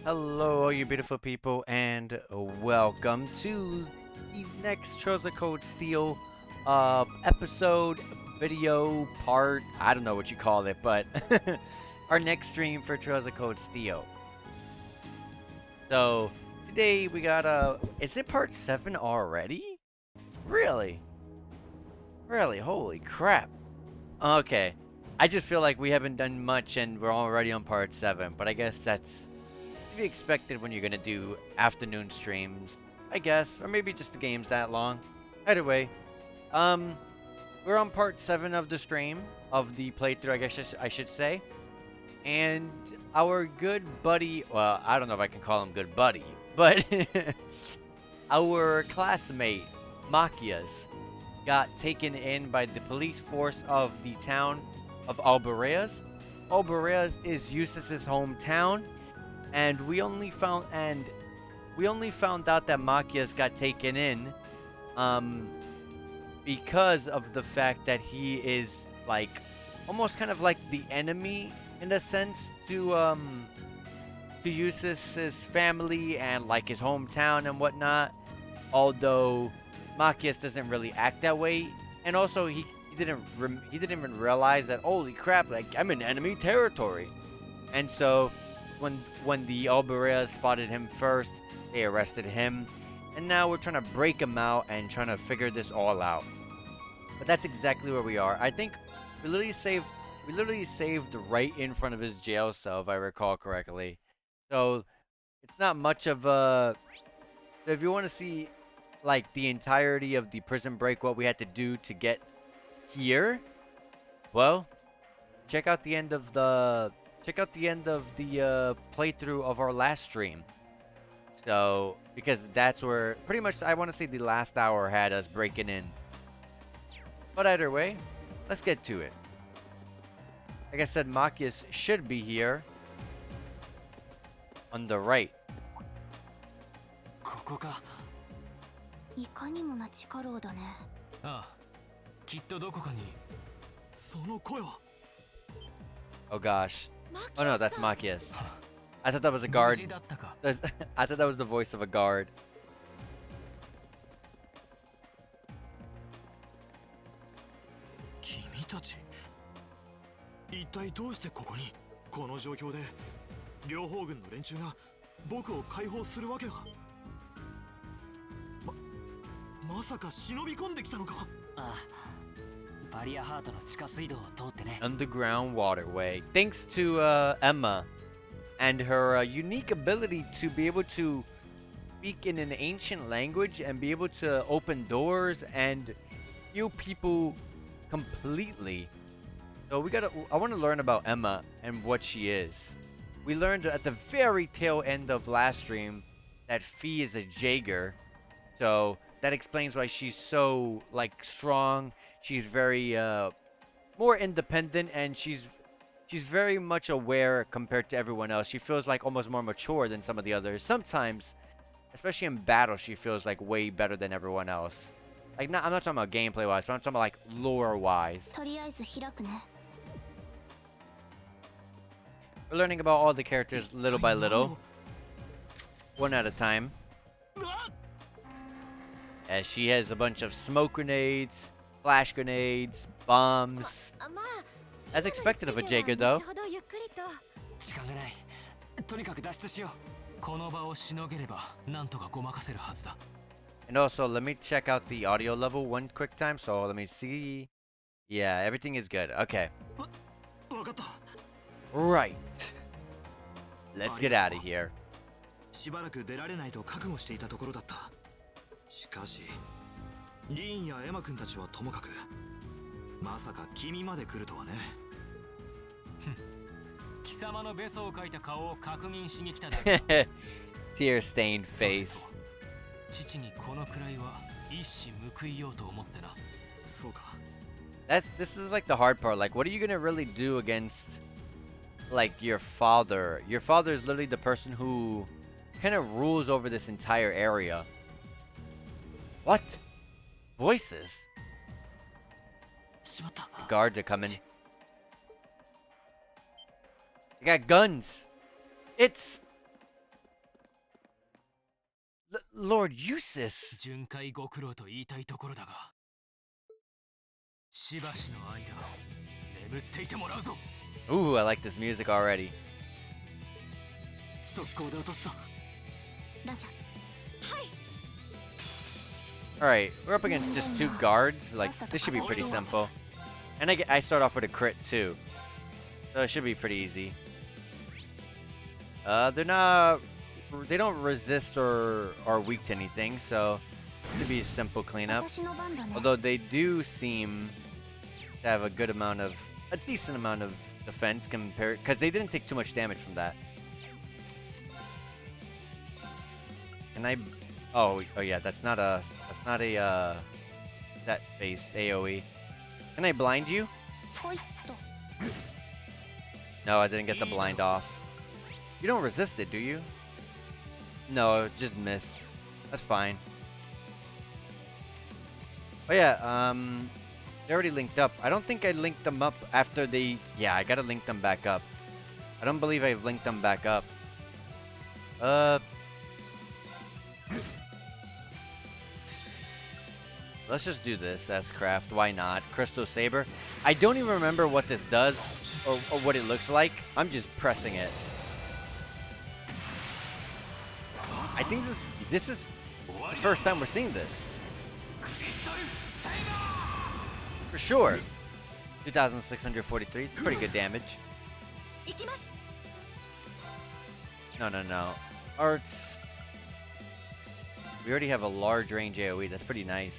Hello, all you beautiful people, and welcome to the next Trails of Cold Steel episode, video, part, I don't know what you call it, but our next stream for Trails of Cold Steel. So, today we got is it part 7 already? Really? Really? Holy crap. Okay. I just feel like we haven't done much and we're already on part 7, but I guess that's to be expected when you're gonna do afternoon streams, I guess, or maybe just the game's that long. Either way, um, we're on part 7 of the stream of the playthrough, I guess I should say, and our good buddy, well, I don't know if I can call him good buddy, but our classmate Machias got taken in by the police force of the town of Albareas. Albareas is Eustace's hometown, and we only found out that Machias got taken in um because of the fact that he is like almost kind of like the enemy in a sense to Eustace's family and like his hometown and whatnot. Although Machias doesn't really act that way, and also he didn't even realize that holy crap, like I'm in enemy territory. And so when the Albarea spotted him first, they arrested him. And now we're trying to break him out and trying to figure this all out. But that's exactly where we are. I think we literally saved right in front of his jail cell if I recall correctly. So it's not much of a so if you want to see like the entirety of the prison break, what we had to do to get here, well, check out the end of the playthrough of our last stream. So because that's where pretty much I want to say the last hour had us breaking in. But either way, let's get to it. Like I said, Machias should be here on the right. ここか。いかにもな力をだね。ああ、きっとどこかに。その声は。Oh gosh. Oh no, that's Machias. I thought that was a guard. 無事だったか。I thought that was the voice of a guard. 君たち。一体どうしてここに。この状況で両方軍の連中が僕を解放するわけが。まさか忍び込んできたのか。ああ、バリアハートの地下水道を通ってね。Underground waterway. Thanks to Emma and her unique ability to be able to speak in an ancient language and be able to open doors and heal people completely. So I want to learn about Emma and what she is. We learned at the very tail end of last stream that Fee is a Jaeger. So that explains why she's so like strong. She's very more independent, and she's very much aware compared to everyone else. She feels like almost more mature than some of the others. Sometimes, especially in battle, she feels like way better than everyone else. Like I'm not talking about gameplay wise, but I'm talking about like lore wise. とりあえず開くね。We're learning about all the characters little by little, one at a time. As she has a bunch of smoke grenades, flash grenades, bombs. As expected of a Jaeger, though. 時間がない。とにかく脱出しよう。この場をしのげればなんとかごまかせるはずだ。 And also, let me check out the audio level one quick time. So let me see. Yeah, everything is good. Okay. わかった。 Right. Let's get out of here. しばらく出られないと覚悟していたところだった。しかし、リーンやエマ君たちはともかく、まさか君まで来るとはね。貴様のベソを書いた顔を確認しに来ただけ。Tear-stained face. 父にこのくらいは一矢報いようと思ってな。そうか。This is like the hard part. Like, what are you gonna really do against, like, your father? Your father is literally the person who kind of rules over this entire area. What? Voices? しまった。 Guards are coming. They got guns. It's Lord Eustace. 巡回ご苦労と言いたいところだが、しばしの間眠っていてもらうぞ。 Ooh, I like this music already. 速攻で落とすぞ。ラジャ Alright, we're up against just 2 guards. Like, this should be pretty simple. And I start off with a crit too. So it should be pretty easy. They don't resist or are weak to anything, so it should be a simple cleanup. 私の番だね Although they do seem to have a decent amount of defense compared, because they didn't take too much damage from that. Can I? Oh yeah, that's not a set-based AOE. Can I blind you? ほいっと No, I didn't get the blind off. You don't resist it, do you? No, it just missed. That's fine. Oh yeah, they already linked up. I don't think I linked them up after they... Yeah, I gotta link them back up. I don't believe I've linked them back up. Let's just do this, S-Craft. Why not? Crystal Saber. I don't even remember what this does or what it looks like. I'm just pressing it. I think this is the first time we're seeing this. For sure. 2,643. Pretty good damage. 行きます No. Arts. We already have a large range AoE. That's pretty nice.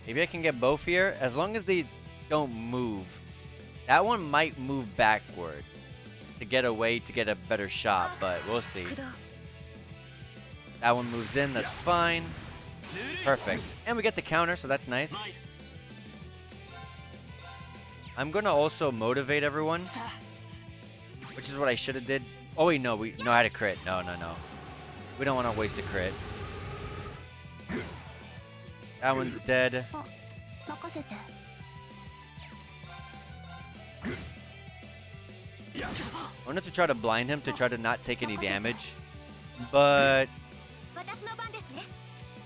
Maybe I can get both here. As long as they don't move. That one might move backward to get away to get a better shot, but we'll see. That one moves in. That's fine. Perfect. And we get the counter, so that's nice. I'm gonna also motivate everyone, which is what I should have did. Oh wait, no, I had a crit. No. We don't want to waste a crit. That one's dead. 任せて I wanted to try to blind him to try to not take any damage, but 私の番ですね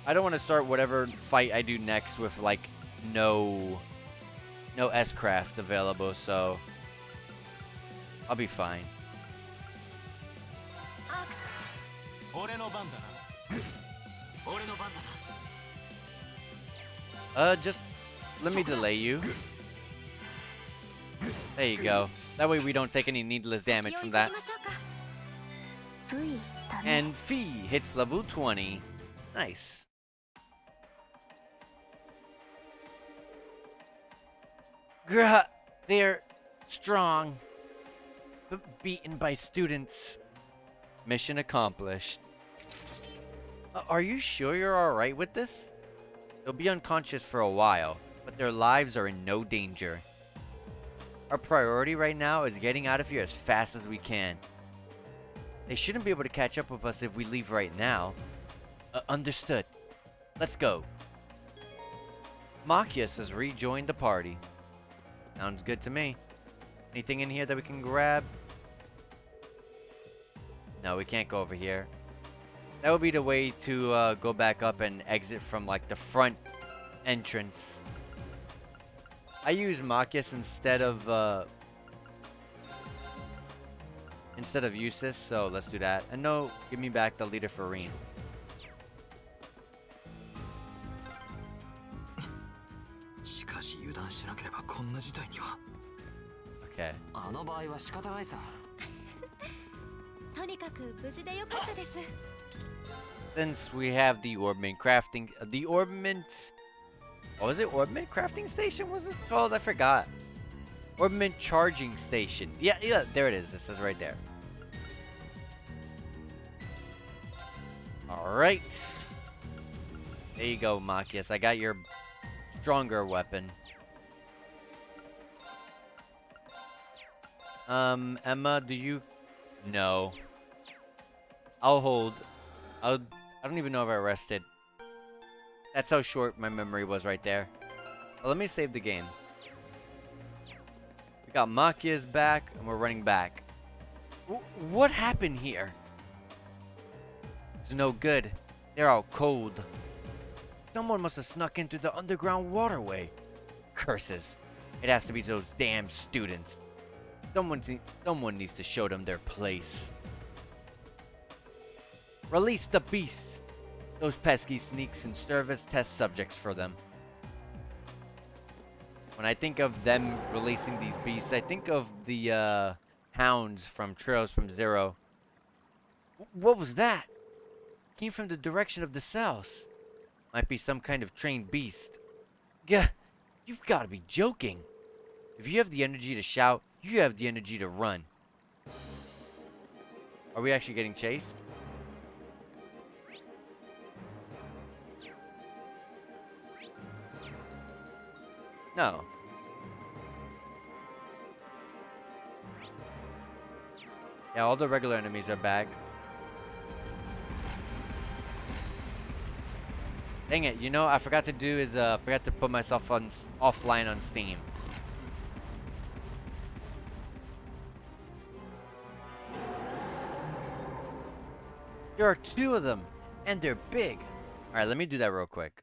I don't want to start whatever fight I do next with like no S-Craft available, so I'll be fine. アークス俺の番だな。俺の番だな。 Just let me delay you. There you go. That way we don't take any needless damage 先を from 急ぎ that. ましょうか V だね And Fee hits level 20. Nice. Grah, they're strong, but beaten by students. Mission accomplished. Are you sure you're alright with this? They'll be unconscious for a while, but their lives are in no danger. Our priority right now is getting out of here as fast as we can. They shouldn't be able to catch up with us if we leave right now. Understood. Let's go. Machias has rejoined the party. Sounds good to me. Anything in here that we can grab? No, we can't go over here. That would be the way to go back up and exit from like the front entrance. I use Machias instead of Eustace, so let's do that. And no, give me back the leader for Reen. しかし油断しなければこんな事態には Okay. あの場合は仕方ないさ。とにかく無事でよかったです Since we have the Orbment crafting, the Orbment, what was it? Orbment crafting station was this called? I forgot. Orbment charging station. Yeah, there it is. It says right there. All right. There you go, Machias. I got your stronger weapon. Emma, do you? No. I'll hold. I don't even know if I rested. That's how short my memory was right there. Well, let me save the game. We got Machias back, and we're running back. What happened here? It's no good. They're all cold. Someone must have snuck in through the underground waterway. Curses. It has to be those damn students. Someone needs to show them their place. Release the beasts. Those pesky sneaks and serve as test subjects for them. When I think of them releasing these beasts, I think of the hounds from Trails from Zero. What was that? Came from the direction of the cells. Might be some kind of trained beast. Gah, you've got to be joking. If you have the energy to shout, you have the energy to run. Are we actually getting chased? No. Yeah, all the regular enemies are back. Dang it, you know, I forgot to do is, forgot to put myself on offline on Steam. There are 2 of them, and they're big. Alright, let me do that real quick.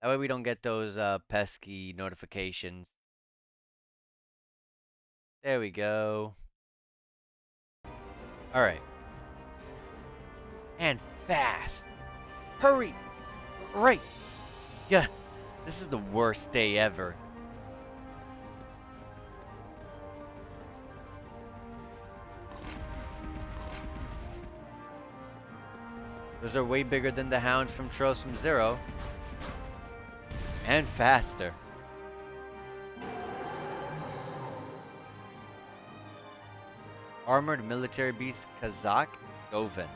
That way we don't get those, pesky notifications. There we go. Alright. And fast. Hurry! Right! Yeah, this is the worst day ever. Those are way bigger than the hounds from Trails from Zero. And faster. Armored military beast Kazakh Govan.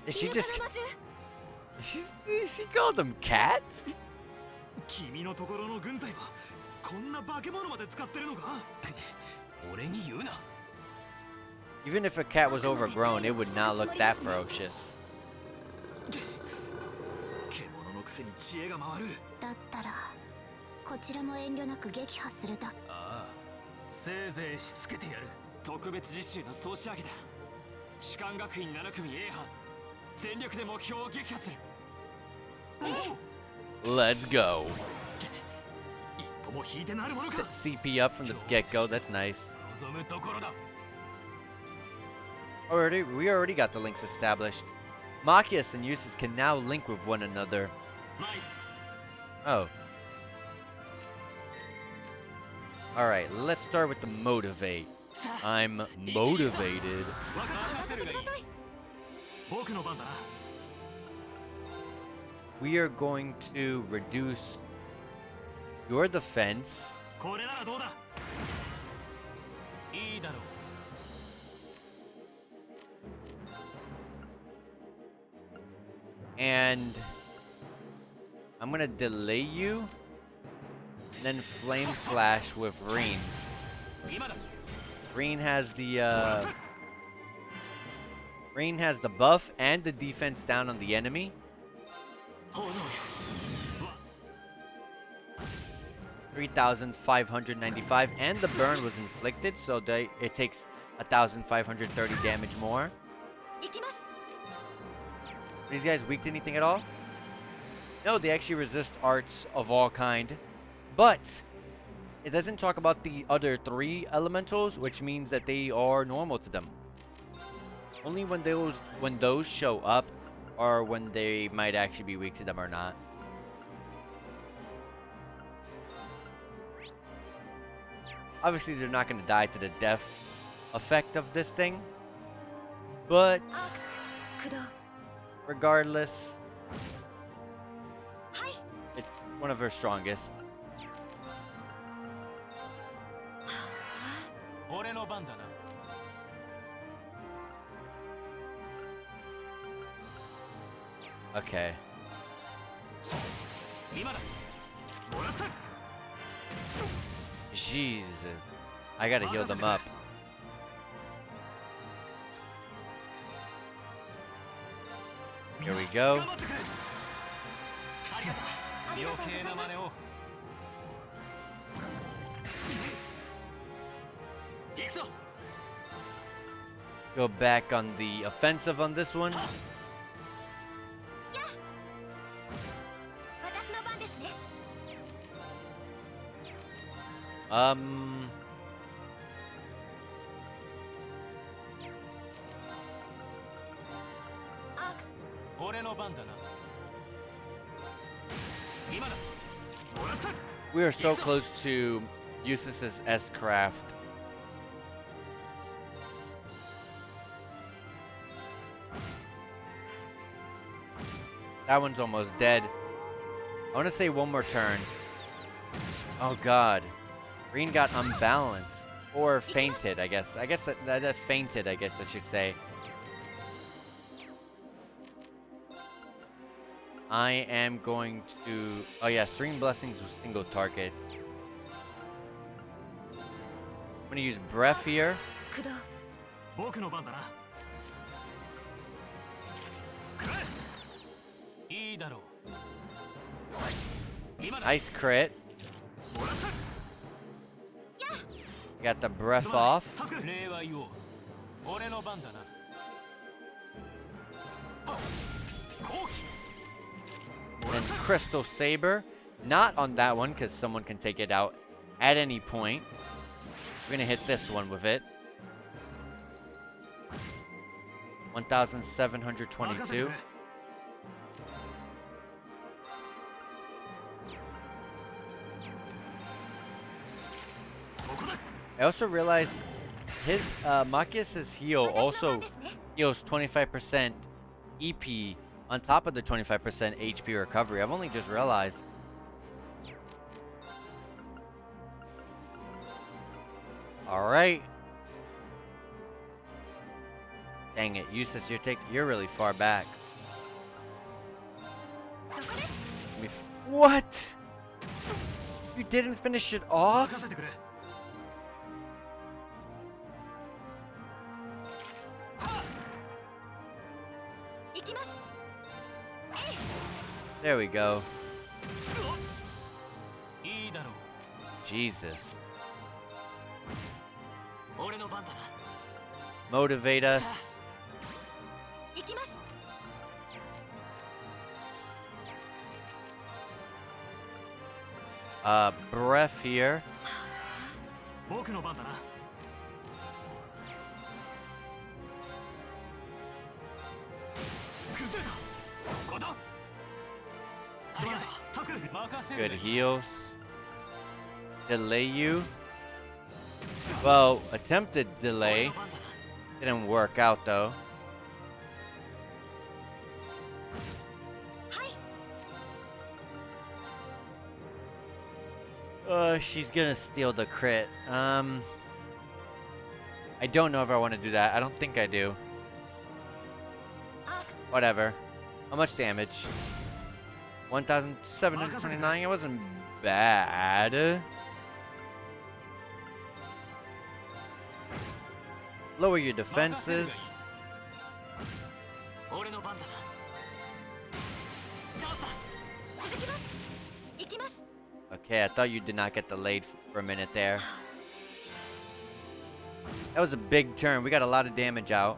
Is she just... She called them cats? 君のところの軍隊はこんな化け物まで使ってるのか？俺に言うな。 Even if a cat was overgrown, it would not look that ferocious. 獣のくせに知恵が回る。だったらこちらも遠慮なく撃破するだ。ああ、せいぜいしつけてやる。特別実習の総仕上げだ。士官学院7組 A 班、全力で目標を撃破する。Let's go. 一歩も引いてなるものか。 CP up from the get-go, that's nice. 望むところだ。 We already got the links established. Machias and Eustace can now link with one another. Oh. Alright, let's start with the motivate. I'm motivated. We are going to reduce your defense. And I'm gonna delay you, and then flame slash with Reen. Reen has the buff and the defense down on the enemy. 3,595, and the burn was inflicted, so it takes 1,530 damage more. Are these guys weak to anything at all? No, they actually resist arts of all kind. But it doesn't talk about the other 3 elementals, which means that they are normal to them. Only when those show up or when they might actually be weak to them or not. Obviously, they're not going to die to the death effect of this thing. But regardless, it's one of her strongest. Okay. Jesus. I gotta heal them up. Here we go. 余計な真似を行くぞ Go back on the offensive on this one. 私の番ですね。 アークス 俺の番だな今だ We are so close to Eustace's S-Craft. That one's almost dead. I want to say one more turn. Oh god. Green got unbalanced. Or fainted, I guess. I guess that's fainted, I guess I should say. I am going to... Oh yeah, Serene Blessings with single target. I'm going to use Breath here. 駆動。僕の番だな。いいだろう Nice crit. もらった。 Got the breath off. 助かる。礼は言おう俺の番だな後期 And Crystal Saber. Not on that one, because someone can take it out at any point. We're going to hit this one with it. 1,722. I also realized his Machias's heal also heals 25% EP on top of the 25% HP recovery. I've only just realized. All right. Dang it, Eustace, you're really far back. What? You didn't finish it off? 任せてくれ。 行きます。 There we go. いいだろう Jesus. 俺の番だな Motivate us. 行きます。 Breath here. 僕の番だな。崩れた。そこだすまない。助かる。任せる Good heals. Delay you. Well, attempted 俺 delay. の番だな Didn't work out though. はい。 She's gonna steal the crit. I don't know if I want to do that. I don't think I do. アークス Whatever. How much damage? 1,729. It wasn't bad. Lower your defenses. 俺の番だなチャンスだ続きます。行きます。 Okay, I thought you did not get delayed for a minute there. That was a big turn. We got a lot of damage out.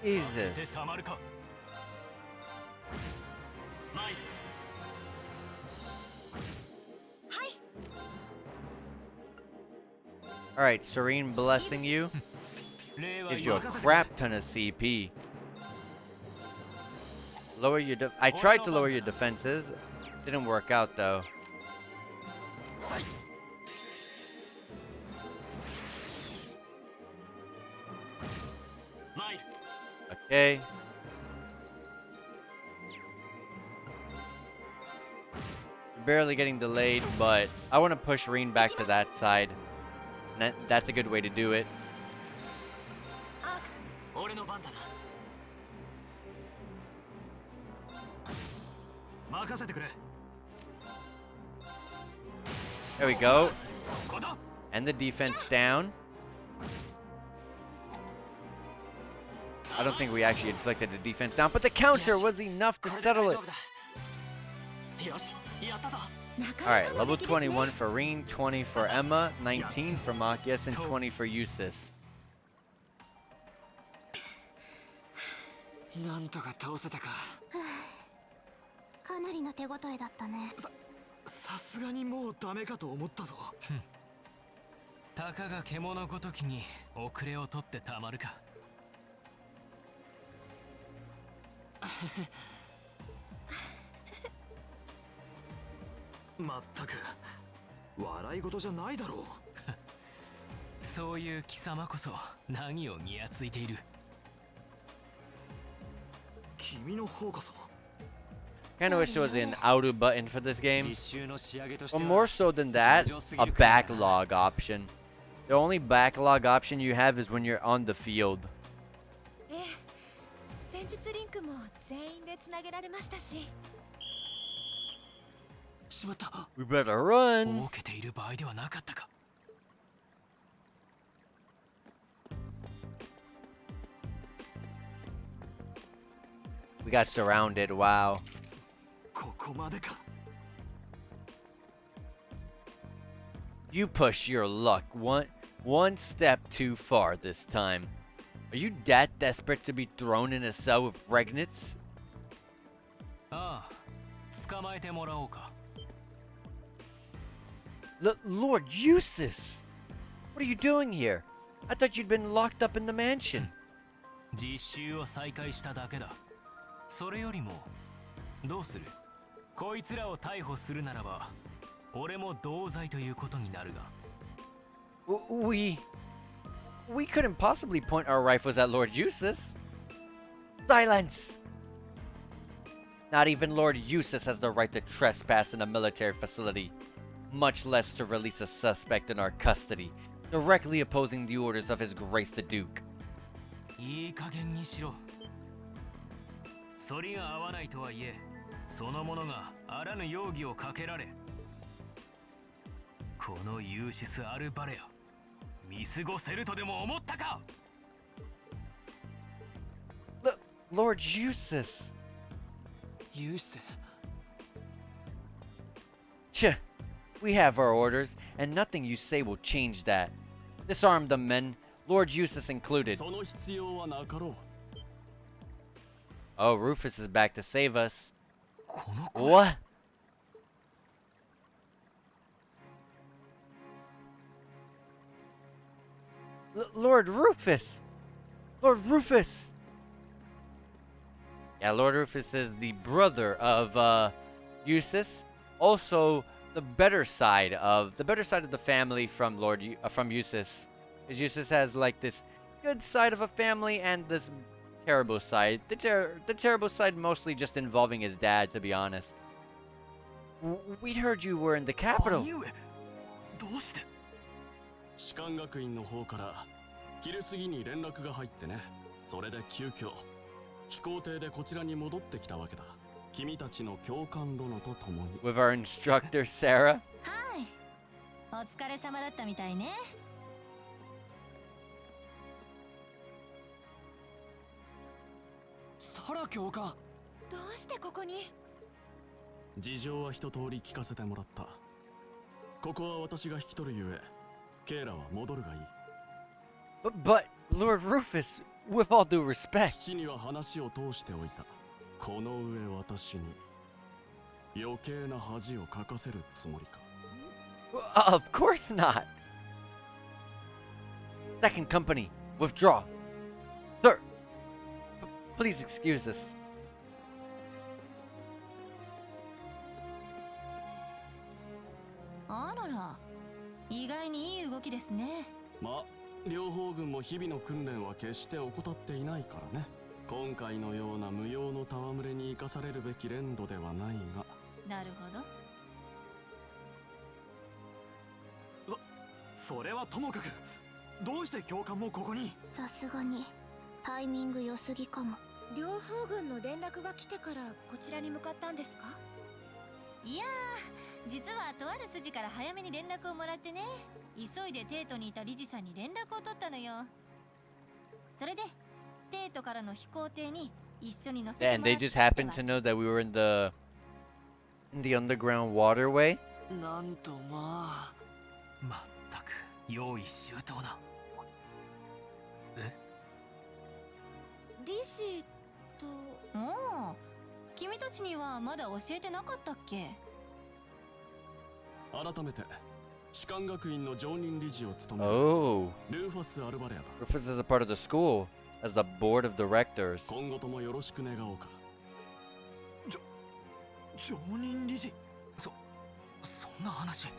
で Jesus. たまるか参るはい。 Alright, Serene blessing you. 礼は Gives 言 you お a う crap ton of CP. Lower your I tried to lower your defenses. Didn't work out though. 参る Okay. Barely getting delayed, but I want to push Reen back to that side. And that's a good way to do it. アークス 俺の番だな 任せてくれ。 There we go. そこだ And the defense down. I don't think we actually inflicted the defense down, but the counter was enough to これで settle 大 it. 丈夫だよしやったぞ。 Alright, level 21 for Reen, 20 for Emma, 19 for Machias, and 20 for Eustace. なんとか倒せたか。かなりの手応えだったね。さすがにもうダメかと思ったぞ。たかが獣ごときに遅れを取ってたまるか。まったく笑い事じゃないだろう。そういう貴様こそ何をにやついている。君の方こそ。 Kinda wish there was an auto button for this game. 実習の仕上げとして But は more so than that, a backlog option. The only backlog option you have is when you're on the field. ええ、戦術リンクも全員でつなげられましたし。しまった。 We better run. 儲けている場合ではなかったか。 We got surrounded. Wow. ここまでか。 You push your luck one step too far this time. Are you that desperate to be thrown in a cell with regnants? ああ、捕まえてもらおうか。 Lord Eustace! What are you doing here? I thought you'd been locked up in the mansion. 実習を再開しただけだ。それよりもどうする？こいつらを逮捕するならば俺も同罪ということになるが。 We couldn't possibly point our rifles at Lord Eustace. Silence! Not even Lord Eustace has the right to trespass in a military facility, much less to release a suspect in our custody, directly opposing the orders of His Grace the Duke. いい加減にしろ。反りが合わないとはいえ、その者があらぬ容疑をかけられ、このユーシス・アルバレア、見過ごせるとでも思ったか。 Lord Eustace. ユーシス。 Ch, we have our orders, and nothing you say will change that. Disarm the men, Lord Eustace included. その必要はなかろう。 Oh, Rufus is back to save us. この声。 What? Lord Rufus! Lord Rufus! Yeah, Lord Rufus is the brother of Eustace. Also, the better side of the family from from Eustace. Because Eustace has like this good side of a family and this terrible side. The terrible side mostly just involving his dad, to be honest. We'd heard you were in the capital. 兄上、どうして？士官学院の方から昼過ぎに連絡が入ってね。それで急遽飛行艇でこちらに戻ってきたわけだ。君たちの教官殿と共に。 With our instructor, Sarah. はい。お疲れ様だったみたいね。サラ教官。どうしてここに？事情は一通り聞かせてもらった。ここは私が引き取るゆえ、ケイラは戻るがいい。 But Lord Rufus, with all due respect. 父には話を通しておいた。この上私に余計な恥をかかせるつもりか。 Of course not. Second company, withdraw. Sir, please excuse us. あらら、意外にいい動きですね。まあ、両方軍も日々の訓練は決して怠っていないからね。今回のような無用の戯れに生かされるべき連度ではないが。なるほど。それはともかく、どうして教官もここに？さすがにタイミング良すぎかも。両方軍の連絡が来てからこちらに向かったんですか？いやー、実はとある筋から早めに連絡をもらってね。急いでテートにいた理事さんに連絡を取ったのよ。それでテートからの飛行艇に一緒に乗せてもら And った they just happened to know that we were in the In the underground waterway? なんとまあ。まったく用意周到な。え？リシと。おお、君たちにはまだ教えてなかったっけ？改めて士官学院の常任理事を務める Oh. ルーファス・アルバレアだ。 Rufus is a part of the school as the board of directors. 今後ともよろしく願おうか。常任理事、そんな話。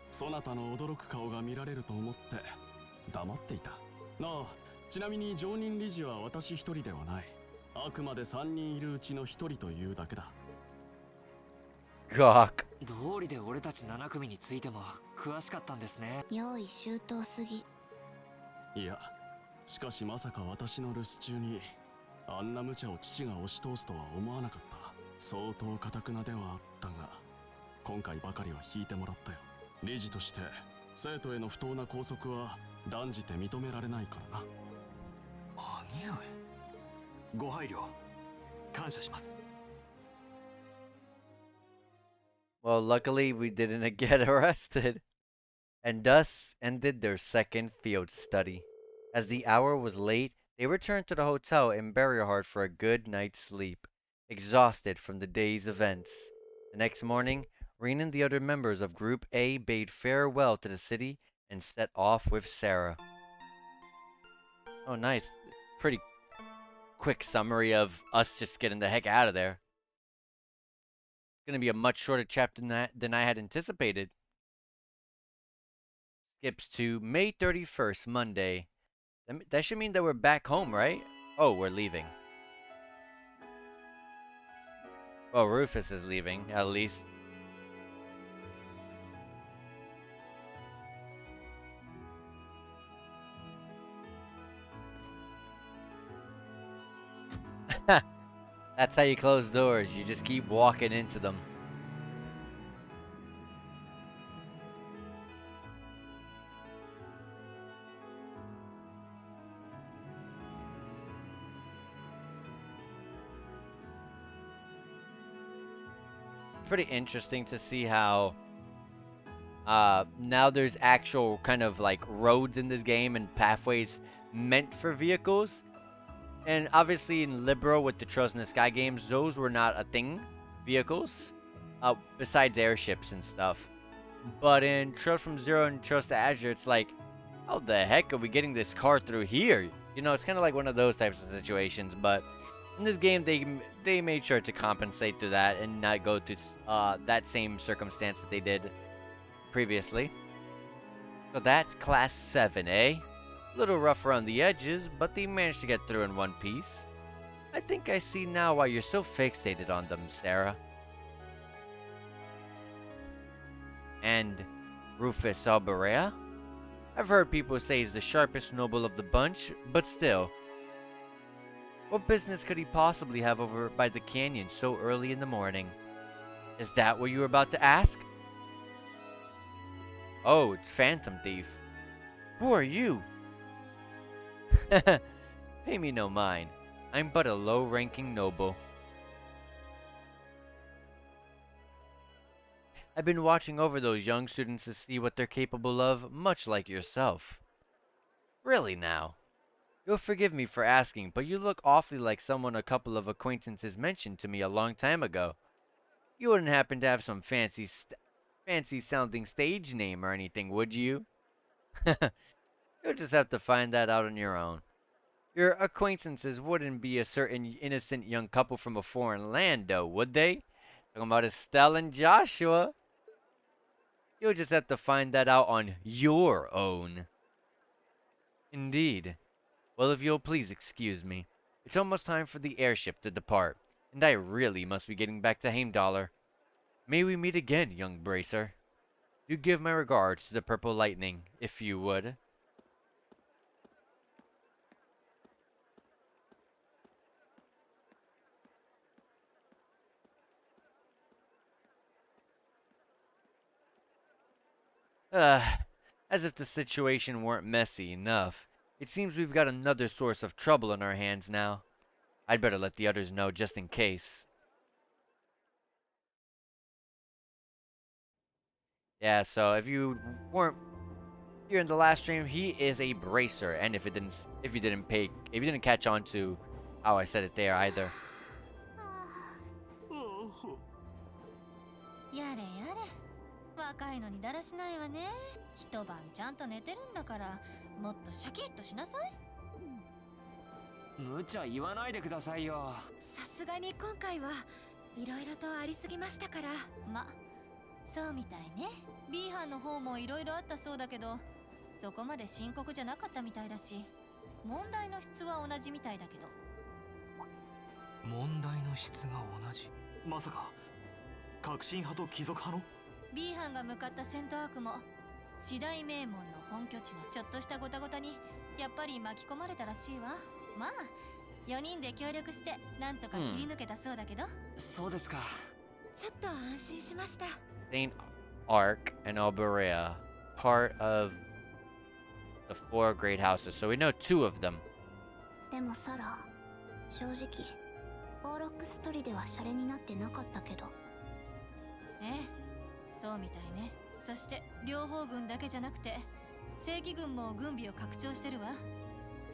そなたの驚く顔が見られると思って黙っていた。なあ、ちなみに常任理事は私一人ではない。あくまで3人いるうちの1人というだけだ。 Gawk. 道理で俺たち7組についても詳しかったんですね。用意周到すぎ。いや、しかしまさか私の留守中にあんな無茶を父が押し通すとは思わなかった。相当堅くなではあったが、今回ばかりは引いてもらったよ。理事として生徒への不当な拘束は断じて認められないからな。兄上、ご配慮感謝します。 Well, luckily we didn't get arrested. And thus ended their second field study. As the hour was late, they returned to the hotel in Berryhard for a good night's sleep, exhausted from the day's events. The next morning, Reen and the other members of Group A bade farewell to the city and set off with Sarah. Oh, nice. Pretty quick summary of us just getting the heck out of there. It's going to be a much shorter chapter than I had anticipated. Skips to May 31st, Monday. That should mean that we're back home, right? Oh, we're leaving. Well, Rufus is leaving, at least. That's how you close doors. You just keep walking into them. Pretty interesting to see how now there's actual kind of like roads in this game and pathways meant for vehicles. And obviously in Libero with the Trails in the Sky games, those were not a thing, vehicles, besides airships and stuff. But in Trails from Zero and Trails to Azure, it's like, how the heck are we getting this car through here? You know, it's kind of like one of those types of situations, but in this game, they made sure to compensate through that and not go through that same circumstance that they did previously. So that's Class 7, eh? A little rough around the edges, but they managed to get through in one piece. I think I see now why you're so fixated on them, Sarah. And Rufus Albarea? I've heard people say he's the sharpest noble of the bunch, but still. What business could he possibly have over by the canyon so early in the morning? Is that what you were about to ask? Oh, it's Phantom Thief. Who are you? Pay me no mind. I'm but a low-ranking noble. I've been watching over those young students to see what they're capable of, much like yourself. Really now? You'll forgive me for asking, but you look awfully like someone a couple of acquaintances mentioned to me a long time ago. You wouldn't happen to have some fancy-sounding stage name or anything, would you? You'll just have to find that out on your own. Your acquaintances wouldn't be a certain innocent young couple from a foreign land, though, would they? Talking about Estelle and Joshua. You'll just have to find that out on your own. Indeed. Well, if you'll please excuse me. It's almost time for the airship to depart, and I really must be getting back to Heimdallr. May we meet again, young bracer. Do give my regards to the Purple Lightning, if you would. As if the situation weren't messy enough. It seems we've got another source of trouble on our hands now. I'd better let the others know just in case. Yeah, so if you weren't here in the last stream, he is a bracer, and if you didn't catch on to how I said it there either. やれやれ、若いのにだらしないわね。一晩ちゃんと寝てるんだから、もっとシャキッとしなさい。無茶言わないでくださいよ。さすがに今回はいろいろとありすぎましたから。ま、そうみたいね。B 班の方もいろいろあったそうだけど、そこまで深刻じゃなかったみたいだし、問題の質は同じみたいだけど。問題の質が同じ。まさか革新派と貴族派の B 班が向かったセントアークも次第名門の本拠地のちょっとしたゴタゴタにやっぱり巻き込まれたらしいわ。まあ4人で協力してなんとか切り抜けたそうだけど、そうですか。ちょっと安心しました。 Saint Ark and Albarea, part of the four great houses, so we know two of them. でもサラ、正直オーロックストリではシャレになってなかったけど。ええ、そうみたいね。そして両方軍だけじゃなくて正規軍も軍備を拡張してるわ。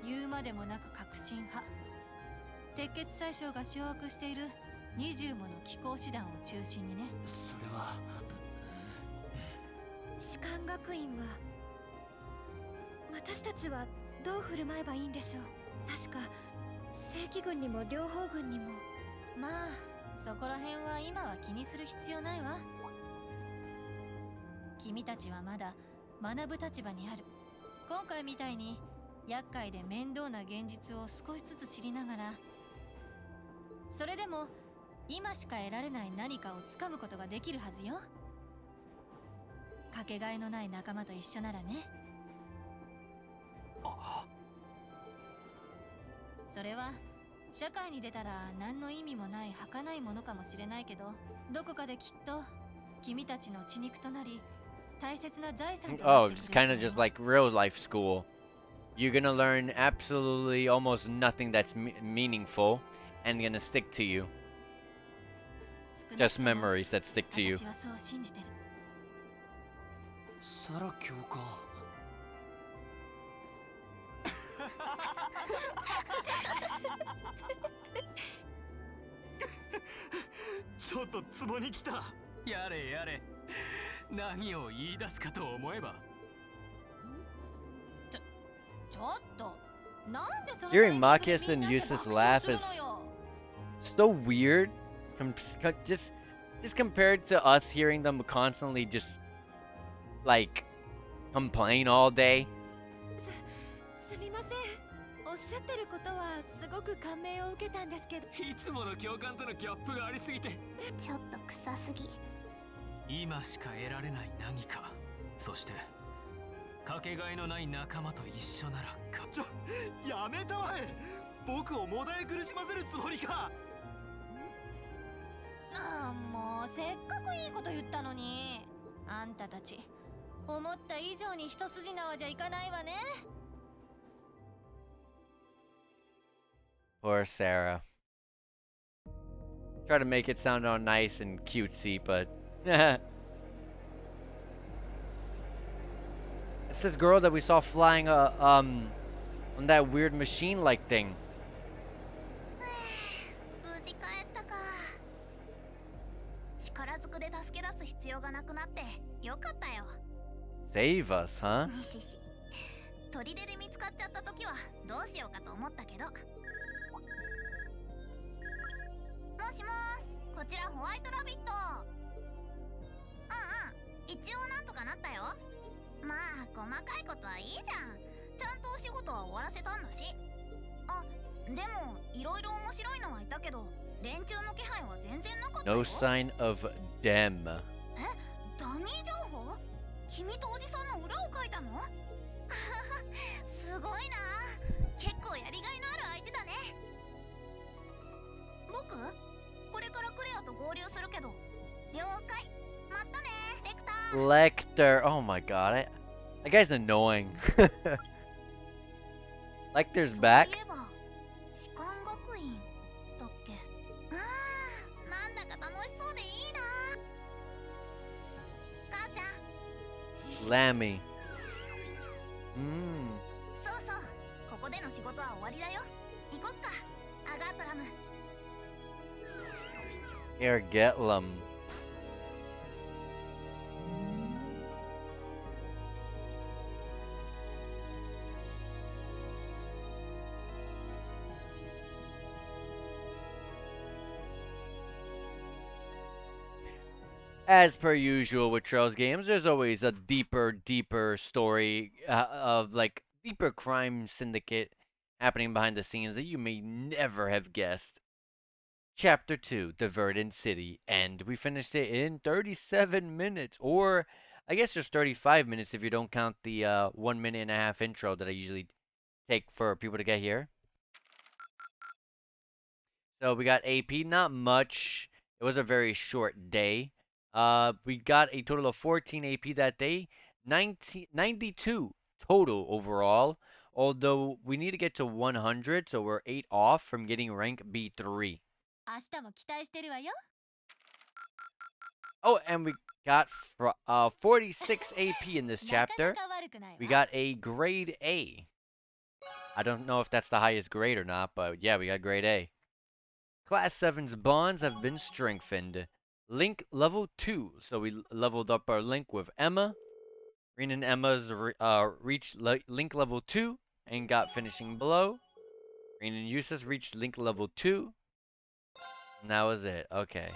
言うまでもなく革新派、鉄血宰相が掌握している20もの機構師団を中心にね。それは士官学院は私たちはどう振る舞えばいいんでしょう。確か正規軍にも両方軍にも。まあそこら辺は今は気にする必要ないわ。君たちはまだ学ぶ立場にある。今回みたいに厄介で面倒な現実を少しずつ知りながら、それでも今しか得られない何かをつかむことができるはずよ。かけがえのない仲間と一緒ならね。それは社会に出たら何の意味もない儚いものかもしれないけど、どこかできっと君たちの血肉となり大切な財産とな Oh, ってくれる it's と思 kind う。 of just like real life school. You're gonna learn absolutely almost nothing that's meaningful and gonna stick to you. 少なく Just とも memories that stick to you. 私はそう信じてる。サラ教官。ちょっとツボに来た。やれやれ、何を言い出すかと思えば。ちょっと、なんでその Hearing タイミング Marcus でみん and なして Eustace 爆笑 laugh する is のよ。 so weird. Just compared to us hearing them constantly just like complain all day. すみません。おっしゃってることはすごく感銘を受けたんですけど。いつもの教官とのギャップがありすぎて。ちょっと臭すぎ。今しか得られない何か、そしてかけがえのない仲間と一緒ならか。やめたわい。僕をもだえ苦しませるつもりか。ああ、もうせっかくいいこと言ったのに。あんたたち思った以上に一筋縄じゃいかないわね。 Poor Sarah. Try to make it sound all nice and cutesy, but it's this girl that we saw flying on that weird machine-like thing. 無事帰ったか。力ずくで助け出す必要がなくなってよかったよ。 Save us, huh? にしし。砦で見つかっちゃった時はどうしようかと思ったけど。もしもーし、こちらホワイトラビット。一応なんとかなったよ。まあ細かいことはいいじゃん。ちゃんとお仕事は終わらせたんだし。あ、でもいろいろ面白いのはいたけど、連中の気配は全然なかったよ。 No sign of them. ダミー情報？君とおじさんの裏を書いたの？すごいな。結構やりがいのある相手だね。僕？これからクレアと合流するけど。了解。またね、レクター。 Lecter. Oh my god. That guy's annoying. Lecter's back. そういえば、士官学院だっけ？なんだか楽しそうでいいな。母ちゃん、Lammy. Mmm. そうそう、ここでの仕事は終わりだよ。行こっか、アガートラム。 Ergetlum. As per usual with Trails games, there's always a deeper story of like deeper crime syndicate happening behind the scenes that you may never have guessed. Chapter 2, The Verdant City, and we finished it in 37 minutes, or I guess just 35 minutes if you don't count the 1 minute and a half intro that I usually take for people to get here. So we got AP, not much. It was a very short day. We got a total of 14 AP that day, 92 total overall. Although we need to get to 100, so we're 8 off from getting rank B3. 明日も期待してるわよ。 Oh, and we got 46 AP in this なかな chapter. か悪くないわ。 We got a grade A. I don't know if that's the highest grade or not, but yeah, we got grade A. Class 7's bonds have been strengthened. Link level 2. So we leveled up our link with Emma. Reen and Emma's reached link level 2 and got finishing blow. Reen and Eustace reached link level 2. And that was it. Okay.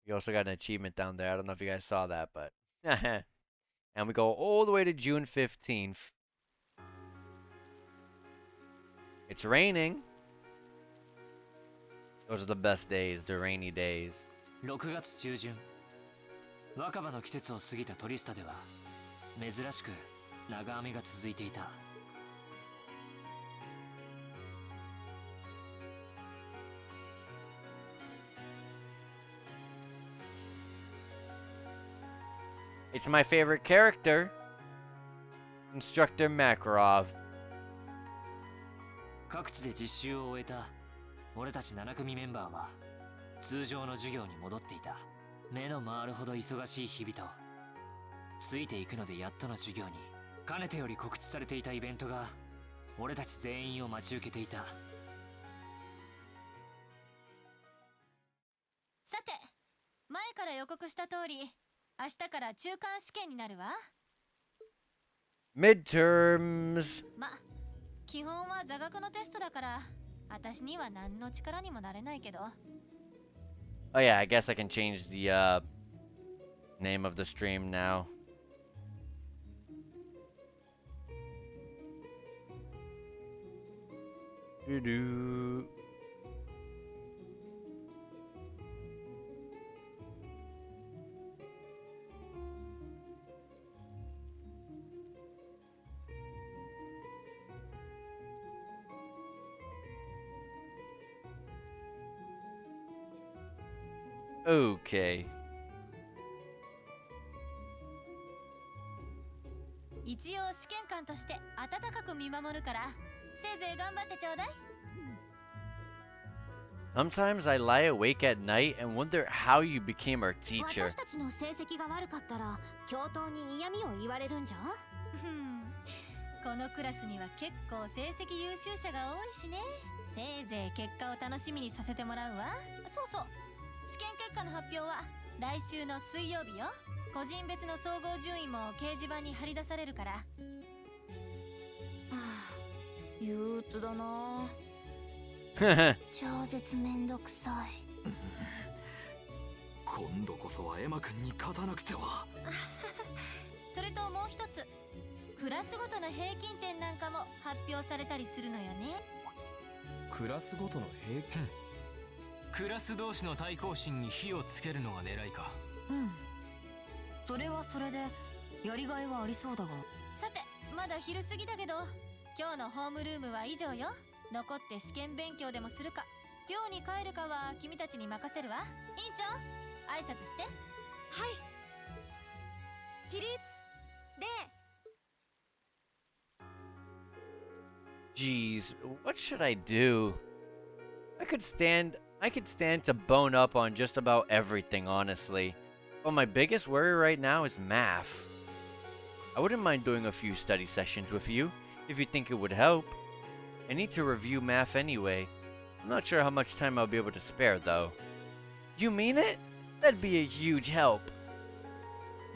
We also got an achievement down there. I don't know if you guys saw that, but... And we go all the way to June 15th. It's raining. Those are the best days, the rainy days. 6月中旬、若葉の季節を過ぎたトリスタでは珍しく長雨が続いていた。It's my favorite character, Instructor Makarov. 各地で実習を終えた俺たち7組メンバーは通常の授業に戻っていた。目の回るほど忙しい日々とついていくのでやっとの授業にかねてより告知されていたイベントが俺たち全員を待ち受けていた。さて、前から予告した通り、明日から中間試験になるわ。 Midterms. ま、基本は座学のテストだから、私には何の力にもなれないけど。 Oh yeah, I guess I can change the name of the stream now. Doo-doo. Okay. 一応試験官として温かく見守るから、せいぜい頑張ってちょうだい。 Sometimes I lie awake at night and wonder how you became our teacher. 私たちの成績が悪かったら教頭に嫌味を言われるんじゃ。このクラスには結構成績優秀者が多いしね。せいぜい結果を楽しみにさせてもらうわ。そうそう、試験結果の発表は来週の水曜日よ。個人別の総合順位も掲示板に貼り出されるから。はあ、憂鬱だな。超絶めんどくさい。今度こそはエマ君に勝たなくては。それともう一つ、クラスごとの平均点なんかも発表されたりするのよね。クラスごとの平均、クラス同士の対抗心に火をつけるのが狙いか。うん、それはそれでやりがいはありそうだが。さて、まだ昼過ぎだけど、今日のホームルームは以上よ。残って試験勉強でもするか、寮に帰るかは君たちに任せるわ。委員長、挨拶して。はい。起立。礼。 Jeez, what should I do? I could stand to bone up on just about everything, honestly. But my biggest worry right now is math. I wouldn't mind doing a few study sessions with you, if you think it would help. I need to review math anyway. I'm not sure how much time I'll be able to spare, though. You mean it? That'd be a huge help.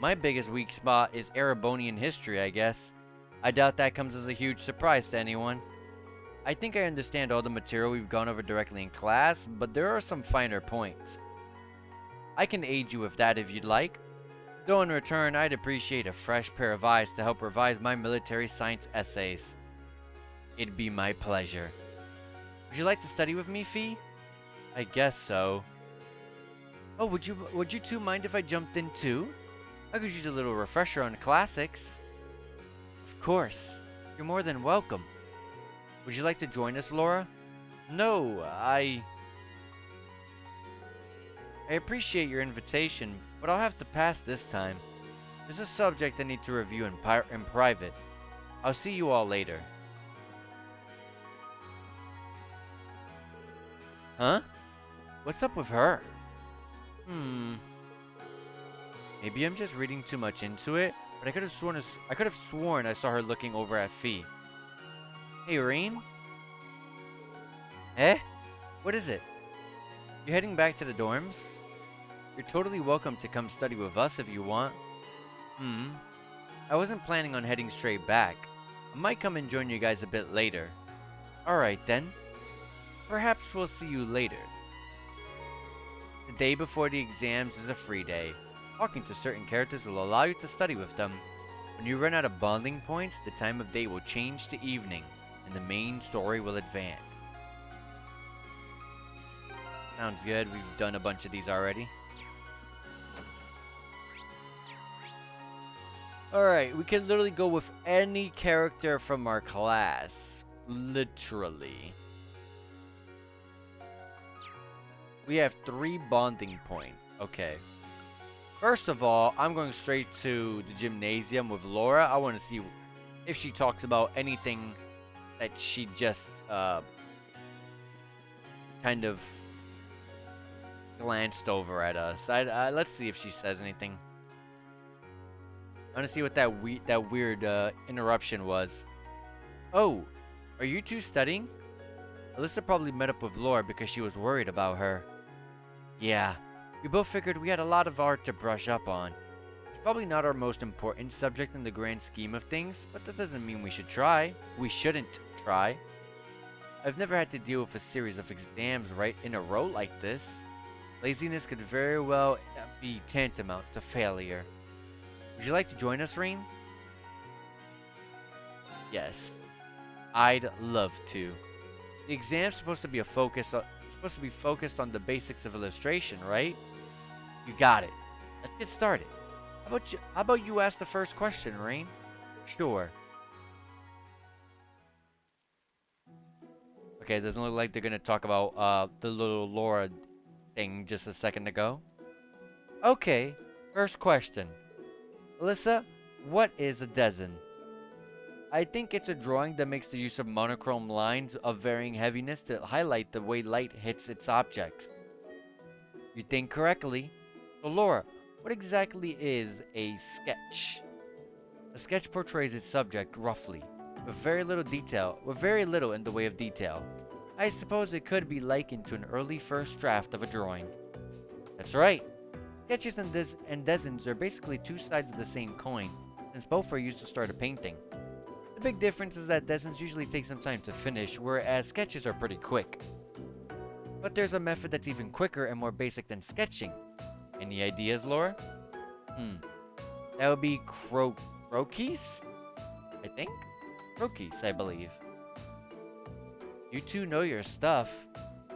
My biggest weak spot is Erebonian history, I guess. I doubt that comes as a huge surprise to anyone. I think I understand all the material we've gone over directly in class, but there are some finer points. I can aid you with that if you'd like. Though in return, I'd appreciate a fresh pair of eyes to help revise my military science essays. It'd be my pleasure. Would you like to study with me, Fee? I guess so. Oh, would you two mind if I jumped in too? I could use a little refresher on classics. Of course. You're more than welcome. Would you like to join us, Laura? No, I appreciate your invitation, but I'll have to pass this time. There's a subject I need to review in private. I'll see you all later. Huh? What's up with her? Maybe I'm just reading too much into it, but I could have sworn I saw her looking over at Fee. Hey, Rain? Eh? What is it? You heading back to the dorms? You're totally welcome to come study with us if you want. I wasn't planning on heading straight back. I might come and join you guys a bit later. Alright then. Perhaps we'll see you later. The day before the exams is a free day. Talking to certain characters will allow you to study with them. When you run out of bonding points, the time of day will change to evening, and the main story will advance. Sounds good. We've done a bunch of these already. Alright, we can literally go with any character from our class. Literally. We have 3 bonding points. Okay. First of all, I'm going straight to the gymnasium with Laura. I want to see if she talks about anything that she just kind of glanced over at us. Let's see if she says anything. I want to see what that weird interruption was. Oh, are you two studying? Alyssa probably met up with Laura because she was worried about her. Yeah, we both figured we had a lot of art to brush up on. It's probably not our most important subject in the grand scheme of things, but that doesn't mean we should try. We shouldn't try. I've never had to deal with a series of exams right in a row like this. Laziness could very well be tantamount to failure. Would you like to join us, Rain? Yes, I'd love to. The exam's supposed to be focused on the basics of illustration, right? You got it. Let's get started. How about you ask the first question, Rain? Sure. Okay, it doesn't look like they're gonna talk about the little Laura thing just a second ago. Okay, first question. Alyssa, what is a desin? I think it's a drawing that makes the use of monochrome lines of varying heaviness to highlight the way light hits its objects. You think correctly. So Laura, what exactly is a sketch? A sketch portrays its subject roughly, with very little in the way of detail. I suppose it could be likened to an early first draft of a drawing. That's right. Sketches and desins are basically two sides of the same coin, since both are used to start a painting. The big difference is that desins usually take some time to finish, whereas sketches are pretty quick. But there's a method that's even quicker and more basic than sketching. Any ideas, Laura? That would be croquis? I think? Croquis, I believe. You two know your stuff,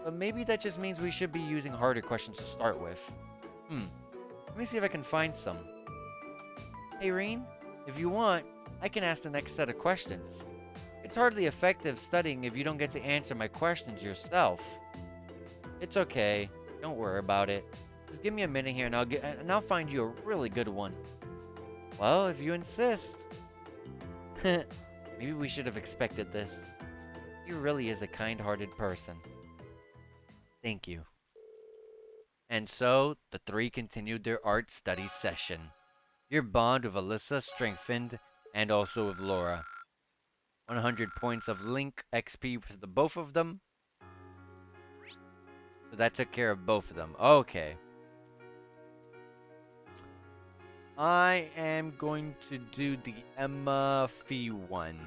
but maybe that just means we should be using harder questions to start with. Let me see if I can find some. Hey, Reen, if you want, I can ask the next set of questions. It's hardly effective studying if you don't get to answer my questions yourself. It's okay. Don't worry about it. Just give me a minute here and I'll find you a really good one. Well, if you insist. Maybe we should have expected this. He really is a kind-hearted person. Thank you. And so, the three continued their art study session. Your bond with Alyssa strengthened, and also with Laura. 100 points of Link XP for the both of them. So that took care of both of them. Okay. I am going to do the Emma Fee one.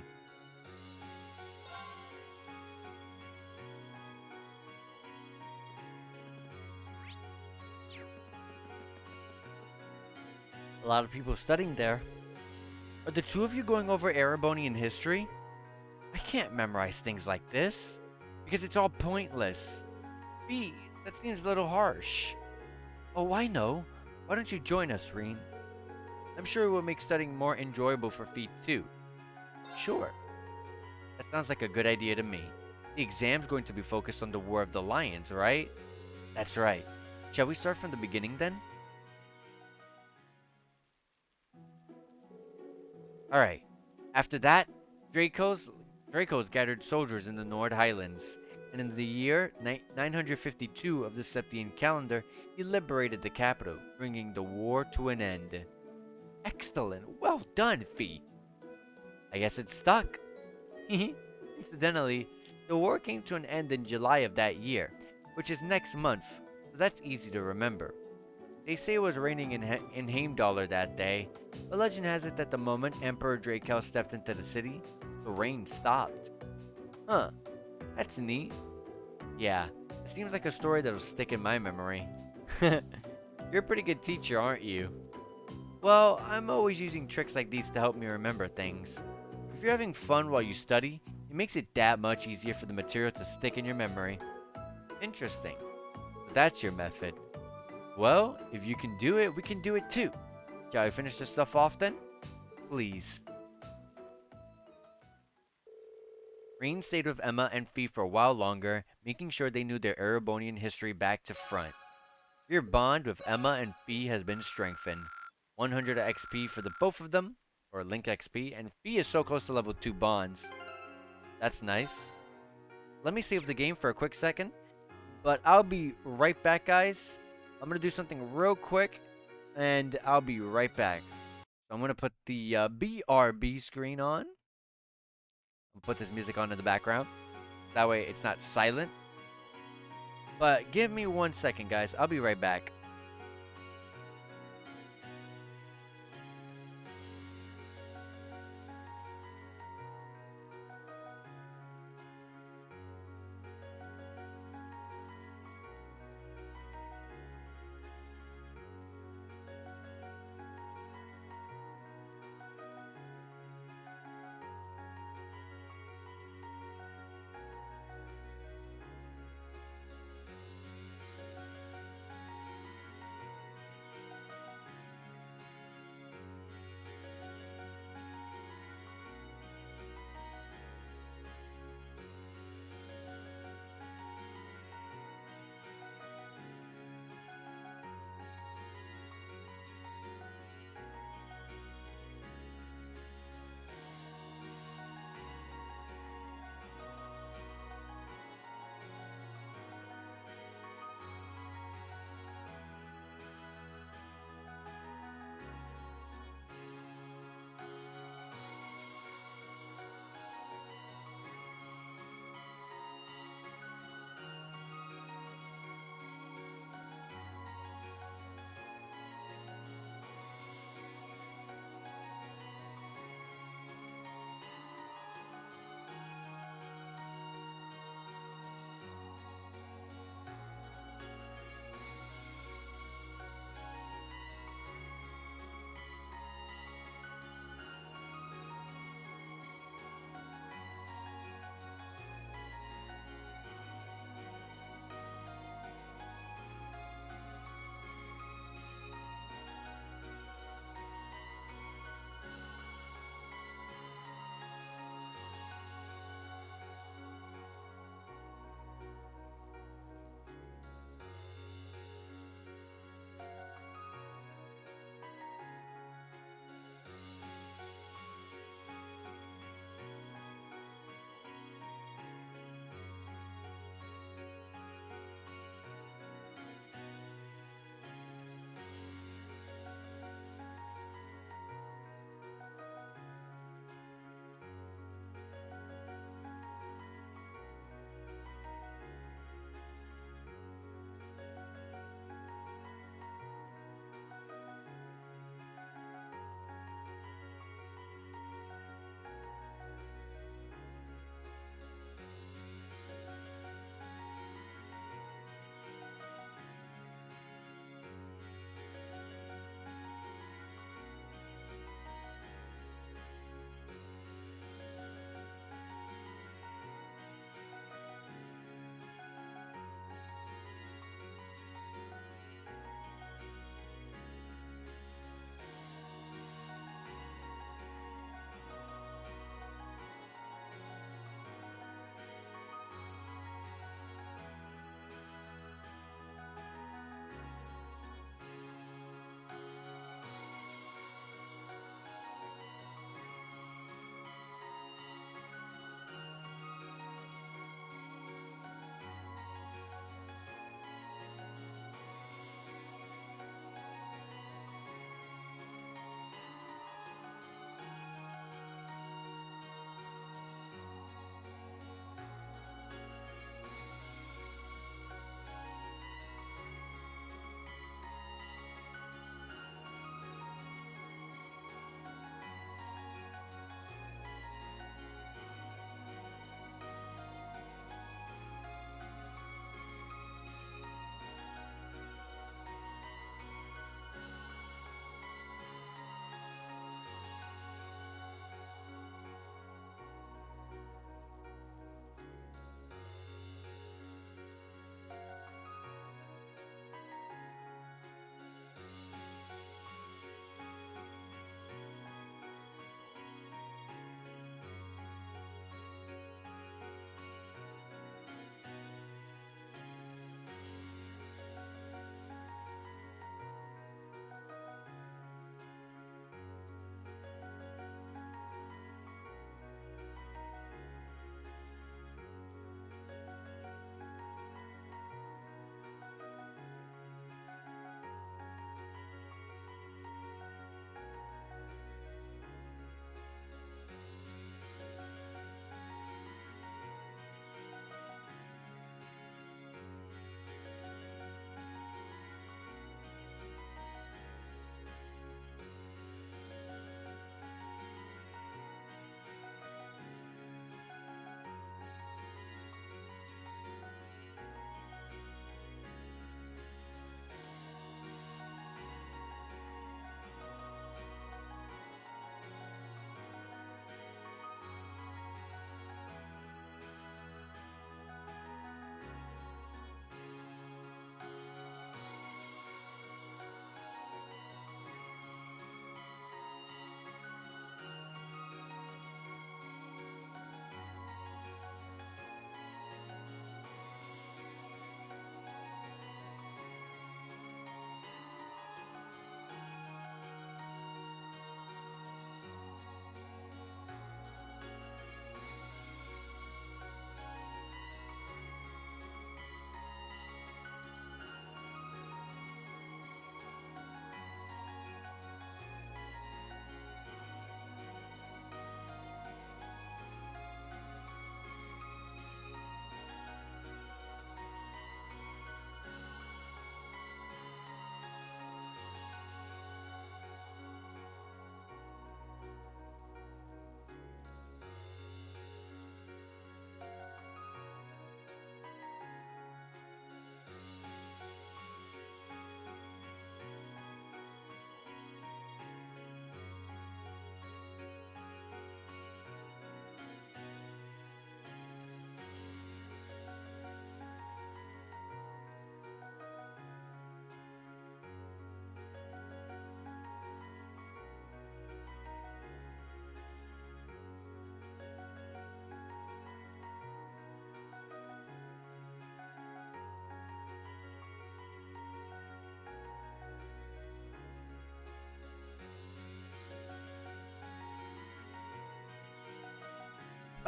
A lot of people studying there. Are the two of you going over Erebonian history? I can't memorize things like this, because it's all pointless. Fee, that seems a little harsh. Oh, I know. Why don't you join us, Reen? I'm sure it will make studying more enjoyable for Fee too. Sure. That sounds like a good idea to me. The exam's going to be focused on the War of the Lions, right? That's right. Shall we start from the beginning then? Alright. After that, Draco's gathered soldiers in the Nord Highlands, and in the year 952 of the Septian calendar, he liberated the capital, bringing the war to an end. Excellent! Well done, Fee! I guess it stuck. Incidentally, the war came to an end in July of that year, which is next month, so that's easy to remember. They say it was raining in Heimdallr that day, but legend has it that the moment Emperor Drakel stepped into the city, the rain stopped. Huh, that's neat. Yeah, it seems like a story that'll stick in my memory. You're a pretty good teacher, aren't you? Well, I'm always using tricks like these to help me remember things. If you're having fun while you study, it makes it that much easier for the material to stick in your memory. Interesting. So that's your method. Well, if you can do it, we can do it too. Shall I finish this stuff off then? Please. Reen stayed with Emma and Fee for a while longer, making sure they knew their Erebonian history back to front. Your bond with Emma and Fee has been strengthened. 100 XP for the both of them, or Link XP, and Fee is so close to level 2 bonds. That's nice. Let me save the game for a quick second, but I'll be right back, guys. I'm going to do something real quick, and I'll be right back. So I'm going to put the BRB screen on. I'll put this music on in the background. That way it's not silent. But give me 1 second, guys. I'll be right back.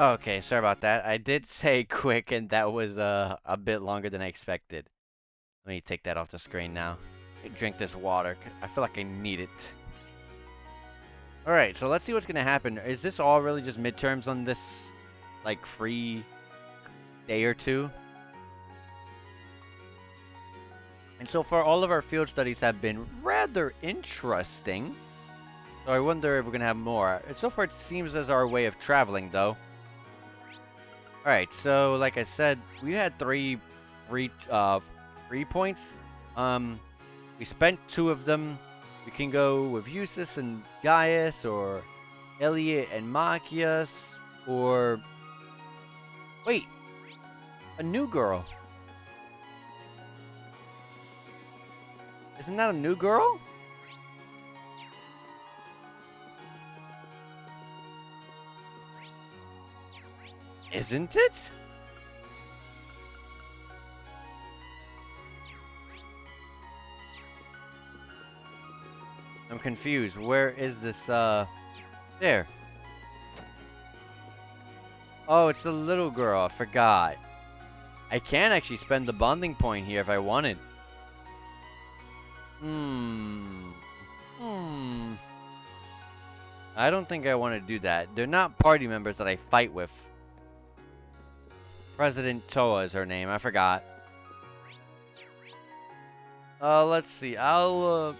Okay, sorry about that. I did say quick, and that was a bit longer than I expected. Let me take that off the screen now. Drink this water. I feel like I need it. Alright, so let's see what's gonna happen. Is this all really just midterms on this, like, free day or two? And so far, all of our field studies have been rather interesting. So I wonder if we're gonna have more. And so far, it seems as our way of traveling, though. Alright, so like I said, we had three points. We spent 2 of them. We can go with Eustace and Gaius, or Elliot and Machias, or... Wait! A new girl! Isn't that a new girl? Isn't it? I'm confused. Where is this, there. Oh, it's the little girl. I forgot. I can actually spend the bonding point here if I wanted. I don't think I want to do that. They're not party members that I fight with. President Toa is her name. I forgot. Let's see. I'll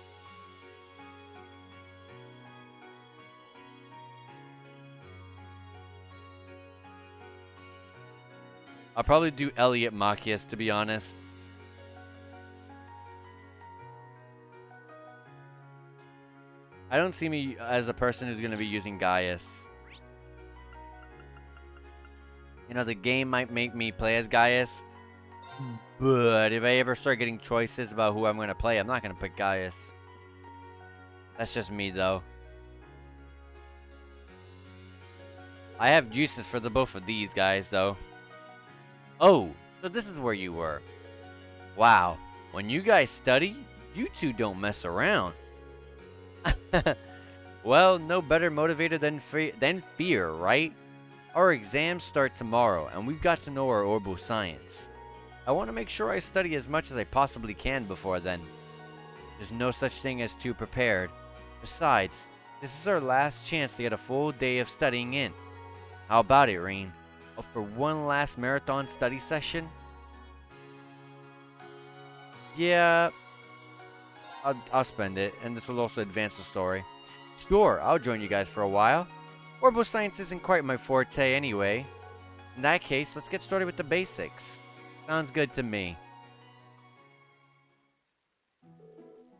probably do Elliot Machias, to be honest. I don't see me as a person who's going to be using Gaius. You know, the game might make me play as Gaius. But if I ever start getting choices about who I'm going to play, I'm not going to pick Gaius. That's just me, though. I have uses for the both of these guys, though. Oh, so this is where you were. Wow. When you guys study, you two don't mess around. Well, no better motivator than fear, right? Our exams start tomorrow, and we've got to know our orbital science. I want to make sure I study as much as I possibly can before then. There's no such thing as too prepared. Besides, this is our last chance to get a full day of studying in. How about it, Reen? Up for one last marathon study session? Yeah, I'll spend it, and this will also advance the story. Sure, I'll join you guys for a while. Orbital science isn't quite my forte anyway. In that case, let's get started with the basics. Sounds good to me.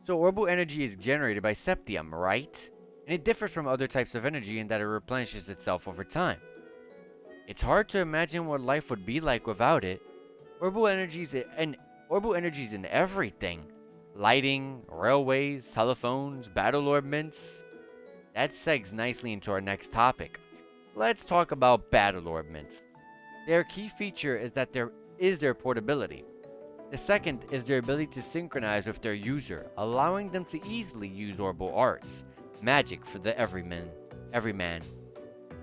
So orbital energy is generated by septium, right? And it differs from other types of energy in that it replenishes itself over time. It's hard to imagine what life would be like without it. Orbital energies in everything. Lighting, railways, telephones, battle orbments. That segs nicely into our next topic. Let's talk about battle orbments. Their key feature is that their portability. The second is their ability to synchronize with their user, allowing them to easily use orbital arts, magic for the everyman.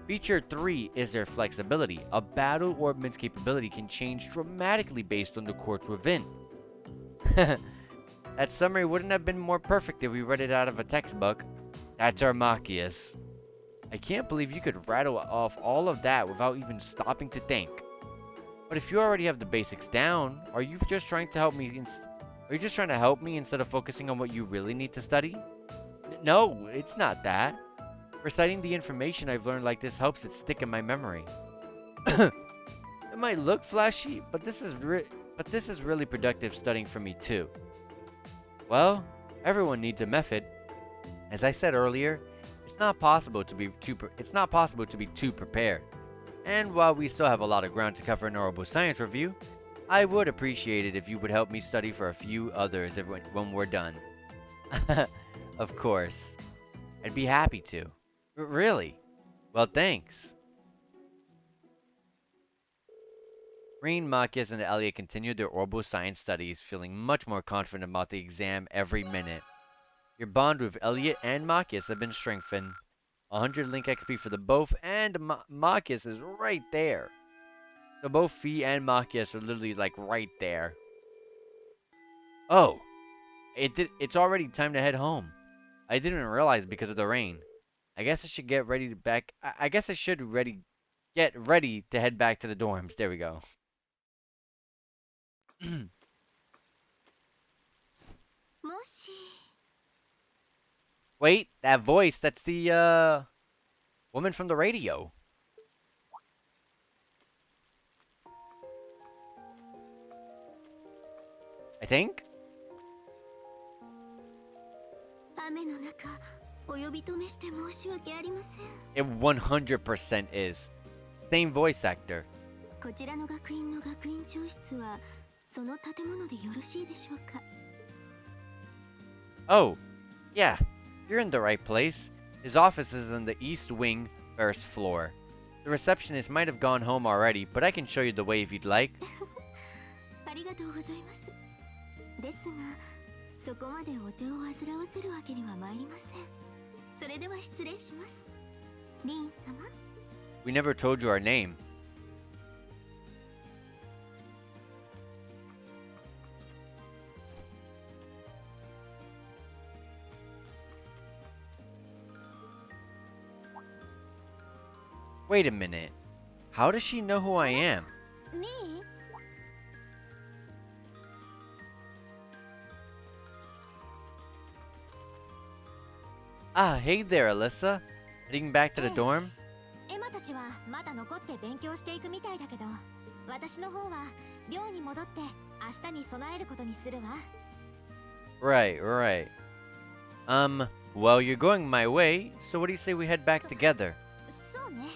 Feature 3 is their flexibility. A battle orbment's capability can change dramatically based on the quartz within. That summary wouldn't have been more perfect if we read it out of a textbook. That's our Machias. I can't believe you could rattle off all of that without even stopping to think. But if you already have the basics down, are you just trying to help me instead of focusing on what you really need to study? No, it's not that. Reciting the information I've learned like this helps it stick in my memory. It might look flashy, but this is really productive studying for me too. Well, everyone needs a method. As I said earlier, it's not possible to be too prepared. And while we still have a lot of ground to cover in our orbital science review, I would appreciate it if you would help me study for a few others when we're done. Of course. I'd be happy to. Really? Well, thanks. Reen, Machias, and Elliot continued their orbital science studies, feeling much more confident about the exam every minute. Your bond with Elliot and Machias had been strengthened. 100 Link XP for the both, and Machias is right there. So both Fee and Machias are literally like right there. Oh, it's already time to head home. I didn't realize because of the rain. I guess I should get ready to I guess I should get ready to head back to the dorms. There we go. Wait, that voice, that's the woman from the radio. I think? It 100% is. Same voice actor. Oh, yeah, you're in the right place. His office is in the East Wing, first floor. The receptionist might have gone home already, but I can show you the way if you'd like. We never told you our name. Wait a minute. How does she know who I am? Me? Ah, hey there, Alyssa. Heading back to the dorm? エマたちはまだ残って勉強していくみたいだけど、私の方は寮に戻って明日に備えることにするわ。Right, right. Well, you're going my way, so what do you say we head back together? そうね。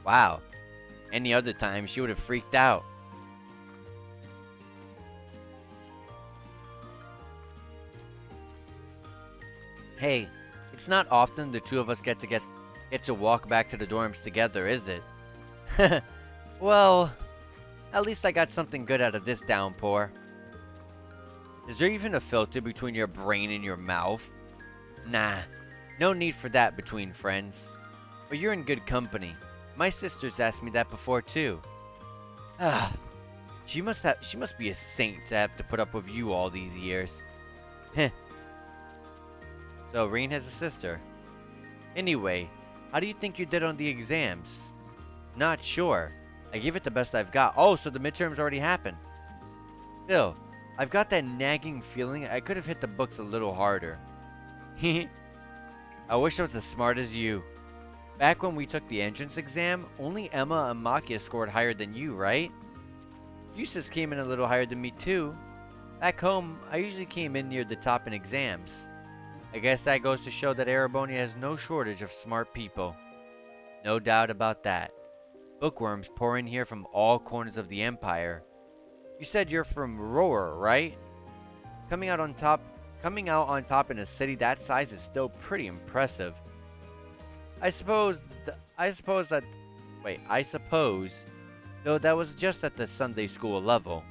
Wow. Any other time, she would have freaked out. Hey, it's not often the two of us get to walk back to the dorms together, is it? Well, at least I got something good out of this downpour. Is there even a filter between your brain and your mouth? Nah, no need for that between friends. But you're in good company. My sister's asked me that before too. Ah, she must be a saint to have to put up with you all these years. Heh. So Reen has a sister. Anyway, how do you think you did on the exams? Not sure. I gave it the best I've got. Oh, so the midterms already happened. Still, I've got that nagging feeling I could have hit the books a little harder. I wish I was as smart as you. Back when we took the entrance exam, only Emma and Makia scored higher than you, right? Eustace came in a little higher than me too. Back home, I usually came in near the top in exams. I guess that goes to show that Erebonia has no shortage of smart people. No doubt about that. Bookworms pour in here from all corners of the Empire. You said you're from Roar, right? Coming out on top in a city that size is still pretty impressive. I suppose, though that was just at the Sunday school level.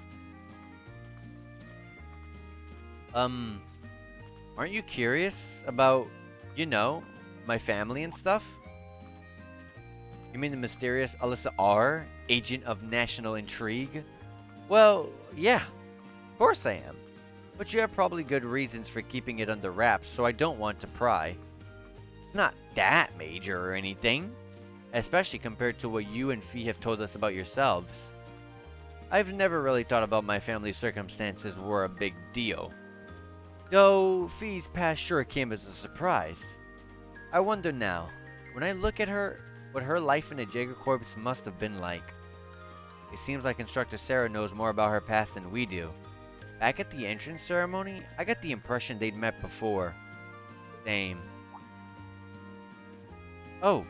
Aren't you curious about, my family and stuff? You mean the mysterious Alyssa R, agent of national intrigue? Well, yeah, of course I am. But you have probably good reasons for keeping it under wraps, so I don't want to pry. It's not that major or anything, especially compared to what you and Fee have told us about yourselves. I've never really thought about my family's circumstances were a big deal. Though Fee's past sure came as a surprise. I wonder now, when I look at her, what her life in the Jaeger Corps must have been like. It seems like Instructor Sarah knows more about her past than we do. Back at the entrance ceremony, I got the impression they'd met before. Same. Oh,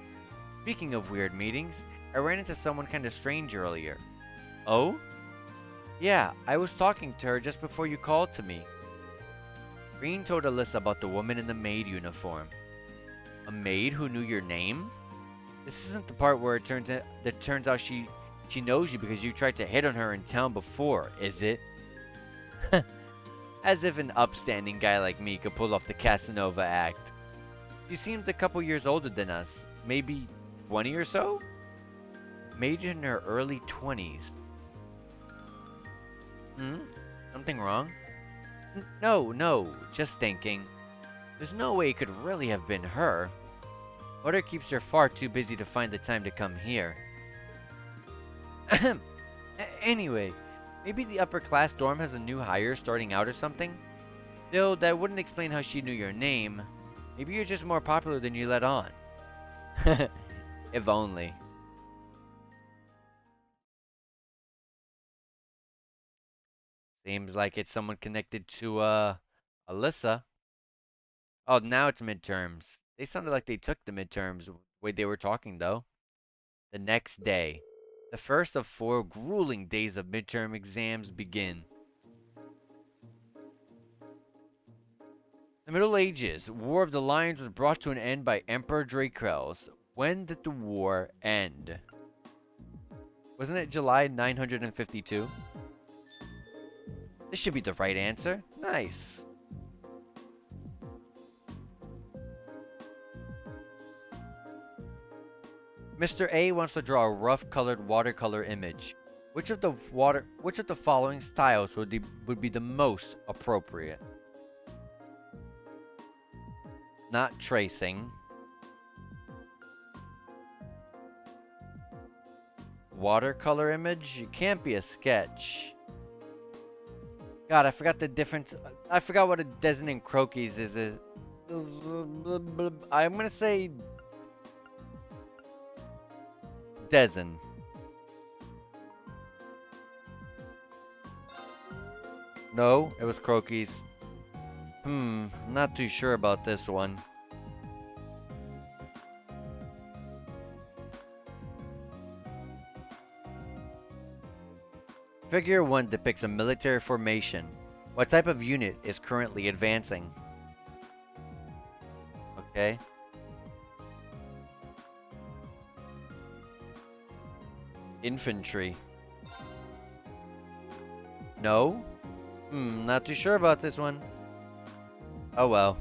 speaking of weird meetings, I ran into someone kinda strange earlier. Oh? Yeah, I was talking to her just before you called to me. Green told Alyssa about the woman in the maid uniform. A maid who knew your name? This isn't the part where it turns out she knows you because you tried to hit on her in town before, is it? As if an upstanding guy like me could pull off the Casanova act. She seemed a couple years older than us, maybe 20 or so? Maybe in her early 20s. Hmm? Something wrong? No, just thinking. There's no way it could really have been her. Mother keeps her far too busy to find the time to come here. Ahem. Anyway, maybe the upper class dorm has a new hire starting out or something? Still, that wouldn't explain how she knew your name. Maybe you're just more popular than you let on. If only. Seems like it's someone connected to, Alyssa. Oh, now it's midterms. They sounded like they took the midterms the way they were talking, though. The next day. The first of 4 grueling days of midterm exams begin. The Middle Ages. War of the Lions was brought to an end by Emperor Dracos. When did the war end? Wasn't it July 952? This should be the right answer. Nice. Mr. A wants to draw a rough colored watercolor image. Which of the following styles would be the most appropriate? Not tracing. Watercolor image? It can't be a sketch. God, I forgot the difference. I forgot what a Desin and Croquis is. I'm gonna say Desin. No, it was Croquis. Not too sure about this one. Figure 1 depicts a military formation. What type of unit is currently advancing? Okay. Infantry. No? Not too sure about this one. Oh well.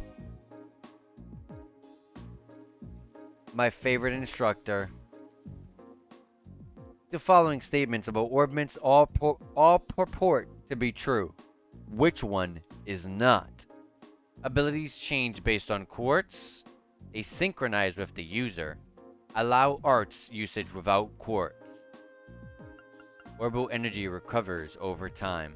My favorite instructor. The following statements about orbments all purport to be true. Which one is not? Abilities change based on quartz. Asynchronize with the user. Allow arts usage without quartz. Orbital energy recovers over time.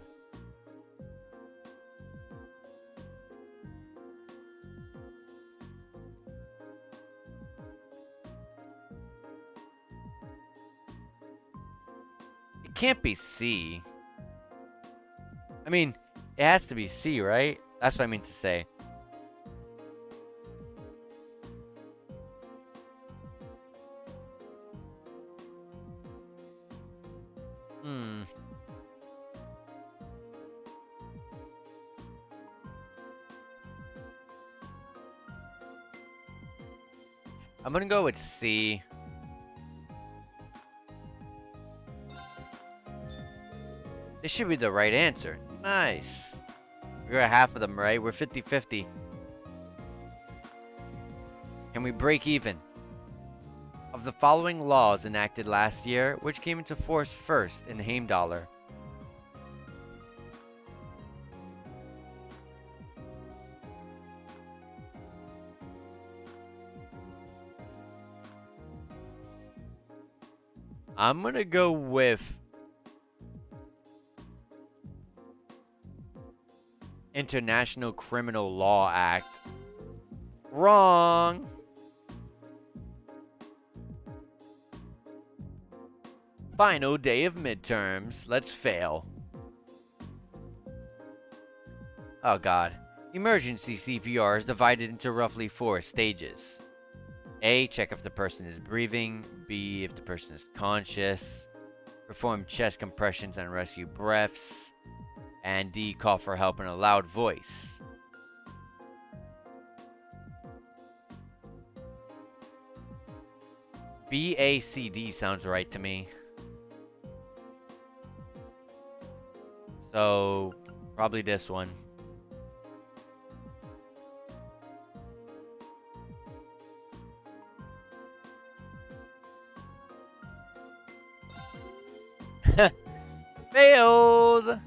It can't be C. I mean, it has to be C, right? That's what I mean to say. I'm gonna go with C. This should be the right answer. Nice. We got half of them right. We're 50-50. Can we break even? Of the following laws enacted last year, which came into force first in Heimdallr? I'm gonna go with International Criminal Law Act. Wrong. Final day of midterms. Let's fail. Oh god. Emergency CPR is divided into roughly 4 stages. A. Check if the person is breathing. B. If the person is conscious. Perform chest compressions and rescue breaths. And D. Call for help in a loud voice. B, A, C, D sounds right to me. So, probably this one. Failed!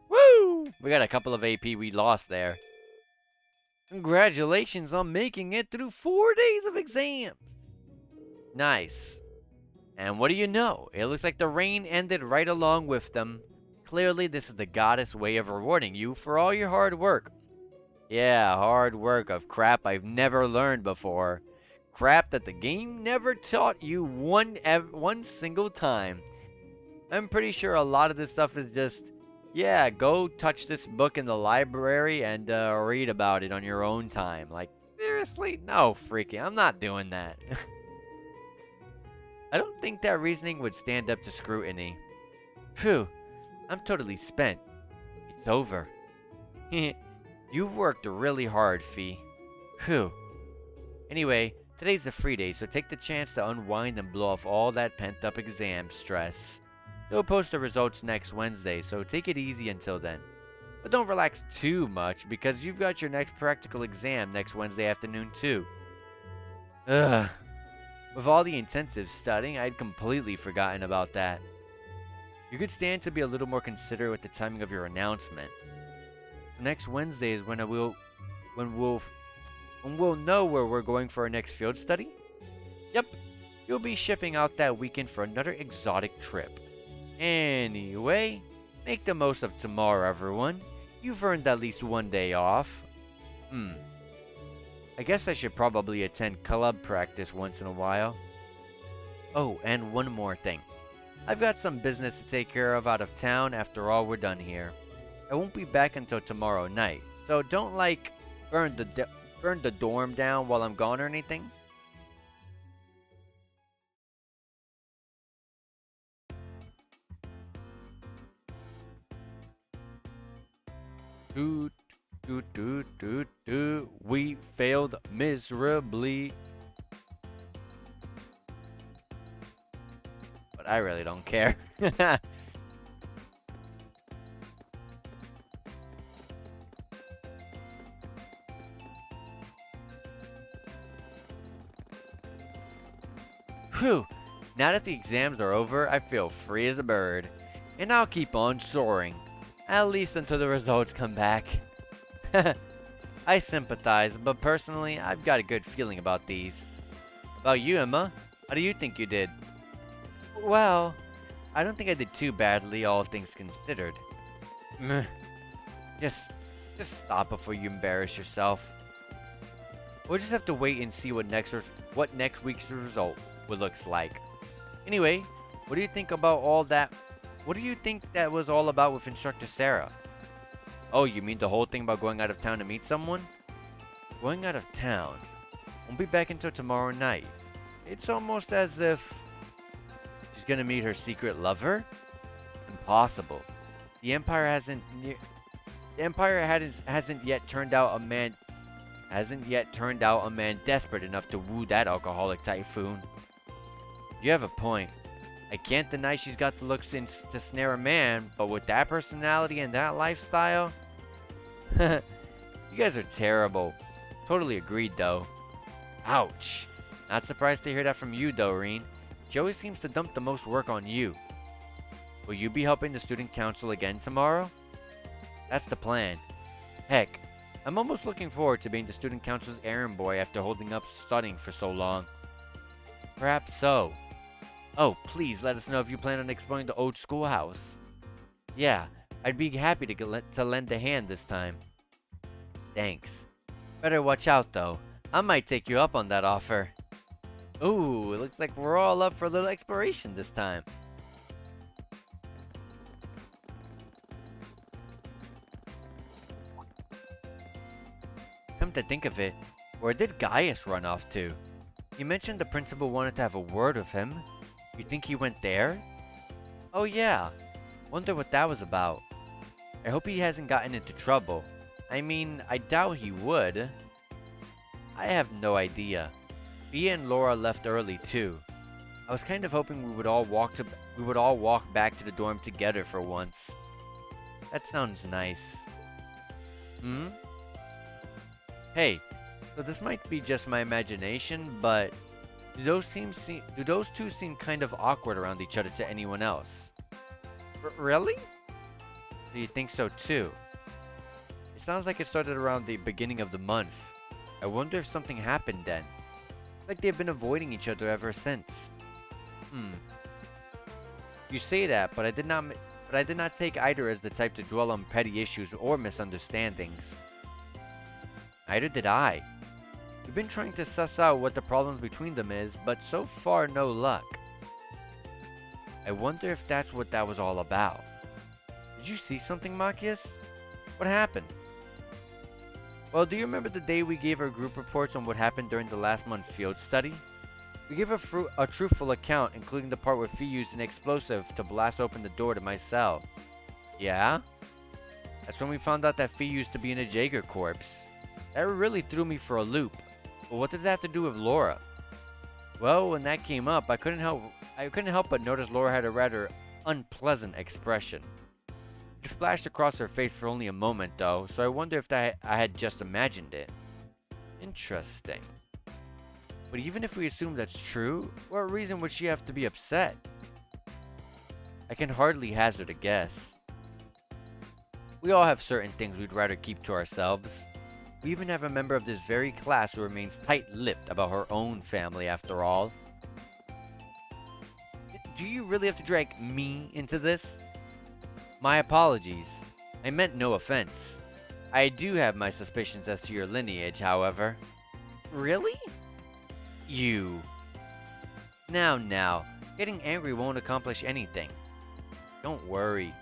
Woo! We got a couple of AP we lost there. Congratulations on making it through 4 days of exams! Nice. And what do you know? It looks like the rain ended right along with them. Clearly, this is the goddess way of rewarding you for all your hard work. Yeah, hard work of crap I've never learned before. Crap that the game never taught you one single time. I'm pretty sure a lot of this stuff is just, yeah, go touch this book in the library and read about it on your own time. Like, seriously? No, freaking, I'm not doing that. I don't think that reasoning would stand up to scrutiny. Phew, I'm totally spent. It's over. You've worked really hard, Fee. Phew. Anyway, today's a free day, so take the chance to unwind and blow off all that pent-up exam stress. They'll post the results next Wednesday, so take it easy until then. But don't relax too much, because you've got your next practical exam next Wednesday afternoon, too. Ugh. With all the intensive studying, I'd completely forgotten about that. You could stand to be a little more considerate with the timing of your announcement. Next Wednesday is when we'll know where we're going for our next field study. Yep, you'll be shipping out that weekend for another exotic trip. Anyway, make the most of tomorrow, everyone. You've earned at least one day off. I guess I should probably attend club practice once in a while. Oh, and one more thing. I've got some business to take care of out of town after all we're done here. I won't be back until tomorrow night, so don't, like, burn the dorm down while I'm gone or anything. We failed miserably. But I really don't care. Whew. Now that the exams are over, I feel free as a bird. And I'll keep on soaring. At least until the results come back. I sympathize, but personally, I've got a good feeling about these. About you, Emma? How do you think you did? Well, I don't think I did too badly, all things considered. Meh. Just stop before you embarrass yourself. We'll just have to wait and see what next week's result looks like. Anyway, what do you think about all that? What do you think that was all about with Instructor Sarah? Oh, you mean the whole thing about going out of town to meet someone? Going out of town? Won't be back until tomorrow night. It's almost as if she's gonna meet her secret lover? Impossible. The Empire hasn't yet turned out a man desperate enough to woo that alcoholic typhoon. You have a point. I can't deny she's got the looks to snare a man, but with that personality and that lifestyle, you guys are terrible. Totally agreed, though. Ouch. Not surprised to hear that from you, Doreen. She always seems to dump the most work on you. Will you be helping the student council again tomorrow? That's the plan. Heck, I'm almost looking forward to being the student council's errand boy after holding up studying for so long. Perhaps so. Oh, please let us know if you plan on exploring the old schoolhouse. Yeah, I'd be happy to lend a hand this time. Thanks. Better watch out, though. I might take you up on that offer. Ooh, it looks like we're all up for a little exploration this time. Come to think of it, where did Gaius run off to? You mentioned the principal wanted to have a word with him. You think he went there? Oh yeah. Wonder what that was about. I hope he hasn't gotten into trouble. I mean, I doubt he would. I have no idea. Bea and Laura left early too. I was kind of hoping we would all walk back to the dorm together for once. That sounds nice. Hey, so this might be just my imagination, but Do those two seem kind of awkward around each other to anyone else? Really? Do you think so too? It sounds like it started around the beginning of the month. I wonder if something happened then. Like they've been avoiding each other ever since. You say that, but I did not take either as the type to dwell on petty issues or misunderstandings. Neither did I. We've been trying to suss out what the problems between them is, but so far no luck. I wonder if that's what that was all about. Did you see something, Machias? What happened? Well, do you remember the day we gave our group reports on what happened during the last month field study? We gave a truthful account, including the part where Fee used an explosive to blast open the door to my cell. Yeah? That's when we found out that Fee used to be in a Jaeger corpse. That really threw me for a loop. But what does that have to do with Laura? Well, when that came up, I couldn't help but notice Laura had a rather unpleasant expression. It flashed across her face for only a moment, though, so I wonder if I had just imagined it. Interesting. But even if we assume that's true, what reason would she have to be upset? I can hardly hazard a guess. We all have certain things we'd rather keep to ourselves. We even have a member of this very class who remains tight-lipped about her own family, after all. Do you really have to drag me into this? My apologies. I meant no offense. I do have my suspicions as to your lineage, however. Really? You. Now. Getting angry won't accomplish anything. Don't worry.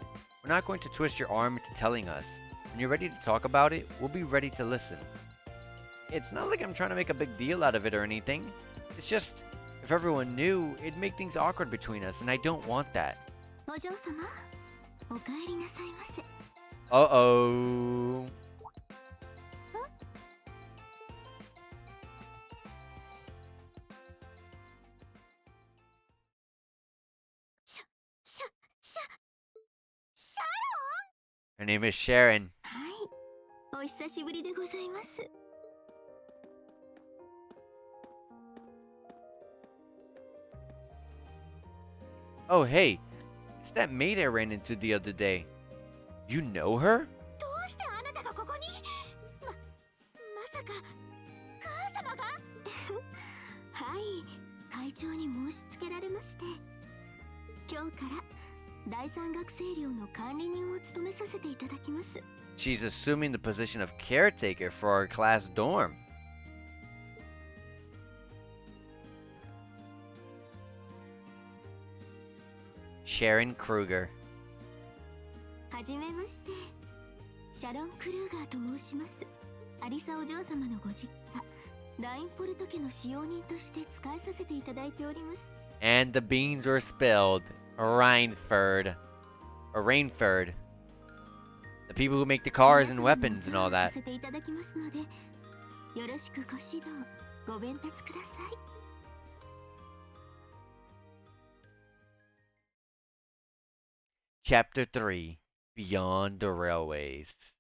We're not going to twist your arm into telling us. When you're ready to talk about it, we'll be ready to listen. It's not like I'm trying to make a big deal out of it or anything. It's just, if everyone knew, it'd make things awkward between us, and I don't want that. Uh-oh. Her name is Sharon. Oh, hey. It's that maid I ran into the other day. You know her? She's assuming the position of caretaker for our class dorm. Sharon Kruger. はじめまして。シャロン・クルーガーと申します。アリサお嬢様のご実家、ラインフォルト家の使用人として使いさせていただいております。And the beans were spilled. Rainford. Or Rainford. The people who make the cars and weapons and all that. させていただきますので、よろしくご指導、ご鞭撻ください。Chapter 3 Beyond the Railways.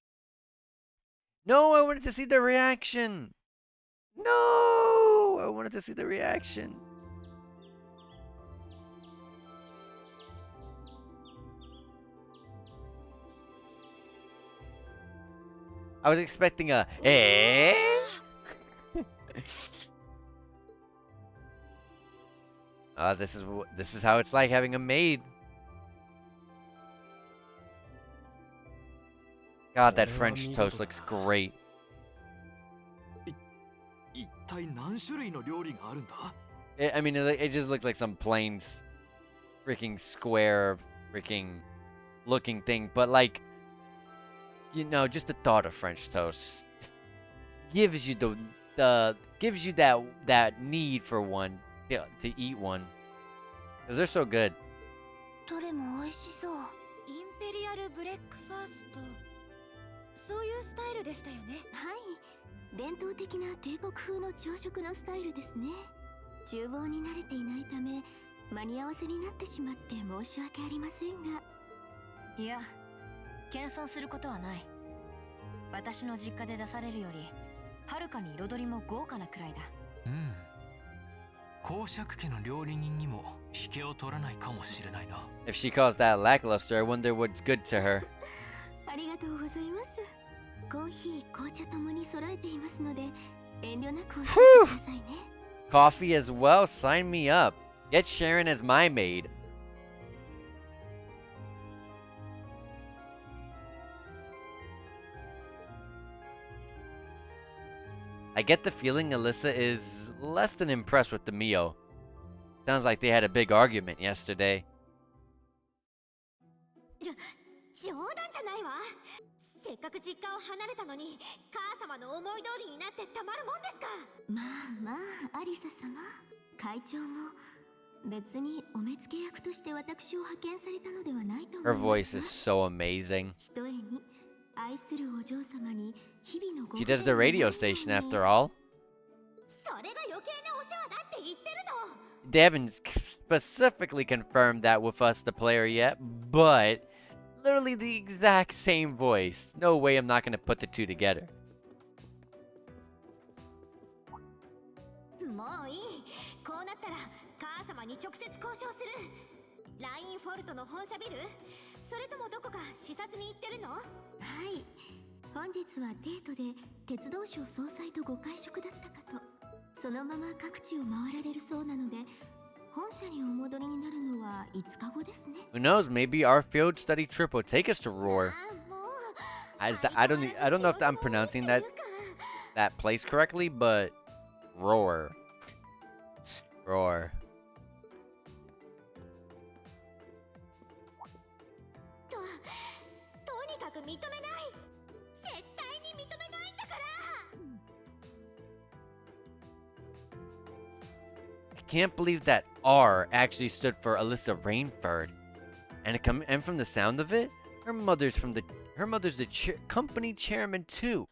No, I wanted to see the reaction. No, I wanted to see the reaction. I was expecting a eh? This is how it's like having a maid. God, that French toast looks great. 一体何種類の料理があるんだ? I mean, it just looked like some plain freaking square freaking looking thing, but like, you know, just the thought of French toast gives you gives you that need for one, to eat one, because they're so good. どれも美味しそう。インペリアルブレックファースト。そういうスタイルでしたよね。はい。伝統的な帝国風の朝食のスタイルですね。厨房に慣れていないため、間に合わせになってしまって申し訳ありませんが。いや、謙遜することはない。私の実家で出されるより、はるかに彩りも豪華なくらいだ。公爵家の料理人にも引けを取らないかもしれないな。 If she calls that lackluster, I wonder what's good to her. ありがとうございます。コーヒー、紅茶ともに揃えていますので、遠慮なくおっしゃってくださいね。Coffee as well? Sign me up. Get Sharon as my maid. I get the feeling Alyssa is less than impressed with the Mio. Sounds like they had a big argument yesterday. 冗談じゃないわ。せっかく実家を離れたのに、母様の思い通りになってたまるもんですか。まあまあ、アリサ様、会長も別にお目付け役として私を派遣されたのではないと思いますが。 Her voice is so amazing. ひとえに愛するお嬢様に日々のご She does the radio station after all. それが余計なお世話だって言ってるの。 They haven't specifically confirmed that with us, the player, yet, but literally the exact same voice. No way I'm not going to put the two together. もういい。こうなったら母様に直接交渉する。ラインフォルトの本社ビル？それともどこか視察に行ってるの？はい。本日はデートで鉄道省総裁とご会食だったかと。そのまま各地を回られるそうなので、本社にお戻りになるのは5日後ですね。 Who knows? Maybe our field study trip will take us to Roar. I don't know if I'm pronouncing that place correctly, but Roar. Roar. とにかく認めない。絶対に認めないんだから。 I can't believe that R actually stood for Alyssa Rainford, and from the sound of it, her mother's the company chairman too.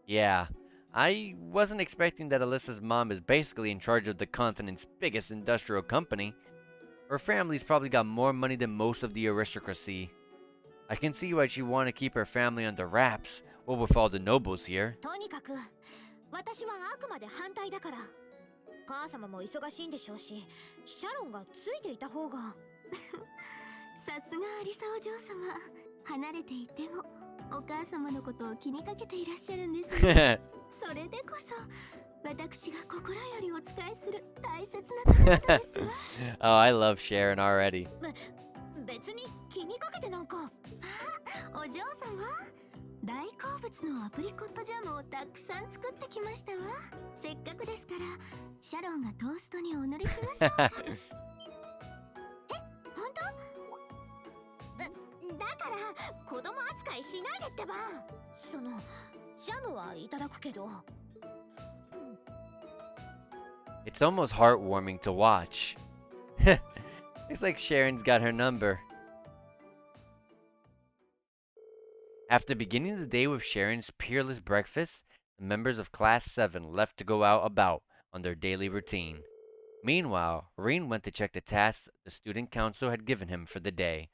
Yeah, I wasn't expecting that Alyssa's mom is basically in charge of the continent's biggest industrial company. Her family's probably got more money than most of the aristocracy. I can see why she'd want to keep her family under wraps. What with all the nobles here. とにかく私はあくまで反対だから。母様も忙しいんでしょうし、シャロンがついていた方が。さすがアリサお嬢様。離れていてもお母様のことを気にかけていらっしゃるんですね。それでこそ私が心よりお仕えする大切な方々ですわ。Oh, I love Sharon already. 別に気にかけてなんか。お嬢様、大好物のアプリコットジャムをたくさん作ってきましたわ。せっかくですからシャロンがトーストにお塗りしましょうか。本当？だから子供扱いしないでってば。そのジャムはいただくけど。 It's almost heartwarming to watch. Looks like Sharon's got her number. After beginning the day with Sharon's peerless breakfast, the members of Class 7 left to go out about on their daily routine. Meanwhile, Reen went to check the tasks the student council had given him for the day.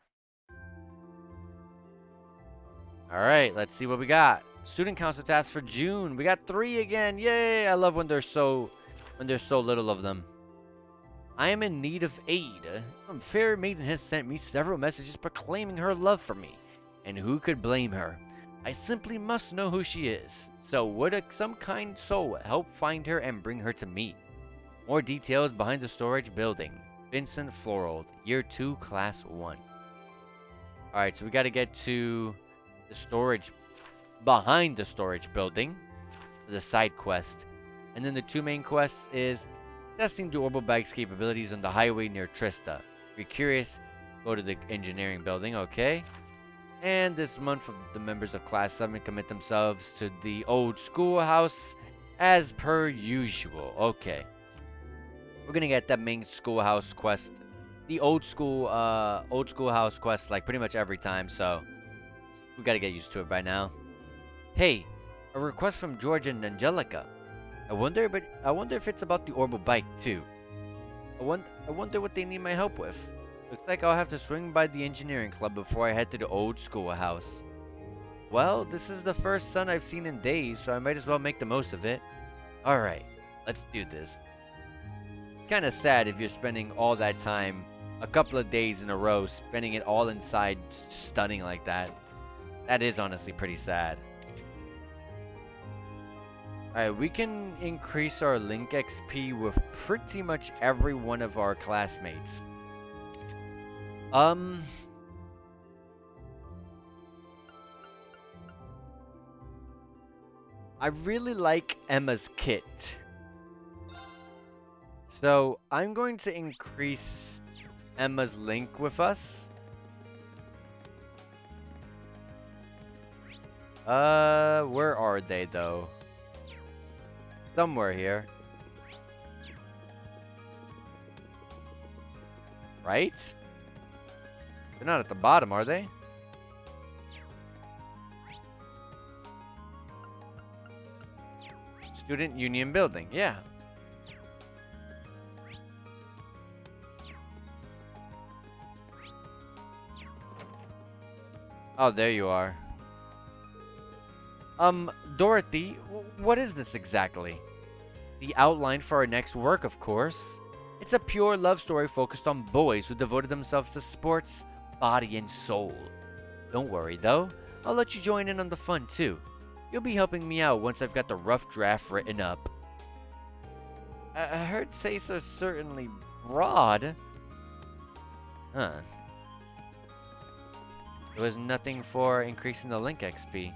Alright, let's see what we got. Student council tasks for June. We got 3 again. Yay! I love when there's so little of them. I am in need of aid. Some fair maiden has sent me several messages proclaiming her love for me. And who could blame her? I simply must know who she is. So would some kind soul help find her and bring her to me? More details behind the storage building. Vincent Florold, Year 2, Class 1. Alright, so we gotta get to the storage, behind the storage building, for the side quest. And then the 2 main quests is testing the orbital bag's capabilities on the highway near Trista. If you're curious, go to the engineering building, okay? And this month, the members of Class 7 commit themselves to the old schoolhouse as per usual. Okay. We're gonna get that main schoolhouse quest, the old schoolhouse quest, like pretty much every time, so we gotta get used to it by now. Hey, a request from George and Angelica. I wonder if it's about the orbital bike too. I wonder what they need my help with. Looks like I'll have to swing by the engineering club before I head to the old schoolhouse. Well, this is the first sun I've seen in days, so I might as well make the most of it. Alright, let's do this. kind of sad if you're spending all that time, a couple of days in a row, spending it all inside stunning like that. That is honestly pretty sad. Alright, we can increase our Link XP with pretty much every one of our classmates. I really like Emma's kit. So, I'm going to increase Emma's Link with us. Where are they though? Somewhere here. Right? They're not at the bottom, are they? Student Union Building, yeah. Oh, there you are. Dorothy, what is this exactly? The outline for our next work, of course. It's a pure love story focused on boys who devoted themselves to sports, body, and soul. Don't worry, though. I'll let you join in on the fun, too. You'll be helping me out once I've got the rough draft written up. I heard tastes are certainly broad. Huh. There was nothing for increasing the Link XP.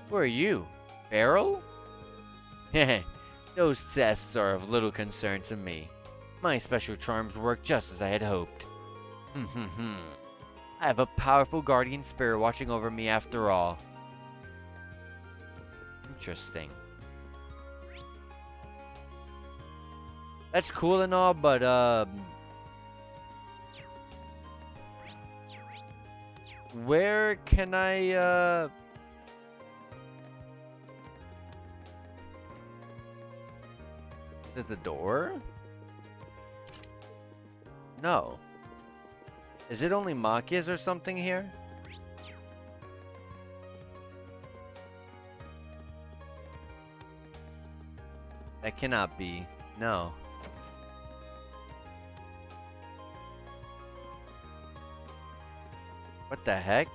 Who are you? Beryl? Heh, those tests are of little concern to me. My special charms work just as I had hoped. I have a powerful guardian spirit watching over me after all. Interesting. That's cool and all, but where can I Is it the door? No. Is it only Machias or something here? That cannot be. No. What the heck?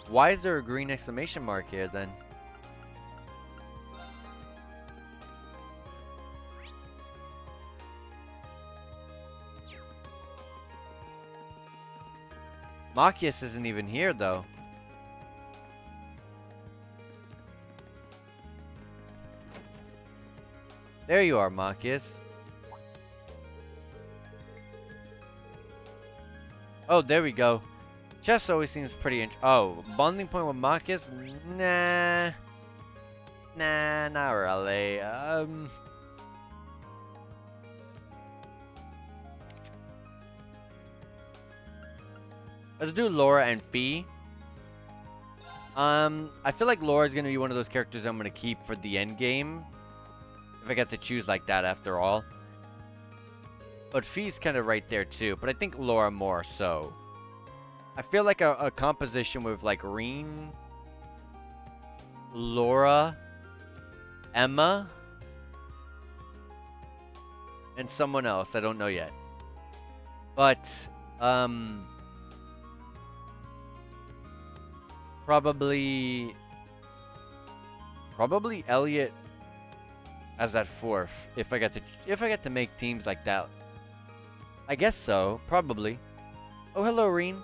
Why is there a green exclamation mark here then? Machias isn't even here, though. There you are, Machias. Oh, there we go. Chess always seems pretty oh, bonding point with Machias? Nah. Nah, not really. Let's do Laura and Fee. I feel like Laura's gonna be one of those characters I'm gonna keep for the end game. If I get to choose like that after all. But Fee's kind of right there too. But I think Laura more so. I feel like a composition with like Reen, Laura, Emma, and someone else. I don't know yet. But, probably Elliot as that fourth. If I get to make teams like that. I guess so, probably. Oh, hello, Reen.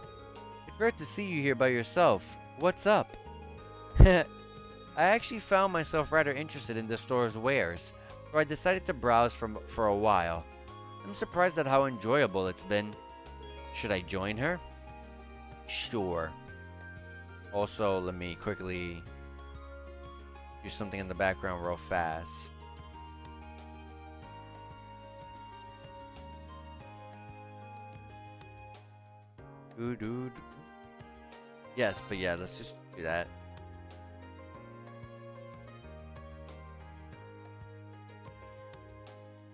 It's great to see you here by yourself. What's up? I actually found myself rather interested in the store's wares, so I decided to browse for a while. I'm surprised at how enjoyable it's been. Should I join her? Sure. Also, let me quickly do something in the background real fast. Yes, but yeah, let's just do that.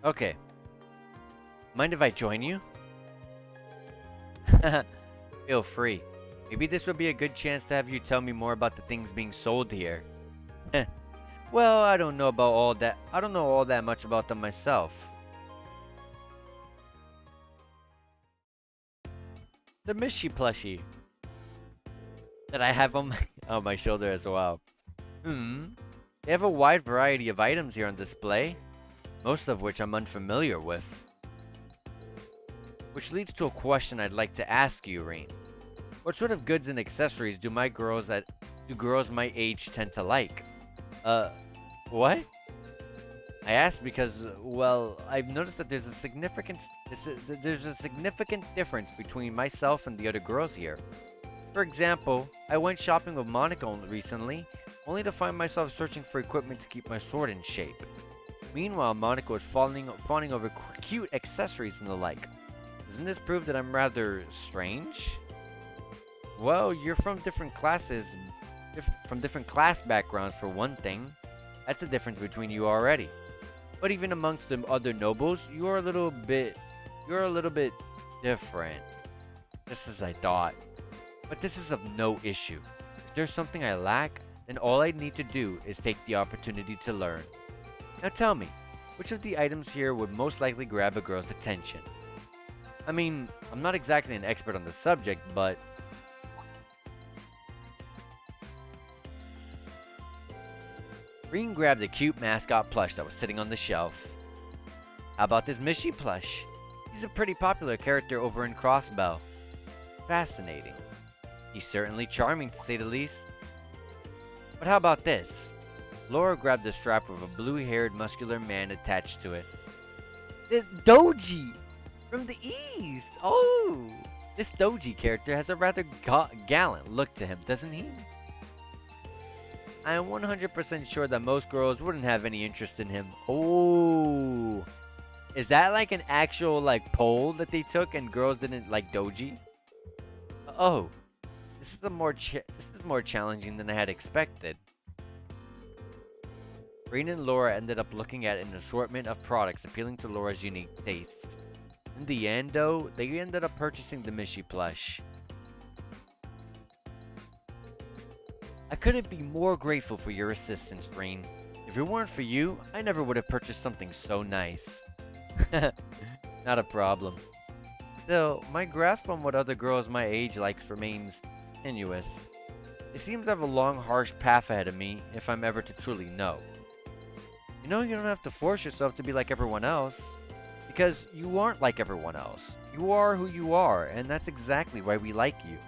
Okay. Mind if I join you? Feel free. Maybe this would be a good chance to have you tell me more about the things being sold here. Heh. Well, I don't know about all that. I don't know all that much about them myself. The Mishy plushie that I have on my shoulder as well. They have a wide variety of items here on display, most of which I'm unfamiliar with. Which leads to a question I'd like to ask you, Reen. What sort of goods and accessories do girls my age tend to like? What? I asked because, well, I've noticed that there's a significant difference between myself and the other girls here. For example, I went shopping with Monica recently, only to find myself searching for equipment to keep my sword in shape. Meanwhile, Monica was fawning over cute accessories and the like. Doesn't this prove that I'm rather strange? Well, you're from different classes, from different class backgrounds for one thing. That's the difference between you already. But even amongst the other nobles, you're a little bit different. Just as I thought. But this is of no issue. If there's something I lack, then all I need to do is take the opportunity to learn. Now tell me, which of the items here would most likely grab a girl's attention? I mean, I'm not exactly an expert on the subject, but... Reen grabbed a cute mascot plush that was sitting on the shelf. How about this Mishy plush? He's a pretty popular character over in Crossbow. Fascinating. He's certainly charming to say the least. But how about this? Laura grabbed a strap with a blue-haired muscular man attached to it. This Doji! From the East! Oh! This Doji character has a rather gallant look to him, doesn't he? I am 100% sure that most girls wouldn't have any interest in him. Oh! Is that like an actual like poll that they took and girls didn't like Doji? Oh. This is more challenging than I had expected. Reen and Laura ended up looking at an assortment of products appealing to Laura's unique tastes. In the end, though, they ended up purchasing the Mishy plush. I couldn't be more grateful for your assistance, Reen. If it weren't for you, I never would have purchased something so nice. Not a problem. Still, my grasp on what other girls my age likes remains tenuous. It seems I have a long, harsh path ahead of me if I'm ever to truly know. You know, you don't have to force yourself to be like everyone else. Because you aren't like everyone else. You are who you are, and that's exactly why we like you.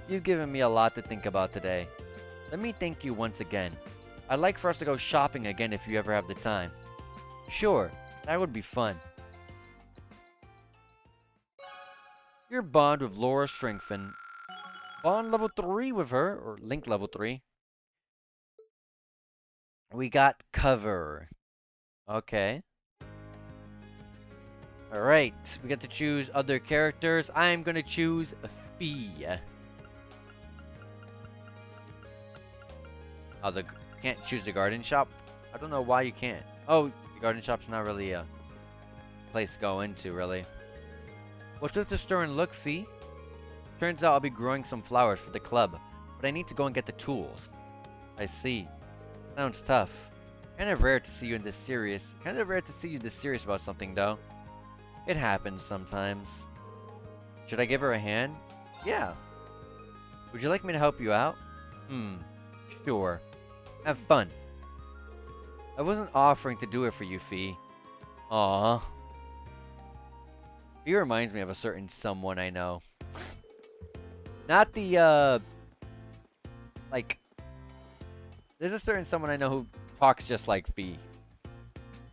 You've given me a lot to think about today. Let me thank you once again. I'd like for us to go shopping again if you ever have the time. Sure, that would be fun. Your bond with Laura strengthened. Bond level 3 with her, or link level 3. We got cover. Okay. Alright, we get to choose other characters. I'm gonna choose Fee. Oh, can't choose the garden shop? I don't know why you can't. Oh, the garden shop's not really a place to go into, really. What's with the stern look, Fee? Turns out I'll be growing some flowers for the club, but I need to go and get the tools. I see. Sounds tough. Kind of rare to see you this serious about something, though. It happens sometimes. Should I give her a hand? Yeah. Would you like me to help you out? Sure. Have fun. I wasn't offering to do it for you, Fee. Aww. Fee reminds me of a certain someone I know. Not the, like... There's a certain someone I know who talks just like Fee.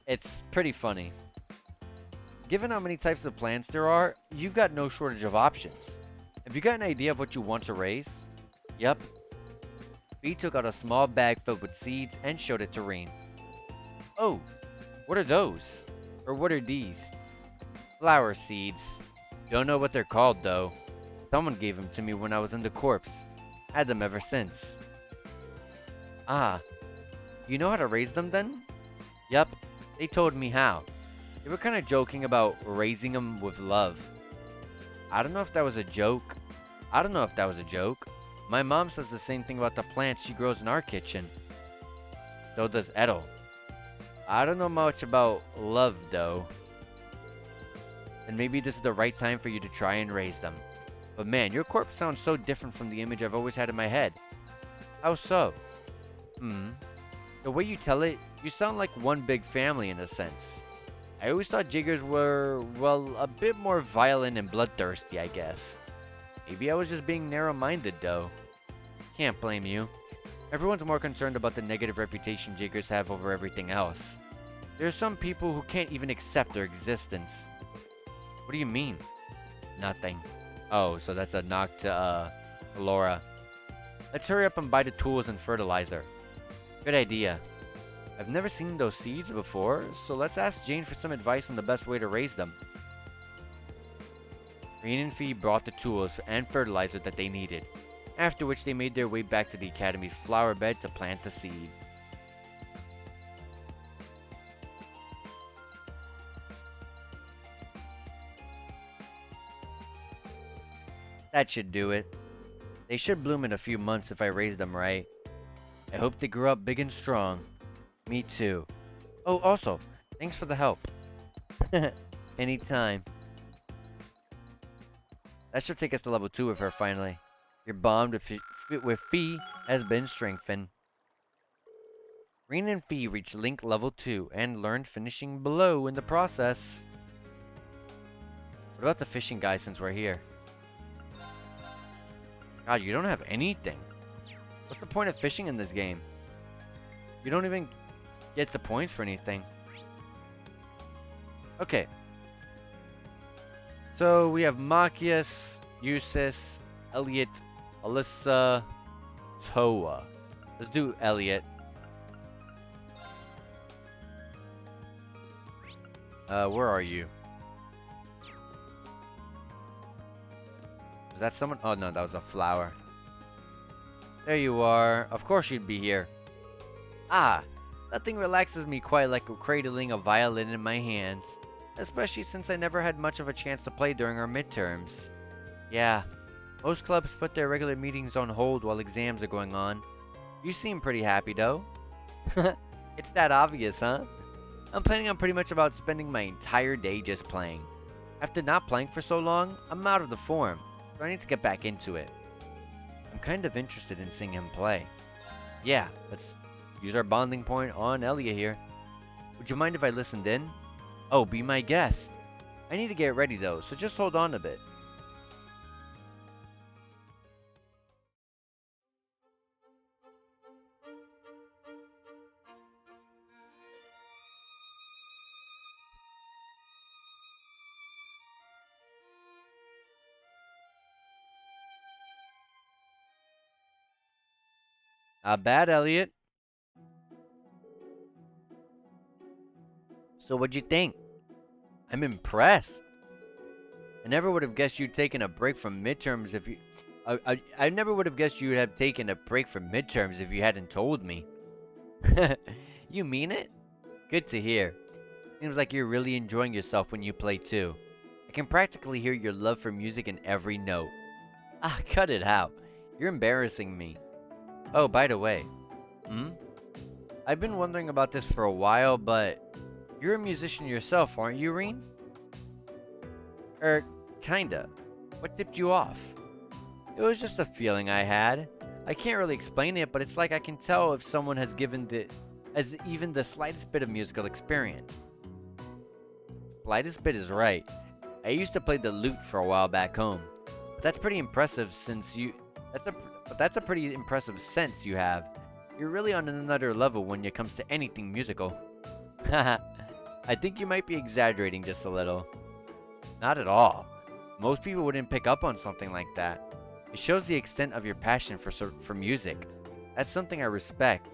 It's pretty funny. Given how many types of plants there are, you've got no shortage of options. Have you got an idea of what you want to raise? Yep. Fee took out a small bag filled with seeds and showed it to Reen. Oh, what are those? Or what are these? Flower seeds. Don't know what they're called, though. Someone gave them to me when I was in the corps. Had them ever since. Ah, you know how to raise them then? Yup, they told me how. They were kind of joking about raising them with love. I don't know if that was a joke. My mom says the same thing about the plants she grows in our kitchen. So does Edel. I don't know much about love, though. And maybe this is the right time for you to try and raise them. But man, your corpse sounds so different from the image I've always had in my head. How so? The way you tell it, you sound like one big family in a sense. I always thought Jiggers were, well, a bit more violent and bloodthirsty, I guess. Maybe I was just being narrow-minded, though. Can't blame you. Everyone's more concerned about the negative reputation Jiggers have over everything else. There are some people who can't even accept their existence. What do you mean? Nothing. Oh, so that's a knock to, Laura. Let's hurry up and buy the tools and fertilizer. Good idea. I've never seen those seeds before, so let's ask Jane for some advice on the best way to raise them. Reen and Fee brought the tools and fertilizer that they needed, after which they made their way back to the Academy's flower bed to plant the seed. That should do it. They should bloom in a few months if I raise them right. I hope they grow up big and strong. Me too. Oh, also, thanks for the help. Anytime. That should take us to level 2 with her finally. Your bond with Fee has been strengthened. Reen and Fee reached Link level 2 and learned finishing below in the process. What about the fishing guy since we're here? God, you don't have anything. What's the point of fishing in this game? You don't even get the points for anything. Okay. So we have Machias, Eustace, Elliot, Alyssa, Toa. Let's do Elliot. Where are you? Is that someone? Oh no, that was a flower. There you are. Of course you'd be here. Ah, nothing relaxes me quite like cradling a violin in my hands. Especially since I never had much of a chance to play during our midterms. Yeah, most clubs put their regular meetings on hold while exams are going on. You seem pretty happy though. It's that obvious, huh? I'm planning on pretty much about spending my entire day just playing. After not playing for so long, I'm out of the form, so I need to get back into it. I'm kind of interested in seeing him play. Yeah, let's use our bonding point on Elia here. Would you mind if I listened in? Oh, be my guest. I need to get ready though, so just hold on a bit. Not bad, Elliot. So what'd you think? I'm impressed. I never would have guessed you'd taken a break from midterms if you... I never would have guessed you'd have taken a break from midterms if you hadn't told me. You mean it? Good to hear. Seems like you're really enjoying yourself when you play too. I can practically hear your love for music in every note. Ah, cut it out. You're embarrassing me. Oh, by the way. I've been wondering about this for a while, but... You're a musician yourself, aren't you, Reen? Kinda. What tipped you off? It was just a feeling I had. I can't really explain it, but it's like I can tell if someone has even the slightest bit of musical experience. Slightest bit is right. I used to play the lute for a while back home. But that's pretty impressive since you... That's a pretty impressive sense you have. You're really on another level when it comes to anything musical. Haha. I think you might be exaggerating just a little. Not at all. Most people wouldn't pick up on something like that. It shows the extent of your passion for music. That's something I respect.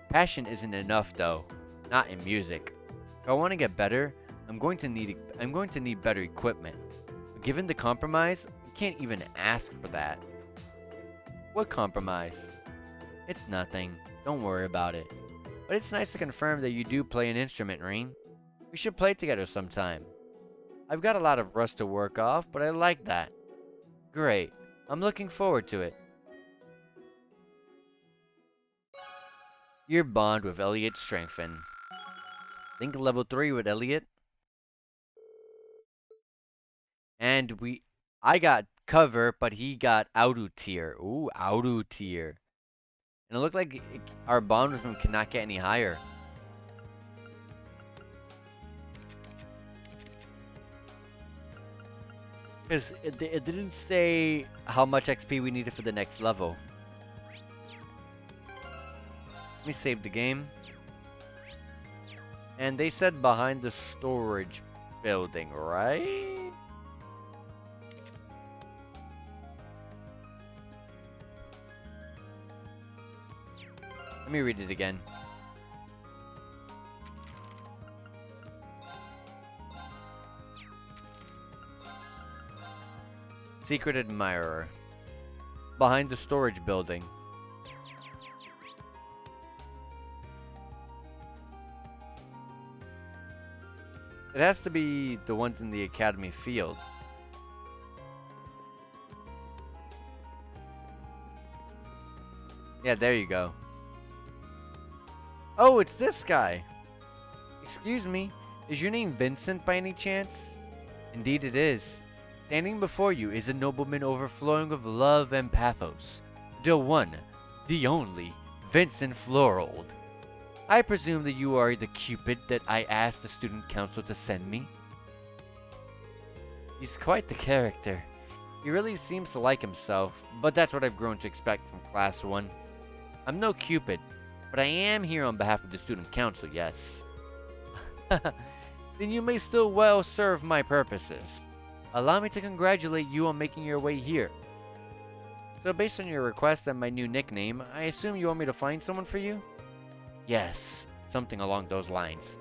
Passion isn't enough though. Not in music. If I want to get better, I'm going to need better equipment. But given the compromise, you can't even ask for that. What compromise? It's nothing. Don't worry about it. But it's nice to confirm that you do play an instrument, Reen. We should play together sometime. I've got a lot of rust to work off, but I like that. Great. I'm looking forward to it. Your bond with Elliot strengthened. Link level 3 with Elliot. And I got cover, but he got auto tier. Ooh, auto tier. And it looked like our bond with him cannot get any higher. Because it didn't say how much XP we needed for the next level. Let me save the game. And they said behind the storage building, right? Let me read it again. Secret Admirer. Behind the storage building. It has to be the ones in the academy field. Yeah, there you go. Oh, it's this guy. Excuse me, is your name Vincent by any chance? Indeed it is. Standing before you is a nobleman overflowing with love and pathos. The one, the only, Vincent Florold. I presume that you are the Cupid that I asked the student council to send me? He's quite the character. He really seems to like himself, but that's what I've grown to expect from Class 1. I'm no Cupid, but I am here on behalf of the student council, yes. Then you may still well serve my purposes. Allow me to congratulate you on making your way here. So based on your request and my new nickname, I assume you want me to find someone for you? Yes, something along those lines.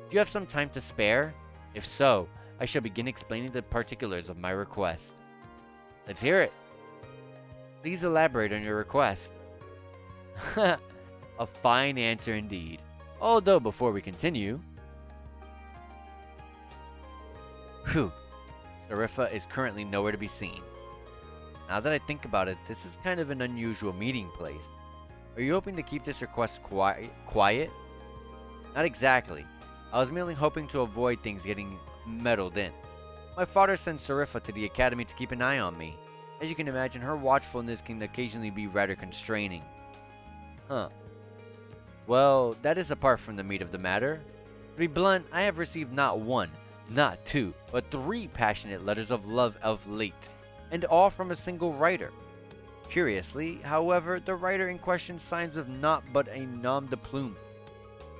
Do you have some time to spare? If so, I shall begin explaining the particulars of my request. Let's hear it. Please elaborate on your request. A fine answer indeed. Although before we continue... Whew. Sariffa is currently nowhere to be seen. Now that I think about it, this is kind of an unusual meeting place. Are you hoping to keep this request quiet? Not exactly. I was merely hoping to avoid things getting meddled in. My father sent Sariffa to the academy to keep an eye on me. As you can imagine, her watchfulness can occasionally be rather constraining. Huh. Well, that is apart from the meat of the matter. To be blunt, I have received not one, not two, but 3 passionate letters of love of late, and all from a single writer. Curiously, however, the writer in question signs with naught but a nom de plume.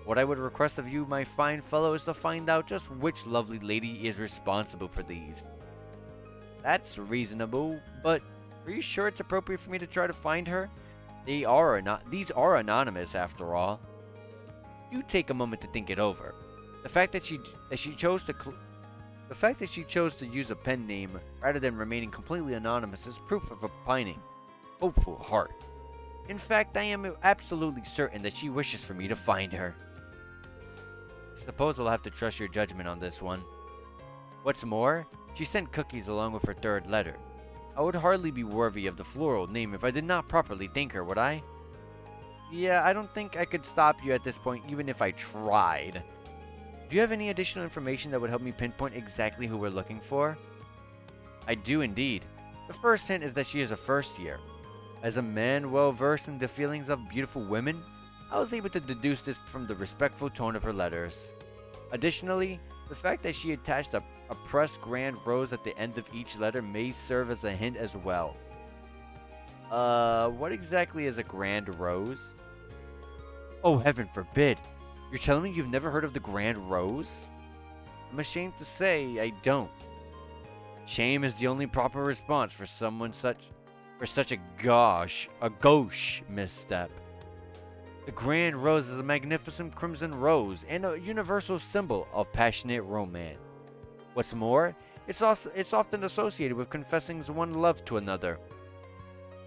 What I would request of you, my fine fellow, is to find out just which lovely lady is responsible for these. That's reasonable, but are you sure it's appropriate for me to try to find her? These are anonymous, after all. You take a moment to think it over. The fact that she chose to use a pen name rather than remaining completely anonymous is proof of a pining, hopeful heart. In fact, I am absolutely certain that she wishes for me to find her. I suppose I'll have to trust your judgment on this one. What's more, she sent cookies along with her 3rd letter. I would hardly be worthy of the floral name if I did not properly thank her, would I? Yeah, I don't think I could stop you at this point even if I tried. Do you have any additional information that would help me pinpoint exactly who we're looking for? I do indeed. The first hint is that she is a first year. As a man well versed in the feelings of beautiful women, I was able to deduce this from the respectful tone of her letters. Additionally, the fact that she attached a pressed grand rose at the end of each letter may serve as a hint as well. What exactly is a grand rose? Oh, heaven forbid! You're telling me you've never heard of the grand rose? I'm ashamed to say I don't. Shame is the only proper response for such a gauche misstep. The grand rose is a magnificent crimson rose and a universal symbol of passionate romance. What's more, it's often associated with confessing one love to another.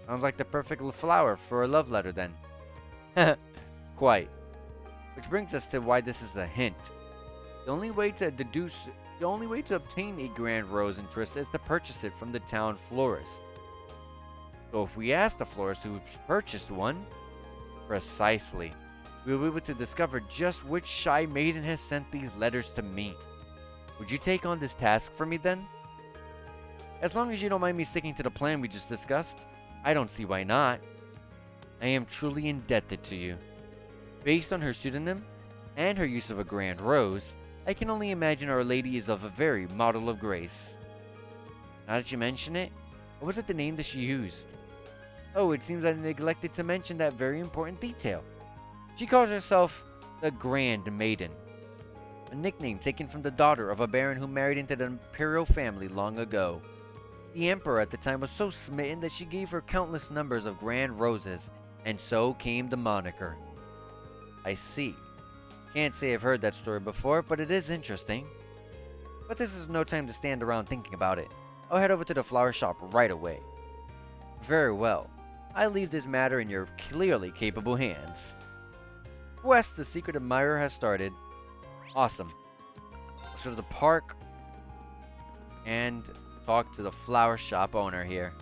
Sounds like the perfect flower for a love letter then. Quite. Which brings us to why this is a hint. The only way to obtain a grand rose interest is to purchase it from the town florist. So if we ask the florist who's purchased one, precisely, we will be able to discover just which shy maiden has sent these letters to me. Would you take on this task for me then? As long as you don't mind me sticking to the plan we just discussed, I don't see why not. I am truly indebted to you. Based on her pseudonym and her use of a grand rose, I can only imagine Our Lady is of a very model of grace. Now that you mention it, what was it the name that she used? Oh, it seems I neglected to mention that very important detail. She calls herself the Grand Maiden, a nickname taken from the daughter of a baron who married into the imperial family long ago. The emperor at the time was so smitten that she gave her countless numbers of grand roses, and so came the moniker. I see. Can't say I've heard that story before, but it is interesting. But this is no time to stand around thinking about it. I'll head over to the flower shop right away. Very well. I leave this matter in your clearly capable hands. Quest, the secret admirer, has started. Awesome. Let's go to the park and talk to the flower shop owner here.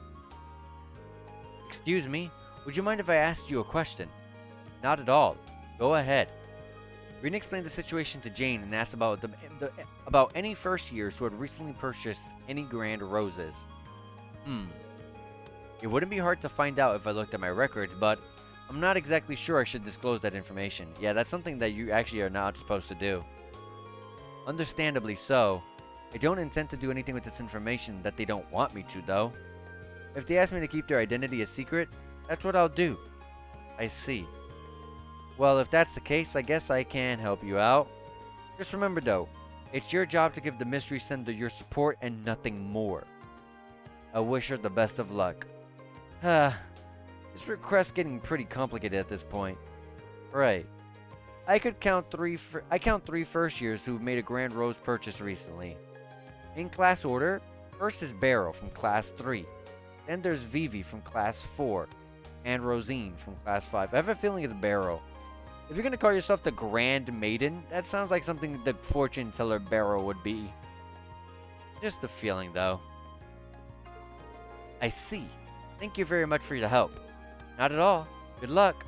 Excuse me, would you mind if I asked you a question? Not at all. Go ahead. Rena explained the situation to Jane and asked about about any first years who had recently purchased any grand roses. It wouldn't be hard to find out if I looked at my records, but I'm not exactly sure I should disclose that information. Yeah, that's something that you actually are not supposed to do. Understandably so. I don't intend to do anything with this information that they don't want me to, though. If they ask me to keep their identity a secret, that's what I'll do. I see. Well, if that's the case, I guess I can help you out. Just remember, though, it's your job to give the Mystery Sender your support and nothing more. I wish her the best of luck. This request's getting pretty complicated at this point. Right. I count three first years who've made a grand rose purchase recently. In class order, first is Barrow from class 3. Then there's Vivi from class 4. And Rosine from class 5. I have a feeling it's Barrow. If you're gonna call yourself the Grand Maiden, that sounds like something the fortune teller Barrow would be. Just a feeling, though. I see. Thank you very much for your help. Not at all. Good luck.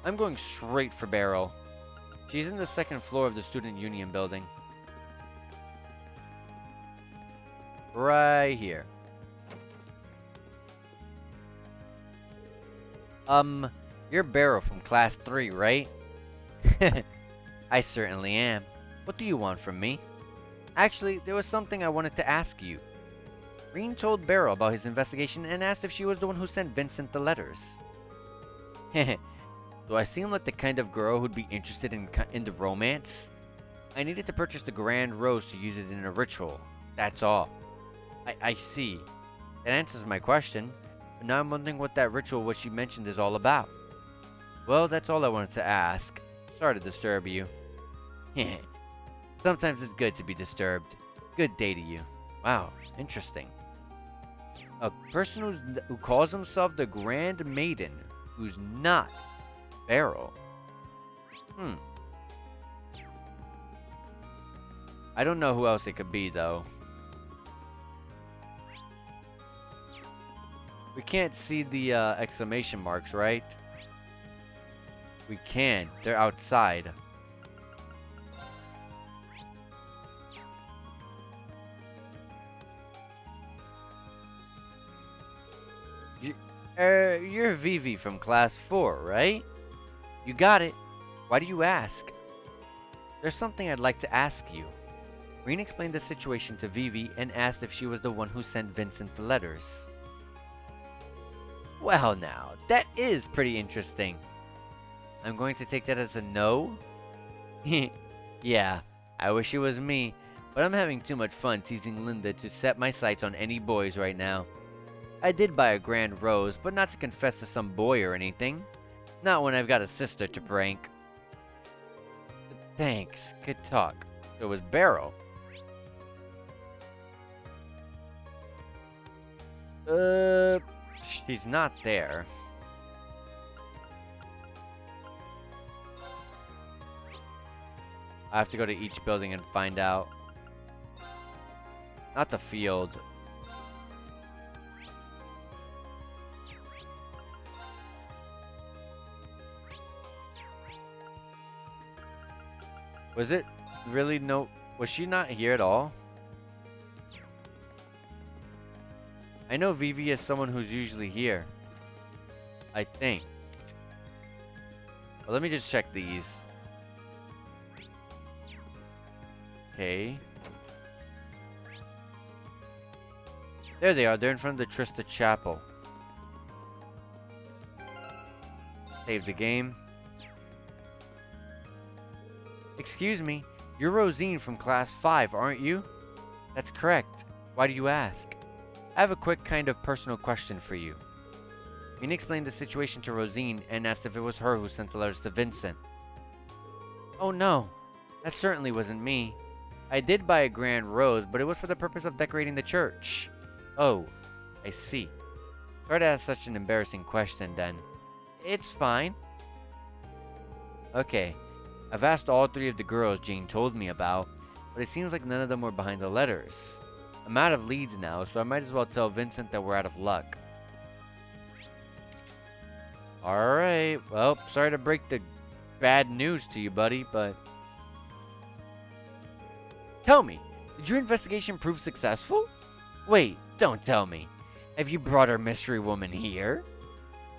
I'm going straight for Barrow. She's in the second floor of the Student Union building. Right here. You're Barrow from class 3, right? I certainly am. What do you want from me? Actually, there was something I wanted to ask you. Reen told Barrow about his investigation and asked if she was the one who sent Vincent the letters. Do I seem like the kind of girl who'd be interested in the romance? I needed to purchase the Grand Rose to use it in a ritual. That's all. I see. That answers my question. But now I'm wondering what that ritual what she mentioned is all about. Well, that's all I wanted to ask. Sorry to disturb you. Sometimes it's good to be disturbed. Good day to you. Wow, interesting. A person who calls himself the Grand Maiden, who's not Barrow. I don't know who else it could be, though. We can't see the exclamation marks, right? We can. They're outside. You're Vivi from class 4, right? You got it. Why do you ask? There's something I'd like to ask you. Reen explained the situation to Vivi and asked if she was the one who sent Vincent the letters. Well now, that is pretty interesting. I'm going to take that as a no? Yeah, I wish it was me, but I'm having too much fun teasing Linda to set my sights on any boys right now. I did buy a grand rose, but not to confess to some boy or anything. Not when I've got a sister to prank. But thanks, good talk. So it was Barrow. She's not there. I have to go to each building and find out. Not the field. Was it really no... Was she not here at all? I know Vivi is someone who's usually here. I think. Well, let me just check these. Okay. There they are. They're in front of the Trista Chapel. Save the game. Excuse me. You're Rosine from Class 5, aren't you? That's correct. Why do you ask? I have a quick kind of personal question for you. Mina explained the situation to Rosine and asked if it was her who sent the letters to Vincent. Oh no, that certainly wasn't me. I did buy a grand rose, but it was for the purpose of decorating the church. Oh, I see. Sorry to ask such an embarrassing question then. It's fine. Okay, I've asked all 3 of the girls Jane told me about, but it seems like none of them were behind the letters. I'm out of leads now, so I might as well tell Vincent that we're out of luck. Alright, well, sorry to break the bad news to you, buddy, but... Tell me, did your investigation prove successful? Wait, don't tell me. Have you brought our mystery woman here?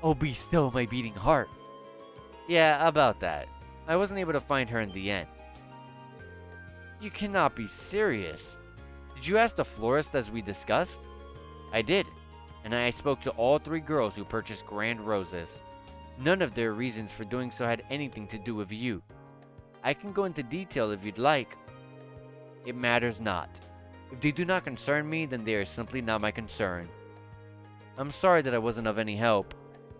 Oh, be still my beating heart. Yeah, about that. I wasn't able to find her in the end. You cannot be serious. Did you ask the florist as we discussed? I did, and I spoke to all 3 girls who purchased grand roses. None of their reasons for doing so had anything to do with you. I can go into detail if you'd like. It matters not. If they do not concern me, then they are simply not my concern. I'm sorry that I wasn't of any help,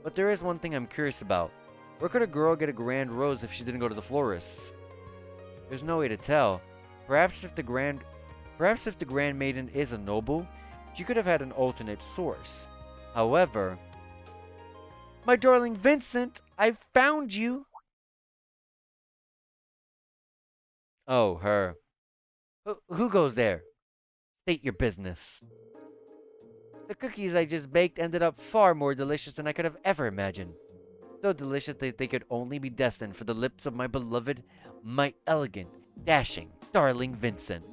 but there is one thing I'm curious about. Where could a girl get a grand rose if she didn't go to the florist's? There's no way to tell. Perhaps if the grand maiden is a noble, she could have had an alternate source. However... My darling Vincent, I've found you! Oh, her. Who goes there? State your business. The cookies I just baked ended up far more delicious than I could have ever imagined. So delicious that they could only be destined for the lips of my beloved, my elegant, dashing, darling Vincent.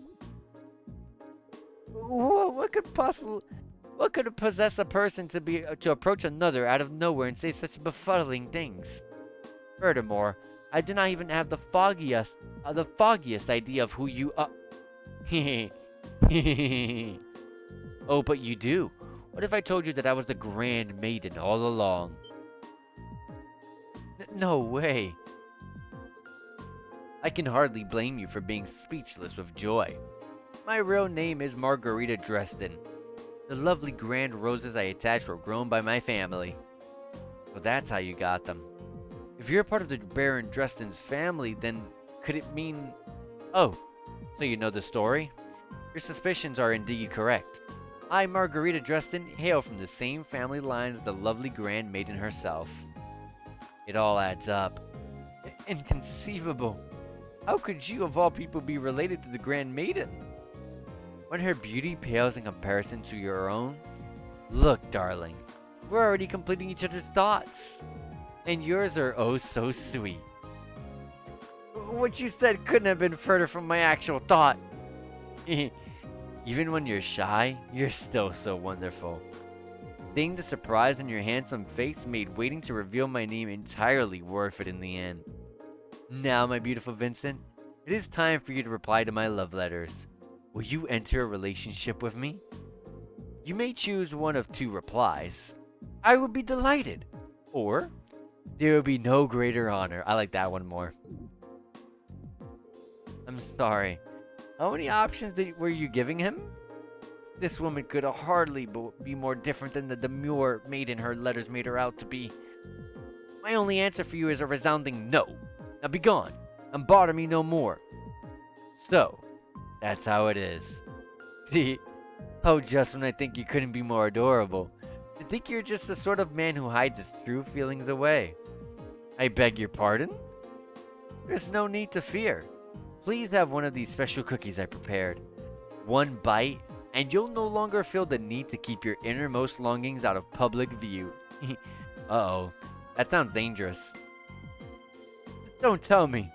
What could possess a person to approach another out of nowhere and say such befuddling things? Furthermore, I do not even have the foggiest idea of who you are. Oh, but you do. What if I told you that I was the Grand Maiden all along? No way. I can hardly blame you for being speechless with joy. My real name is Margarita Dresden. The lovely grand roses I attached were grown by my family. So that's how you got them. If you're part of the Baron Dresden's family, then could it mean... Oh, so you know the story? Your suspicions are indeed correct. I, Margarita Dresden, hail from the same family line as the lovely Grand Maiden herself. It all adds up. Inconceivable. How could you, of all people, be related to the Grand Maiden? When her beauty pales in comparison to your own? Look, darling, we're already completing each other's thoughts. And yours are oh so sweet. What you said couldn't have been further from my actual thought. Even when you're shy, you're still so wonderful. Seeing the surprise on your handsome face made waiting to reveal my name entirely worth it in the end. Now, my beautiful Vincent, it is time for you to reply to my love letters. Will you enter a relationship with me? You may choose one of 2 replies. I would be delighted. Or, there will be no greater honor. I like that one more. I'm sorry. How many options were you giving him? This woman could hardly be more different than the demure maiden her letters made her out to be. My only answer for you is a resounding no. Now be gone, and bother me no more. So, that's how it is. See? Oh, just when I think you couldn't be more adorable. I think you're just the sort of man who hides his true feelings away. I beg your pardon? There's no need to fear. Please have one of these special cookies I prepared. One bite, and you'll no longer feel the need to keep your innermost longings out of public view. Uh-oh, that sounds dangerous. Don't tell me.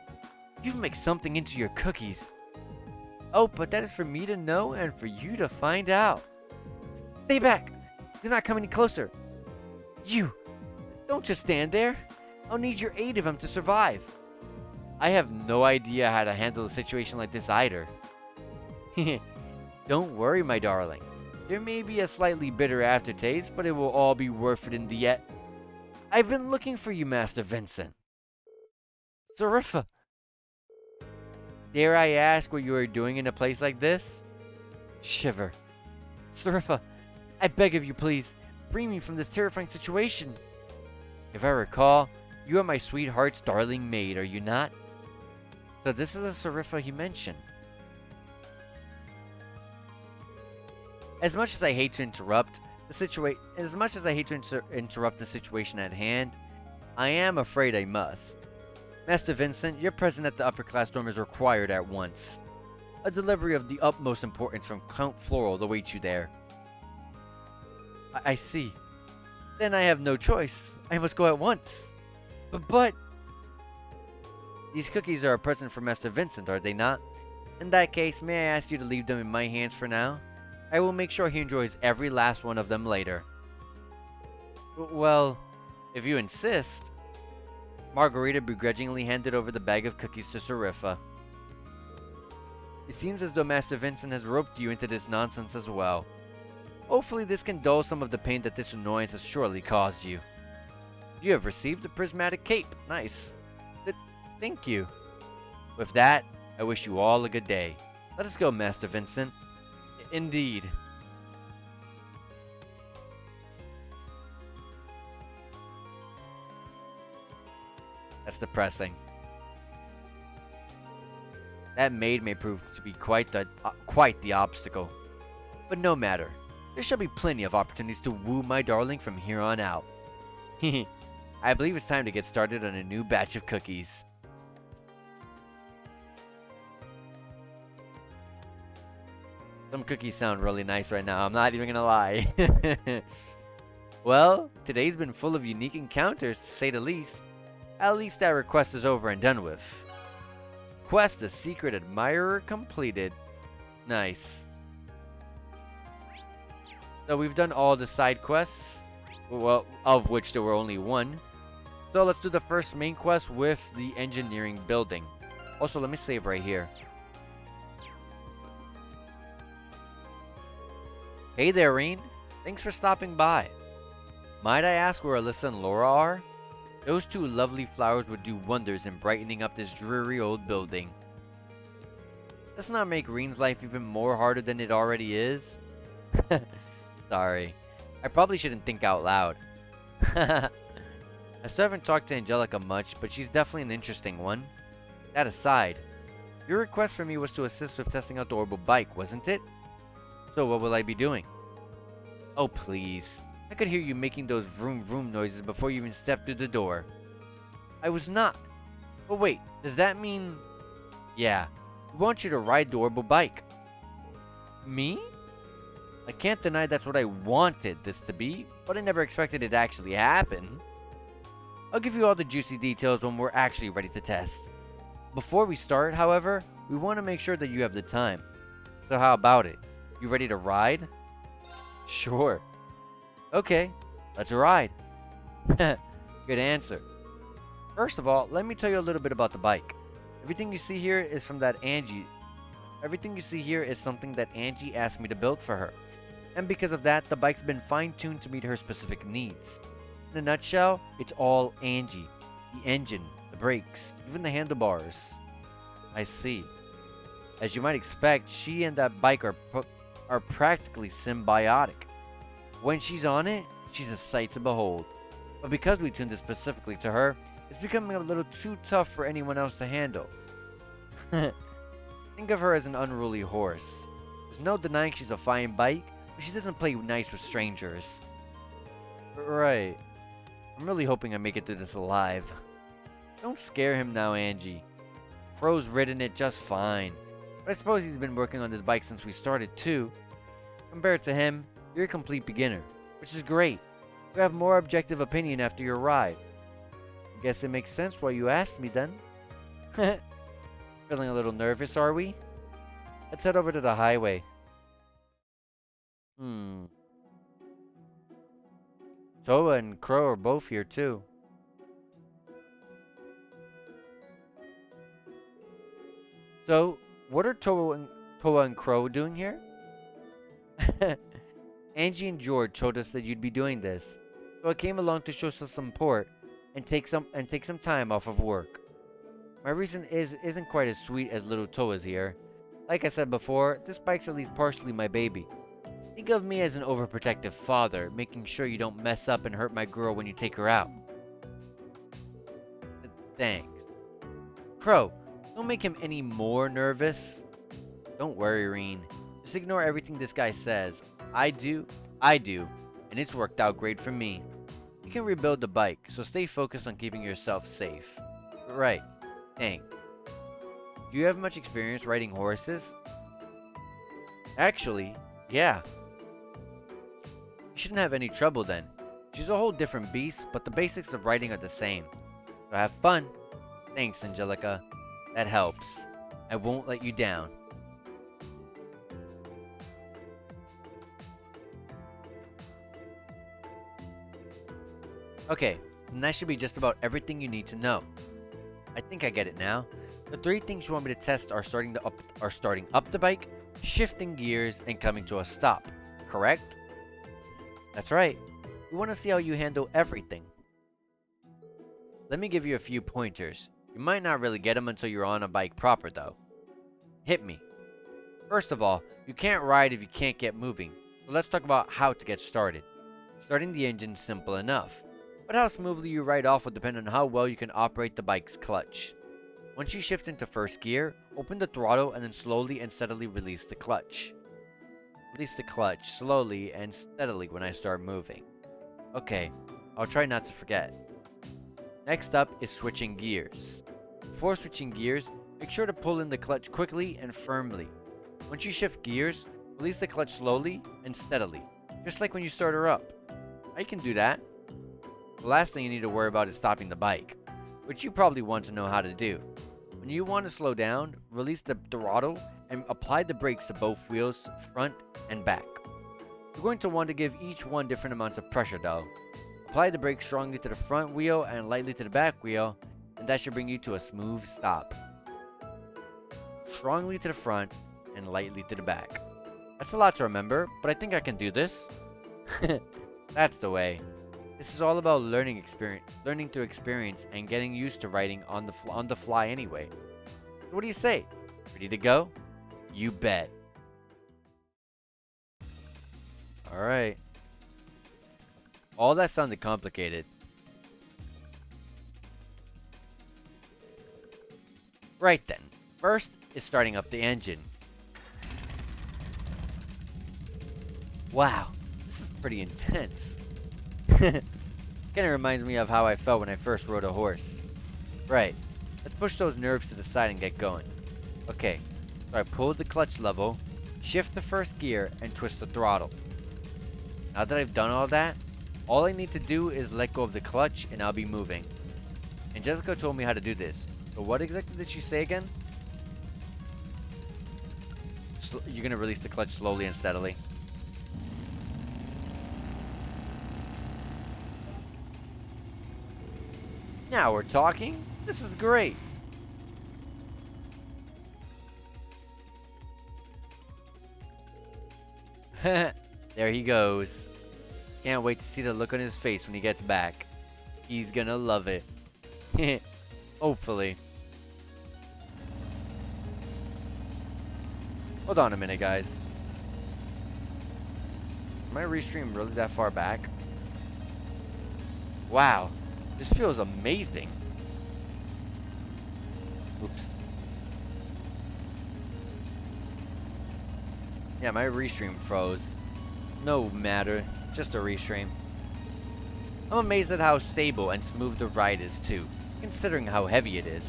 You mix something into your cookies. Oh, but that is for me to know and for you to find out. Stay back. Do not come any closer. You, don't just stand there. I'll need your aid if I'm to survive. I have no idea how to handle a situation like this either. Don't worry, my darling. There may be a slightly bitter aftertaste, but it will all be worth it in the end. I've been looking for you, Master Vincent. Sariffa. Dare I ask what you are doing in a place like this? Shiver. Sariffa, I beg of you, please, free me from this terrifying situation. If I recall, you are my sweetheart's darling maid, are you not? So this is a Sariffa he mentioned. As much as I hate to interrupt the situation at hand, I am afraid I must. Master Vincent, your presence at the upper class dorm is required at once. A delivery of the utmost importance from Count Floral awaits you there. I see. Then I have no choice. I must go at once. But... These cookies are a present for Master Vincent, are they not? In that case, may I ask you to leave them in my hands for now? I will make sure he enjoys every last one of them later. Well, if you insist. Margarita begrudgingly handed over the bag of cookies to Sariffa. It seems as though Master Vincent has roped you into this nonsense as well. Hopefully this can dull some of the pain that this annoyance has surely caused you. You have received the prismatic cape. Nice. Thank you. With that, I wish you all a good day. Let us go, Master Vincent. Indeed. That's depressing. That maid may prove to be quite the obstacle. But no matter. There shall be plenty of opportunities to woo my darling from here on out. I believe it's time to get started on a new batch of cookies. Some cookies sound really nice right now, I'm not even gonna lie. Well, today's been full of unique encounters, to say the least. At least that request is over and done with. Quest the Secret Admirer completed. Nice. So we've done all the side quests, well, of which there were only one. So let's do the first main quest with the engineering building. Also, let me save right here. Hey there, Reen. Thanks for stopping by. Might I ask where Alyssa and Laura are? Those two lovely flowers would do wonders in brightening up this dreary old building. Let's not make Reen's life even more harder than it already is. Sorry. I probably shouldn't think out loud. I still haven't talked to Angelica much, but she's definitely an interesting one. That aside, your request for me was to assist with testing out the orbital bike, wasn't it? So what will I be doing? Oh please. I could hear you making those vroom vroom noises before you even stepped through the door. I was not. But wait, does that mean... Yeah, we want you to ride the orbital bike. Me? I can't deny that's what I wanted this to be, but I never expected it to actually happen. I'll give you all the juicy details when we're actually ready to test. Before we start, however, we want to make sure that you have the time. So how about it? You ready to ride? Sure. Okay, let's ride. Good answer. First of all, let me tell you a little bit about the bike. Everything you see here is something that Angie asked me to build for her. And because of that, the bike's been fine-tuned to meet her specific needs. In a nutshell, it's all Angie. The engine, the brakes, even the handlebars. I see. As you might expect, she and that bike are practically symbiotic. When she's on it, she's a sight to behold. But because we tuned it specifically to her, it's becoming a little too tough for anyone else to handle. Think of her as an unruly horse. There's no denying she's a fine bike, but she doesn't play nice with strangers. Right. I'm really hoping I make it through this alive. Don't scare him now, Angie. Crow's ridden it just fine. But I suppose he's been working on this bike since we started too. Compared to him, you're a complete beginner, which is great. You have more objective opinion after your ride. I guess it makes sense why you asked me then. Feeling a little nervous, are we? Let's head over to the highway. Toa and Crow are both here too. So, what are Toa and Crow doing here? Angie and George told us that you'd be doing this, so I came along to show some support and take some time off of work. My reason isn't quite as sweet as little Toa's here. Like I said before, this bike's at least partially my baby. Think of me as an overprotective father, making sure you don't mess up and hurt my girl when you take her out. Thanks. Crow, don't make him any more nervous. Don't worry, Reen. Just ignore everything this guy says. I do, and it's worked out great for me. You can rebuild the bike, so stay focused on keeping yourself safe. Right. Dang. Do you have much experience riding horses? Actually, yeah. You shouldn't have any trouble then. She's a whole different beast, but the basics of riding are the same. So have fun. Thanks, Angelica. That helps. I won't let you down. Okay, and that should be just about everything you need to know. I think I get it now. The 3 things you want me to test are starting up the bike, shifting gears, and coming to a stop. Correct? That's right. We want to see how you handle everything. Let me give you a few pointers. You might not really get them until you're on a bike proper though. Hit me. First of all, you can't ride if you can't get moving. So let's talk about how to get started. Starting the engine's simple enough. But how smoothly you ride off will depend on how well you can operate the bike's clutch. Once you shift into first gear, open the throttle and then slowly and steadily release the clutch. Release the clutch slowly and steadily when I start moving. Okay, I'll try not to forget. Next up is switching gears. Before switching gears, make sure to pull in the clutch quickly and firmly. Once you shift gears, release the clutch slowly and steadily, just like when you start her up. I can do that. The last thing you need to worry about is stopping the bike, which you probably want to know how to do. When you want to slow down, release the throttle and apply the brakes to both wheels, front and back. You're going to want to give each one different amounts of pressure though. Apply the brakes strongly to the front wheel and lightly to the back wheel, and that should bring you to a smooth stop. Strongly to the front and lightly to the back. That's a lot to remember, but I think I can do this. That's the way. This is all about learning through experience and getting used to riding on the fly anyway. So what do you say? Ready to go? You bet. Alright. All that sounded complicated. Right then. First is starting up the engine. Wow, this is pretty intense. Kinda reminds me of how I felt when I first rode a horse. Right, let's push those nerves to the side and get going. Okay, so I pulled the clutch level, shift the first gear, and twist the throttle. Now that I've done all that, all I need to do is let go of the clutch and I'll be moving. And Jessica told me how to do this. So what exactly did she say again? You're gonna release the clutch slowly and steadily. Now we're talking. This is great. There he goes. Can't wait to see the look on his face when he gets back. He's gonna love it. Hopefully. Hold on a minute, guys. Is my restream really that far back? Wow. This feels amazing. Oops. Yeah, my restream froze. No matter, just a restream. I'm amazed at how stable and smooth the ride is too, considering how heavy it is.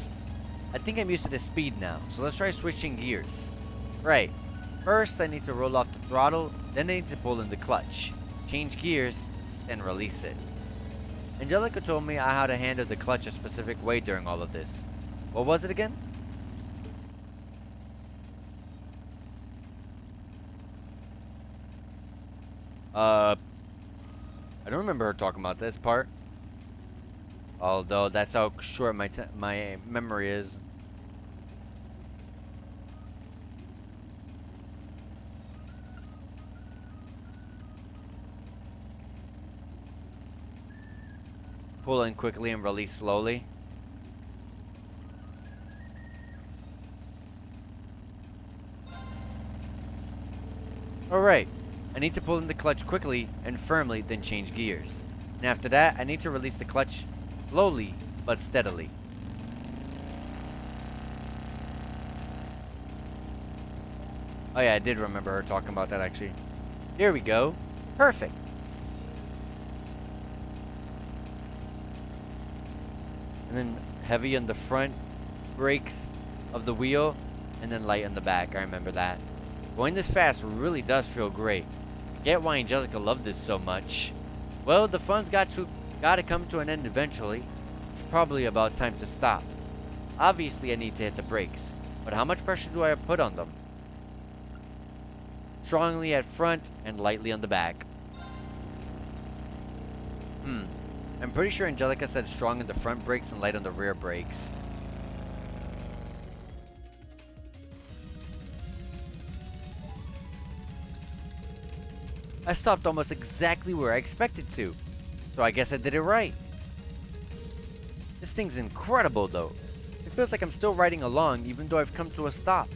I think I'm used to the speed now, so let's try switching gears. Right. First, I need to roll off the throttle, then I need to pull in the clutch. Change gears, then release it. Angelica told me how to handle the clutch a specific way during all of this. What was it again? I don't remember her talking about this part. Although that's how short my memory is. Pull in quickly and release slowly. Alright, I need to pull in the clutch quickly and firmly, then change gears. And after that, I need to release the clutch slowly but steadily. Oh yeah, I did remember her talking about that actually. Here we go. Perfect. And then heavy on the front brakes of the wheel, and then light on the back. I remember that. Going this fast really does feel great. I get why Angelica loved this so much. Well, the fun's gotta come to an end eventually. It's probably about time to stop. Obviously, I need to hit the brakes, but how much pressure do I put on them? Strongly at front and lightly on the back. I'm pretty sure Angelica said strong on the front brakes and light on the rear brakes. I stopped almost exactly where I expected to, so I guess I did it right. This thing's incredible though. It feels like I'm still riding along even though I've come to a stop.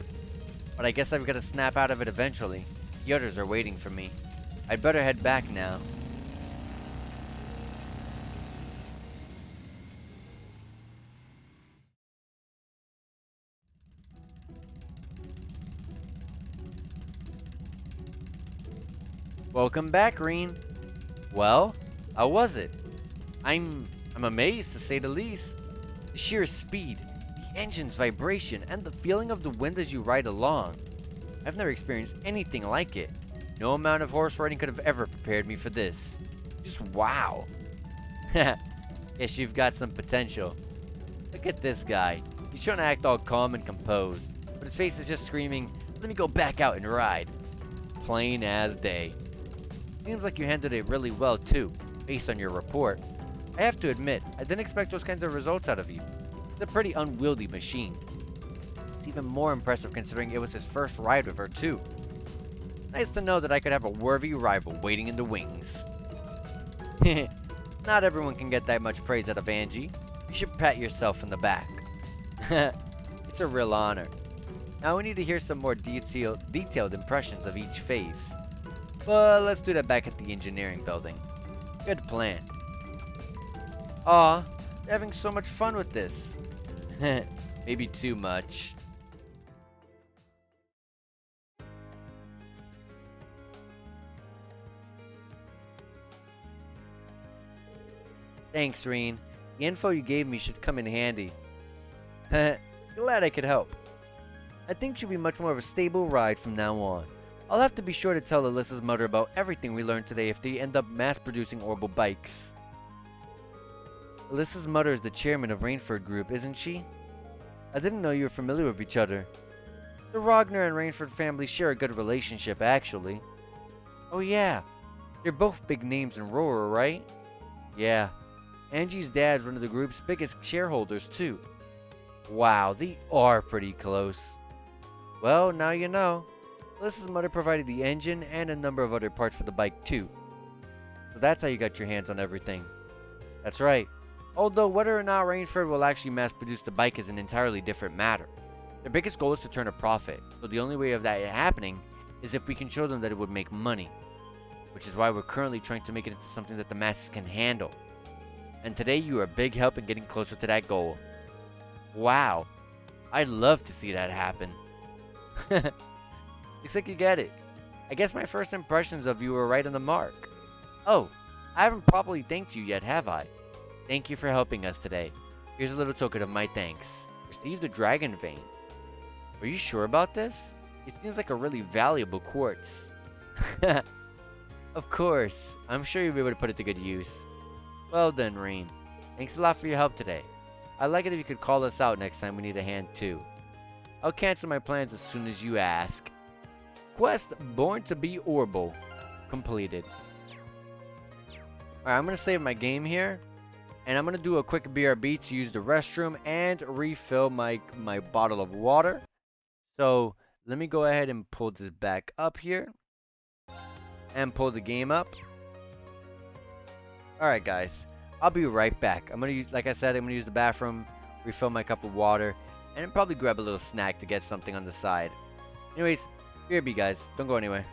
But I guess I've got to snap out of it eventually. The others are waiting for me. I'd better head back now. Welcome back, Reen. Well, how was it? I'm amazed to say the least. The sheer speed, the engine's vibration, and the feeling of the wind as you ride along. I've never experienced anything like it. No amount of horse riding could have ever prepared me for this. Just wow. Guess you've got some potential. Look at this guy. He's trying to act all calm and composed, but his face is just screaming, "Let me go back out and ride." Plain as day. Seems like you handled it really well too, based on your report. I have to admit, I didn't expect those kinds of results out of you. It's a pretty unwieldy machine. It's even more impressive considering it was his first ride with her too. Nice to know that I could have a worthy rival waiting in the wings. Not everyone can get that much praise out of Angie. You should pat yourself in the back. It's a real honor. Now we need to hear some more detailed impressions of each phase. But let's do that back at the engineering building. Good plan. Aw, you're having so much fun with this. Maybe too much. Thanks, Reen. The info you gave me should come in handy. Glad I could help. I think she'll be much more of a stable ride from now on. I'll have to be sure to tell Alyssa's mother about everything we learned today if they end up mass-producing orbital bikes. Alyssa's mother is the chairman of Rainford Group, isn't she? I didn't know you were familiar with each other. The Rogner and Rainford families share a good relationship, actually. Oh yeah, they're both big names in Roar, right? Yeah. Angie's dad's one of the group's biggest shareholders, too. Wow, they are pretty close. Well, now you know. Alyssa's mother provided the engine and a number of other parts for the bike, too. So that's how you got your hands on everything. That's right. Although whether or not Rainford will actually mass-produce the bike is an entirely different matter. Their biggest goal is to turn a profit, so the only way of that happening is if we can show them that it would make money. Which is why we're currently trying to make it into something that the masses can handle. And today you are a big help in getting closer to that goal. Wow. I'd love to see that happen. Looks like you get it. I guess my first impressions of you were right on the mark. Oh, I haven't properly thanked you yet, have I? Thank you for helping us today. Here's a little token of my thanks. Receive the dragon vein. Are you sure about this? It seems like a really valuable quartz. Of course. I'm sure you'll be able to put it to good use. Well done, Rean. Thanks a lot for your help today. I'd like it if you could call us out next time we need a hand too. I'll cancel my plans as soon as you ask. Quest Born to be Orbital completed. Alright, I'm going to save my game here. And I'm going to do a quick BRB to use the restroom and refill my bottle of water. So let me go ahead and pull this back up here. And pull the game up. Alright guys, I'll be right back. I'm going to use, like I said, I'm going to use the bathroom, refill my cup of water, and probably grab a little snack to get something on the side. Anyways, BRB guys, don't go anywhere.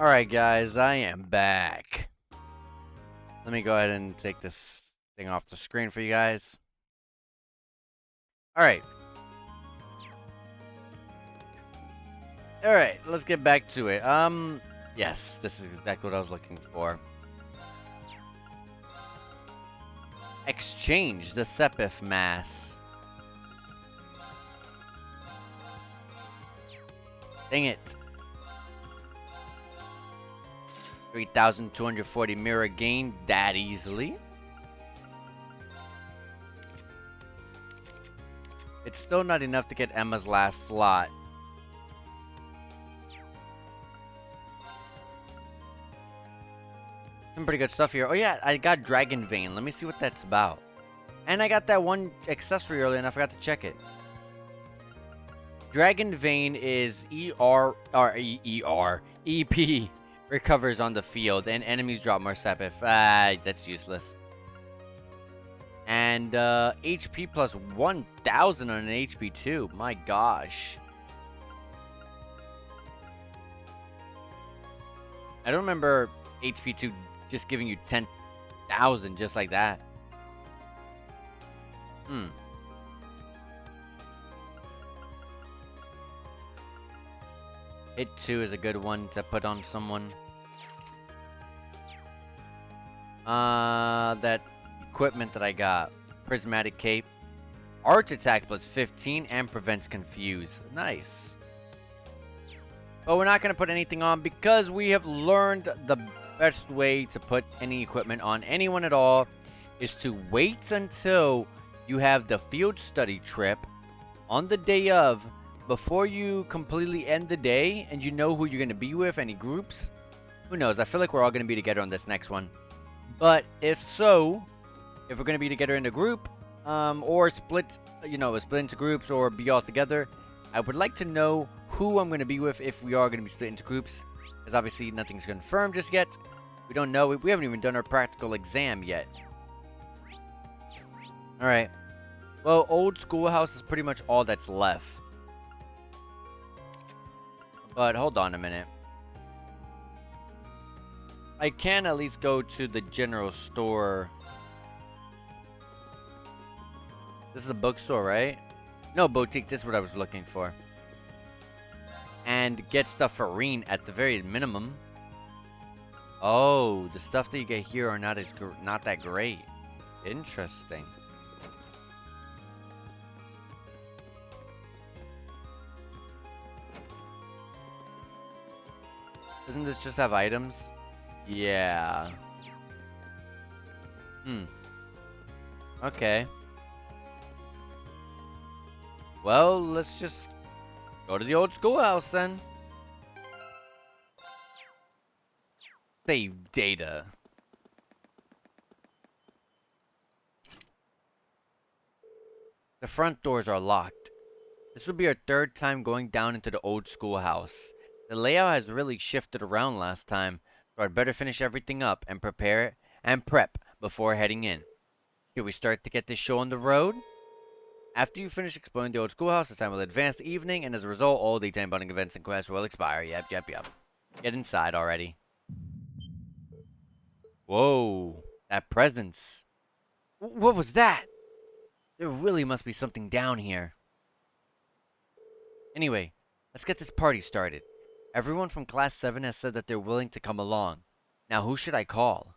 Alright, guys, I am back. Let me go ahead and take this thing off the screen for you guys. Alright. Alright, let's get back to it. Yes, this is exactly what I was looking for. Exchange the Sepith mass. Dang it. 3,240 mirror gain that easily. It's still not enough to get Emma's last slot. Some pretty good stuff here. Oh yeah, I got Dragon Vein. Let me see what that's about. And I got that one accessory earlier and I forgot to check it. Dragon Vein is EP recovers on the field and enemies drop more Sepith. That's useless. And HP plus 1,000 on an HP too. My gosh. I don't remember HP 2 just giving you 10,000 just like that. Hit 2 is a good one to put on someone. That equipment that I got. Prismatic Cape. Arch attack plus 15 and prevents confuse. Nice. But we're not going to put anything on because we have learned the best way to put any equipment on anyone at all is to wait until you have the field study trip on the day of before you completely end the day and you know who you're going to be with, any groups. Who knows? I feel like we're all going to be together on this next one. But if so, if we're going to be together in a group or split, split into groups or be all together, I would like to know who I'm going to be with if we are going to be split into groups. Because obviously nothing's confirmed just yet. We don't know. We haven't even done our practical exam yet. Alright. Well, old schoolhouse is pretty much all that's left. But hold on a minute. I can at least go to the general store. This is a bookstore, right? No, boutique. This is what I was looking for. And get stuff for Reen at the very minimum. Oh, the stuff that you get here are not that great. Interesting. Doesn't this just have items? Yeah. Okay. Well, let's just go to the old schoolhouse then. Save data. The front doors are locked. This will be our third time going down into the old schoolhouse. The layout has really shifted around last time, so I'd better finish everything up and prepare and prep before heading in. Should we start to get this show on the road? After you finish exploring the old schoolhouse, the time will advance to evening, and as a result, all daytime bonding events and quests will expire. Yep. Get inside already. Whoa, that presence. What was that? There really must be something down here. Anyway, let's get this party started. Everyone from Class 7 has said that they're willing to come along. Now, who should I call?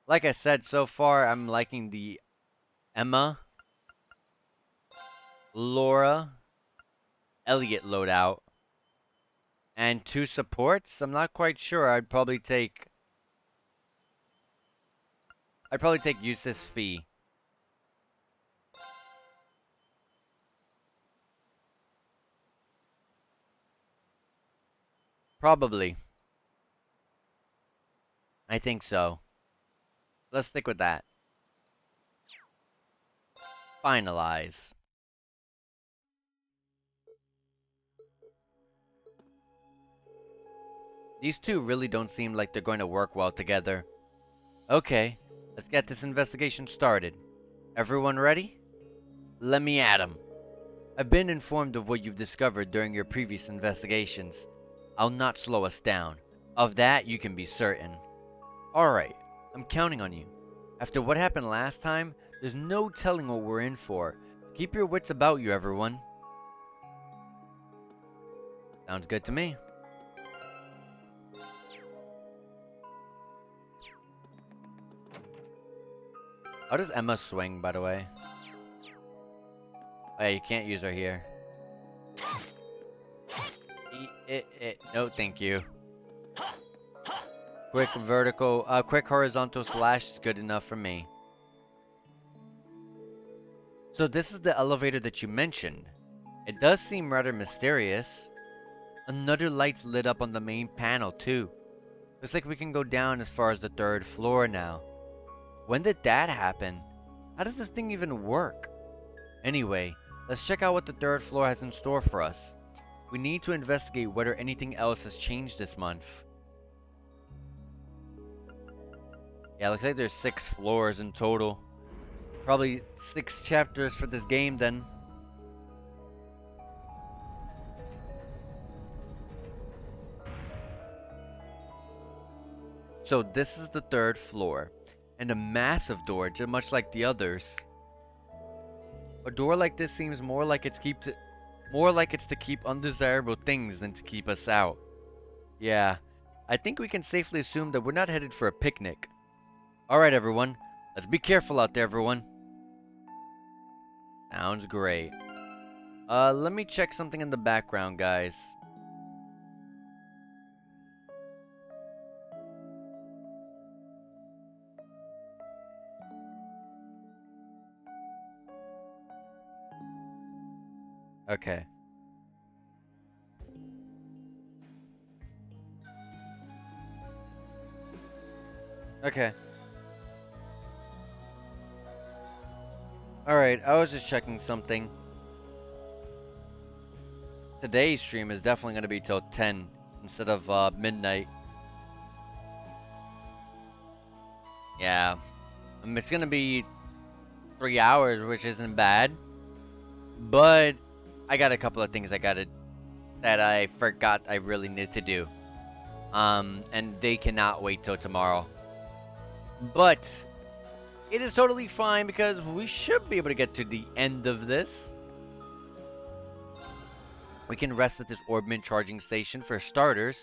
Like I said, so far, I'm liking the Emma, Laura, Elliot loadout. And 2 supports? I'm not quite sure. I'd probably take Eustace Fee. Probably. I think so. Let's stick with that. Finalize. These two really don't seem like they're going to work well together. Okay, let's get this investigation started. Everyone ready? Let me at 'em. I've been informed of what you've discovered during your previous investigations. I'll not slow us down. Of that, you can be certain. Alright, I'm counting on you. After what happened last time, there's no telling what we're in for. Keep your wits about you, everyone. Sounds good to me. How does Emma swing, by the way? Oh yeah, you can't use her here. No, thank you. Quick vertical, quick horizontal slash is good enough for me. So this is the elevator that you mentioned. It does seem rather mysterious. Another light's lit up on the main panel too. Looks like we can go down as far as the 3rd floor now. When did that happen? How does this thing even work? Anyway, let's check out what the 3rd floor has in store for us. We need to investigate whether anything else has changed this month. Yeah, looks like there's 6 floors in total. Probably 6 chapters for this game then. So this is the 3rd floor, and a massive door, just much like the others. A door like this seems more like it's to keep undesirable things than to keep us out. Yeah, I think we can safely assume that we're not headed for a picnic. Alright everyone, let's be careful out there everyone. Sounds great. Let me check something in the background, guys. Okay. Okay. Alright, I was just checking something. Today's stream is definitely going to be till 10 instead of midnight. Yeah. It's going to be 3 hours, which isn't bad. But I got a couple of things that I forgot I really need to do. And they cannot wait till tomorrow. But it is totally fine because we should be able to get to the end of this. We can rest at this Orbment charging station for starters.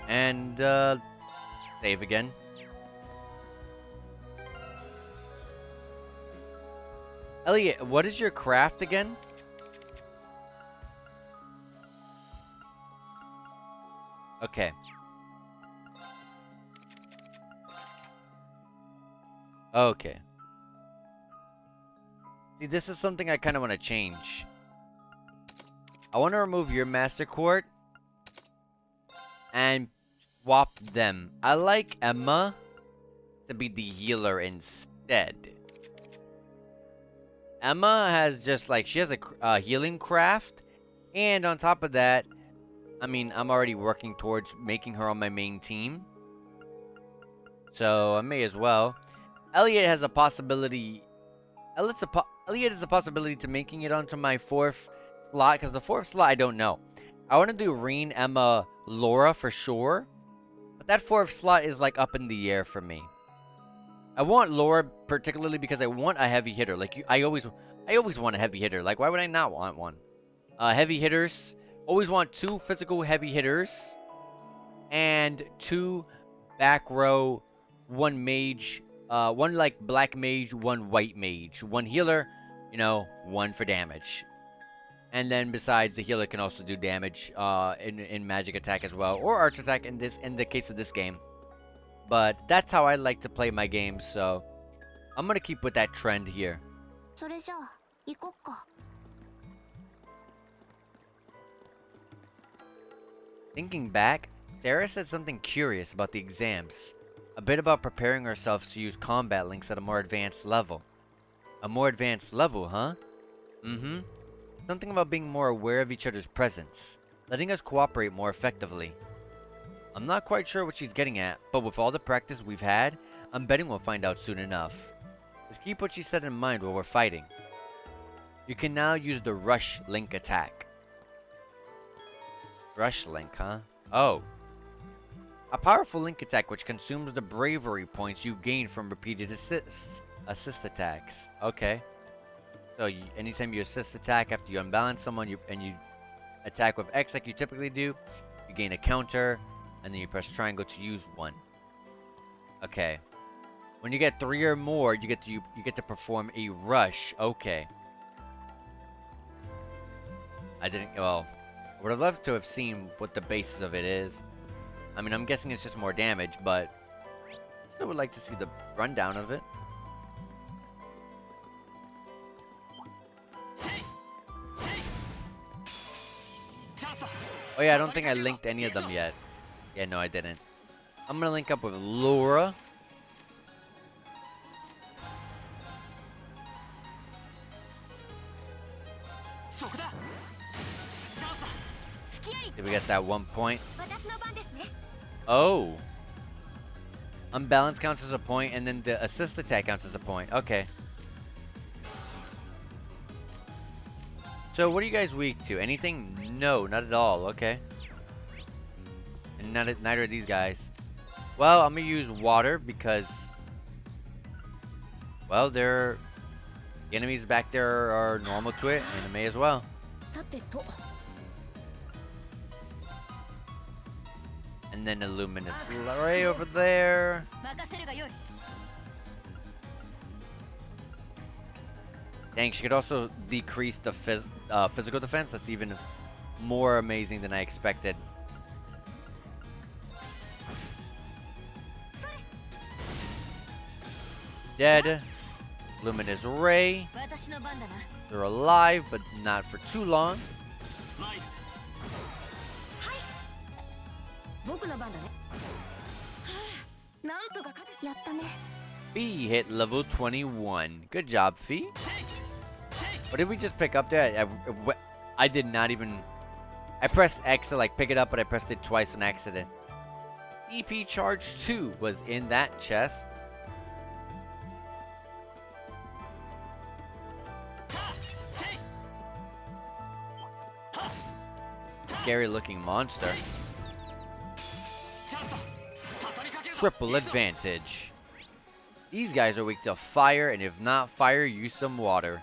And save again. Elliot, what is your craft again? Okay. Okay. See, this is something I kind of want to change. I want to remove your Master Quart and swap them. I like Emma to be the healer instead. Emma has just like, she has a healing craft. And on top of that, I mean, I'm already working towards making her on my main team. So I may as well. Elliot has a possibility. Elliot has a possibility to making it onto my 4th slot. Because the 4th slot, I don't know. I want to do Reen, Emma, Laura for sure. But that 4th slot is like up in the air for me. I want Laura particularly because I want a heavy hitter. Like I always want a heavy hitter. Like why would I not want one? Heavy hitters. Always want 2 physical heavy hitters. And 2 back row, 1 mage. 1 like black mage, 1 white mage. 1 healer, 1 for damage. And then besides, the healer can also do damage in magic attack as well. Or arch attack in the case of this game. But that's how I like to play my games, so I'm gonna keep with that trend here. Thinking back, Sarah said something curious about the exams. A bit about preparing ourselves to use combat links at a more advanced level. A more advanced level, huh? Mm-hmm. Something about being more aware of each other's presence, letting us cooperate more effectively. I'm not quite sure what she's getting at, but with all the practice we've had, I'm betting we'll find out soon enough. Let's keep what she said in mind while we're fighting. You can now use the Rush Link attack. Rush Link, huh? Oh. A powerful Link attack which consumes the bravery points you gain from repeated assist attacks. Okay. So anytime you assist attack after you unbalance someone and you attack with X like you typically do, you gain a counter, and then you press triangle to use one. Okay. When you get 3 or more, you get to perform a rush. Okay. Well, I would have loved to have seen what the basis of it is. I mean, I'm guessing it's just more damage, but I still would like to see the rundown of it. Oh yeah, I don't think I linked any of them yet. Yeah, no, I didn't. I'm gonna link up with Laura. Did we get that 1 point? Oh. Unbalance counts as a point, and then the assist attack counts as a point. Okay. So what are you guys weak to? Anything? No, not at all. Okay. And neither are these guys. Well, I'm gonna use water because, well, the enemies back there are normal to it, and it may as well. And then the luminous ray over there. Dang, she could also decrease the physical defense. That's even more amazing than I expected. Dead. Luminous ray. They're alive, but not for too long. Fee hit level 21. Good job, Fee. What did we just pick up there? I did not even... I pressed X to like pick it up, but I pressed it twice on accident. EP charge 2 was in that chest. Scary looking monster. Triple advantage. These guys are weak to fire, and if not fire, use some water.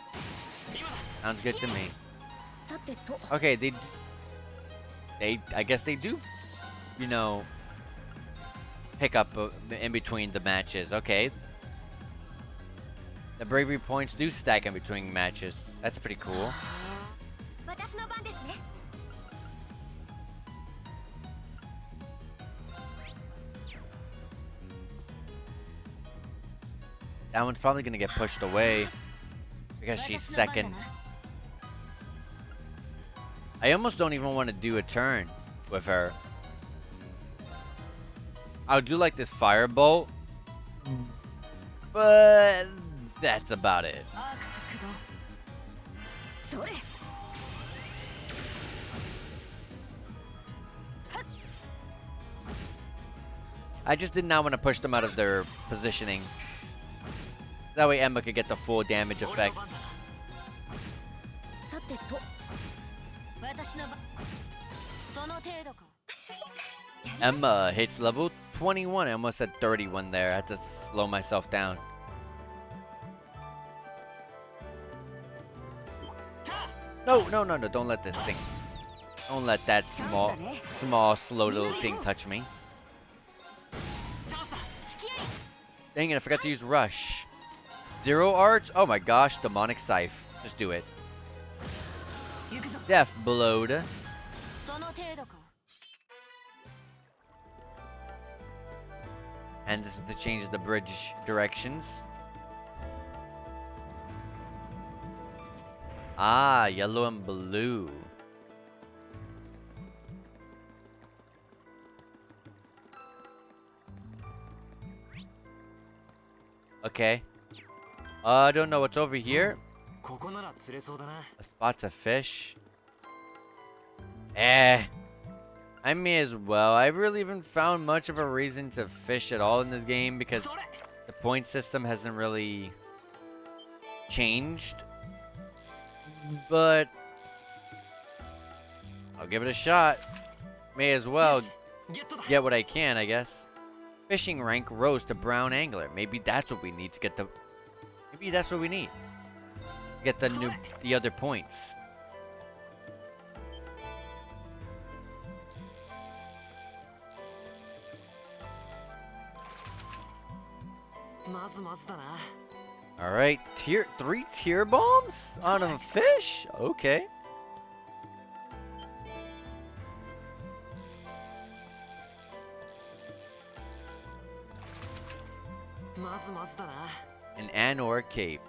Sounds good to me. Okay, I guess they do, you know, pick up in between the matches. Okay. The bravery points do stack in between matches. That's pretty cool. That one's probably gonna get pushed away because she's second. I almost don't even want to do a turn with her. I do like this firebolt, but that's about it. I just did not want to push them out of their positioning. That way Emma could get the full damage effect. Emma hits level 21. I almost said 31 there. I had to slow myself down. No, no, no, no. Don't let this thing. Don't let that small, slow little thing touch me. Dang it, I forgot to use Rush. Zero Arts? Oh my gosh, Demonic Scythe. Just do it. Death Blowed. And this is to change the bridge directions. Ah, yellow and blue. Okay. I don't know what's over here. A spot of fish. I may as well. I really haven't found much of a reason to fish at all in this game because the point system hasn't really changed. But I'll give it a shot. May as well ゲットだ。 get what I can, I guess. Fishing rank rose to brown angler. Maybe that's what we need to get the... Maybe that's what we need. Get the other points. まずまずだな。 Alright, 3 tier bombs on a fish? Okay. まずまずだな。 An Anor cape.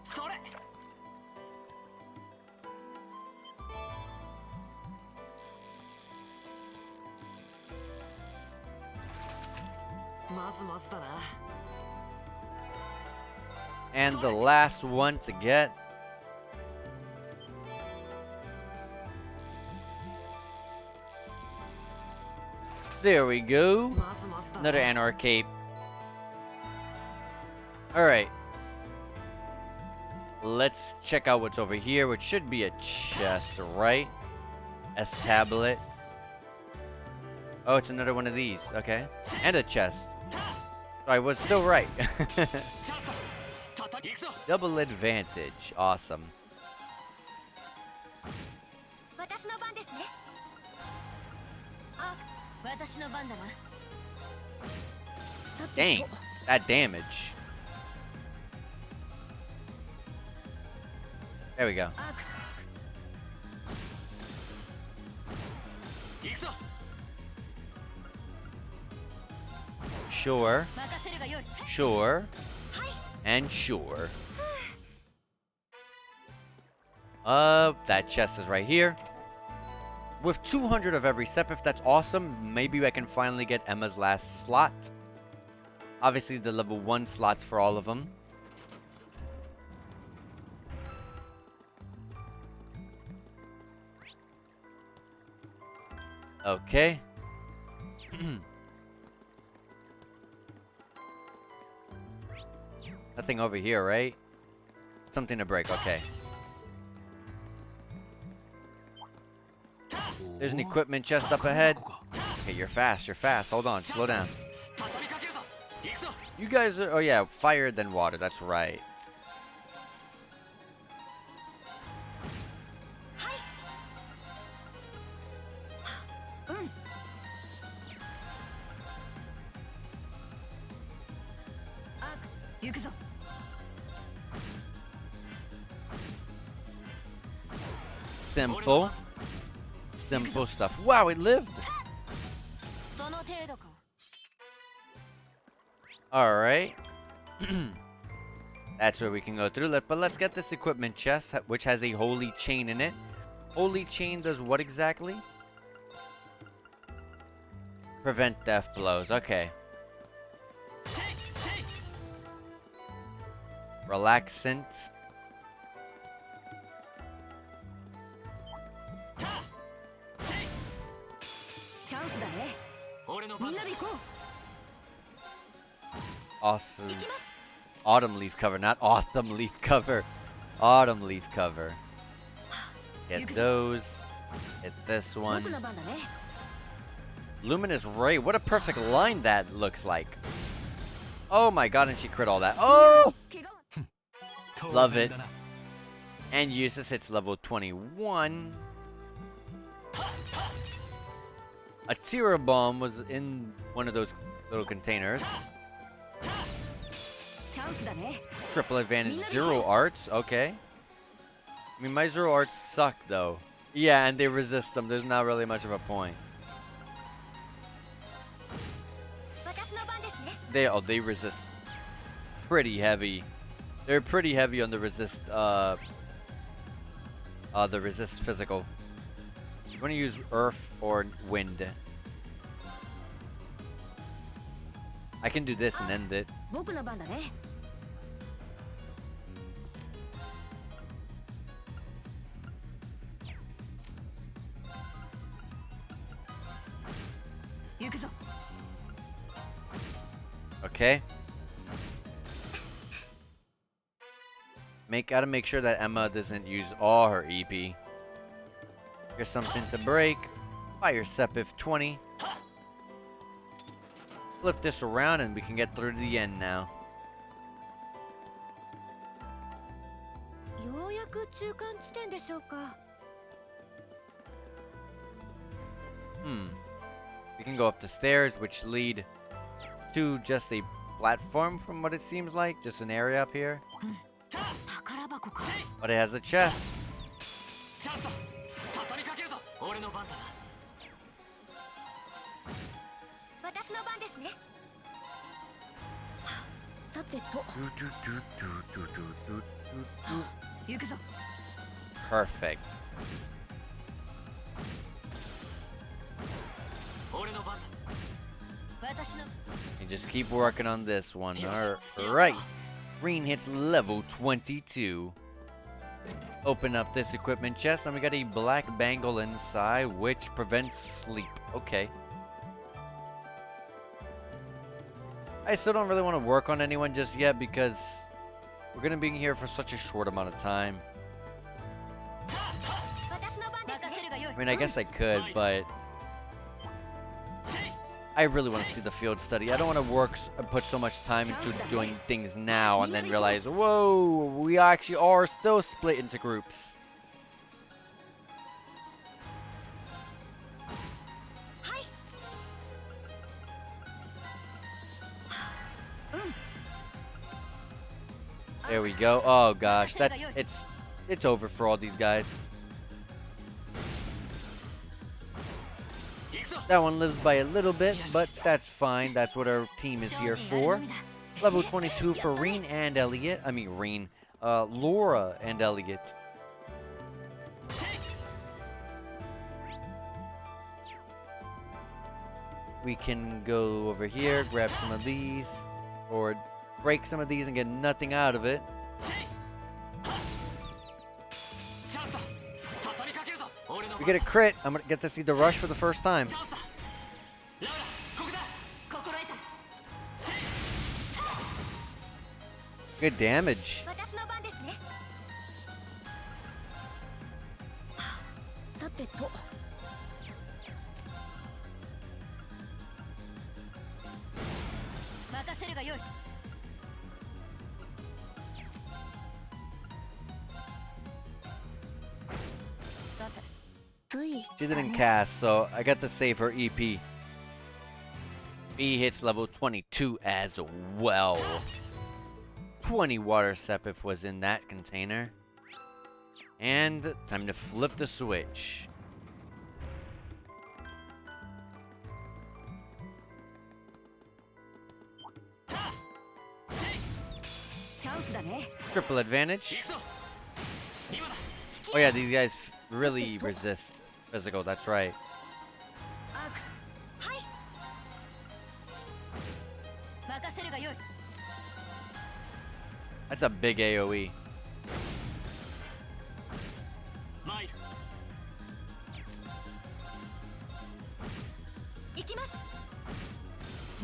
それ。まずまずだな。 And the last one to get. There we go. まずまずだな。 Another Anor cape. Alright. Let's check out what's over here, which should be a chest, right? A tablet. Oh, it's another one of these. Okay. And a chest. So I was still right. チャンスだ。叩き行くぞ。 Double advantage. Awesome. 私の番ですね。あ、私の番だな。さて Dang. That damage. There we go. アークス 行くぞ。 Sure. 任せるがよい。 Sure. And sure. That chest is right here. With 200 of every step, if that's awesome, maybe I can finally get Emma's last slot. Obviously, the level 1 slots for all of them. Okay. Nothing over here, right? Something to break, okay. There's an equipment chest up ahead. Okay, you're fast, hold on, slow down. 畳みかけるぞ。行くぞ。 You guys are, oh yeah, fire then water, that's right. Simple. Simple stuff. Wow, it lived! その程度か。 Alright. That's where we can go through. But let's get this equipment chest, which has a holy chain in it. Holy chain does what exactly? Prevent death blows. Okay. Relaxant. チャンスだね。俺の番だ。みんなで行こう。 Awesome. 行きます。 Autumn leaf cover, not autumn leaf cover. Autumn leaf cover. Get those. Get this one. 僕の番だね。 Luminous Ray. What a perfect line that looks like. Oh my god, and she crit all that. Oh! 怪我は Love it. And uses hits level 21. A Tira Bomb was in one of those little containers. チャンスだね。 Triple advantage, zero arts. Okay. I mean, my zero arts suck though. Yeah, and they resist them. There's not really much of a point. 私の番ですね。 They resist pretty heavy. They're pretty heavy on the resist physical. You want to use earth or wind? I can do this and end it. 僕の番だね。行くぞ。 Okay. Gotta make sure that Emma doesn't use all her EP. Here's something to break. Fire Sepif 20. Flip this around and we can get through to the end now. ようやく中間地点でしょうか。 We can go up the stairs, which lead to just a platform from what it seems like. Just an area up here. 宝箱か。 But it has a chest. チャンスだ。畳みかけるぞ。俺の番だな。私の番ですね。さてと。行くぞ。 Perfect. 俺の番だ。私の。 And just keep working on this one. Alright. Green hits level 22. Open up this equipment chest, and we got a black bangle inside, which prevents sleep. Okay. I still don't really want to work on anyone just yet because we're going to be here for such a short amount of time. I mean, I guess I could, but I really want to see the field study. I don't want to put so much time into doing things now and then realize, whoa, we actually are still split into groups. There we go. Oh gosh, it's over for all these guys. That one lives by a little bit, but that's fine. That's what our team is here for. Level 22 for Reen and Elliot. I mean Reen. Laura and Elliot. We can go over here, grab some of these, or break some of these and get nothing out of it. We get a crit. I'm gonna get to see the rush for the first time. Good damage. さてと。任せるがよい。 She didn't cast, so I got to save her EP. B hits level 22 as well. 20 water sepif was in that container. And time to flip the switch. Triple advantage. Oh yeah, these guys really resist physical, that's right. That's a big AoE.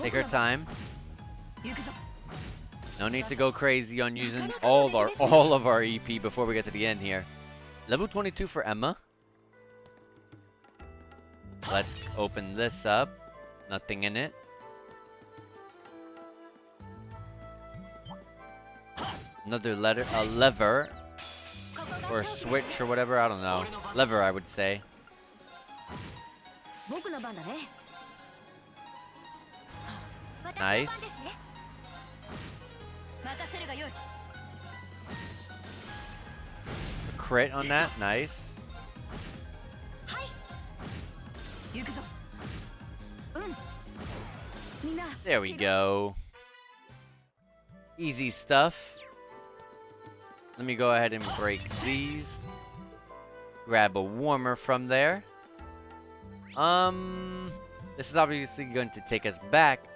Take her time. No need to go crazy on using all of our EP before we get to the end here. Level 22 for Emma. Let's open this up. Nothing in it. Another lever. Or a switch or whatever, I don't know. Lever, I would say. Nice. A crit on that, nice. There we go. Easy stuff. Let me go ahead and break these. Grab a warmer from there. This is obviously going to take us back,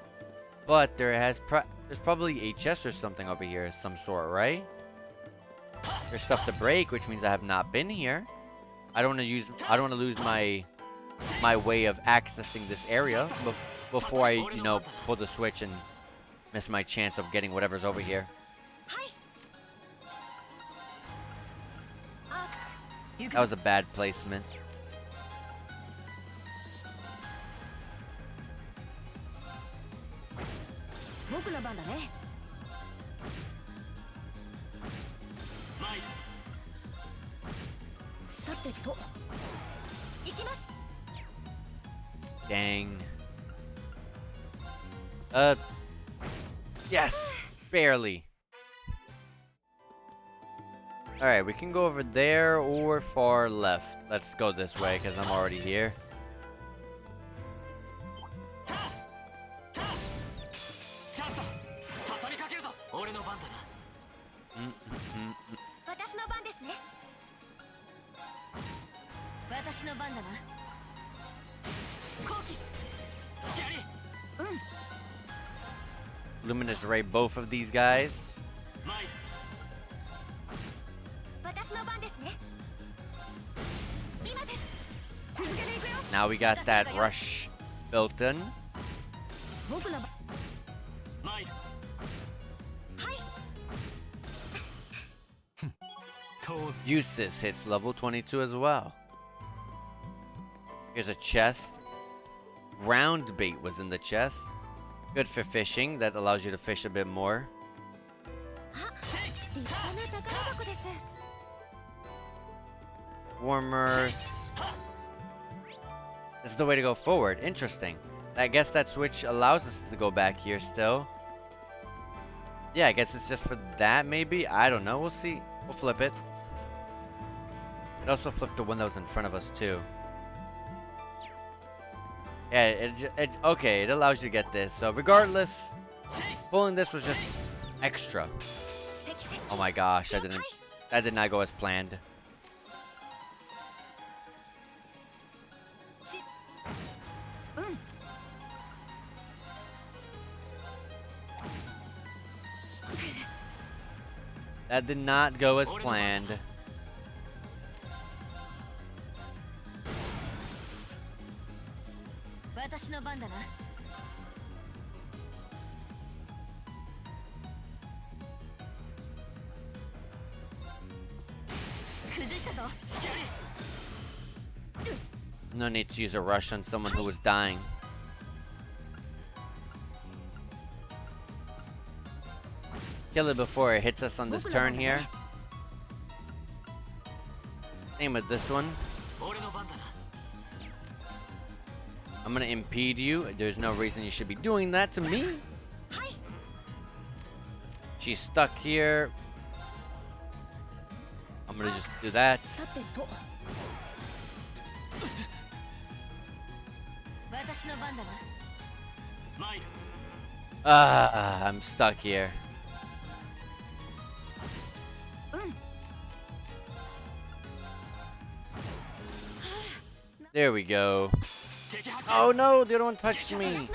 but there's probably a chest or something over here of some sort, right? There's stuff to break, which means I have not been here. I don't want to lose my way of accessing this area before I, pull the switch and miss my chance of getting whatever's over here. That was a bad placement. 僕の番だね。参る。さてと行きます。 Dang. Yes! Barely. Alright, we can go over there or far left. Let's go this way because I'm already here. チャンスだ。たりかけるぞ。俺の番だな。私の番ですね。私の番だな。後期。隙あり。Luminous Ray both of these guys. 参る。私の番ですね。今です。続けていくよ。 Now we got that rush built in. 僕の番。参る。はい。 Eustace hits level 22 as well. Here's a chest. Ground bait was in the chest. Good for fishing. That allows you to fish a bit more. 立派な宝箱です。 Warmers. This is the way to go forward. Interesting. I guess that switch allows us to go back here still. Yeah, I guess it's just for that maybe. I don't know. We'll see. We'll flip it. It also flipped the one that was in front of us too. Yeah, okay, it allows you to get this. So regardless, pulling this was just extra. Oh my gosh, that did not go as planned. That did not go as planned. No need to use a rush on someone who was dying. Kill it before it hits us on this turn here. Same with this one. I'm gonna impede you. There's no reason you should be doing that to me. She's stuck here. I'm gonna just do that. I'm stuck here. There we go. Oh no, the other one touched me.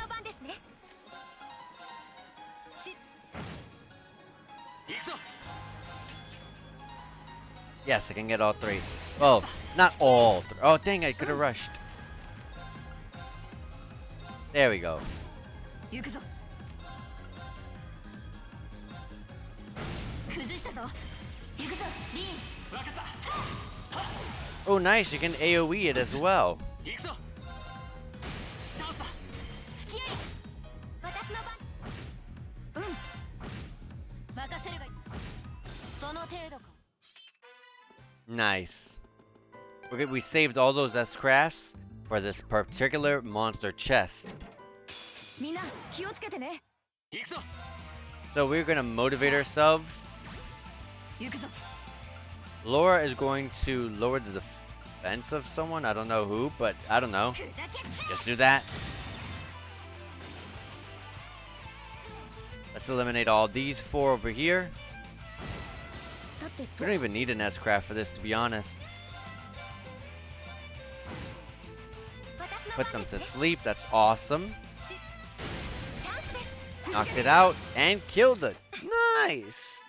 Yes, I can get all three. Well, not all. Oh, dang, I could have rushed. There we go. Oh, nice. You can AoE it as well. Nice. Okay, we saved all those S-crafts for this particular monster chest. So we're gonna motivate ourselves. Laura is going to lower the defense of someone. I don't know who, but I don't know. Just do that. Let's eliminate all these four over here. We don't even need an S-craft for this, to be honest. Put them to sleep. That's awesome. Knocked it out and killed it. Nice.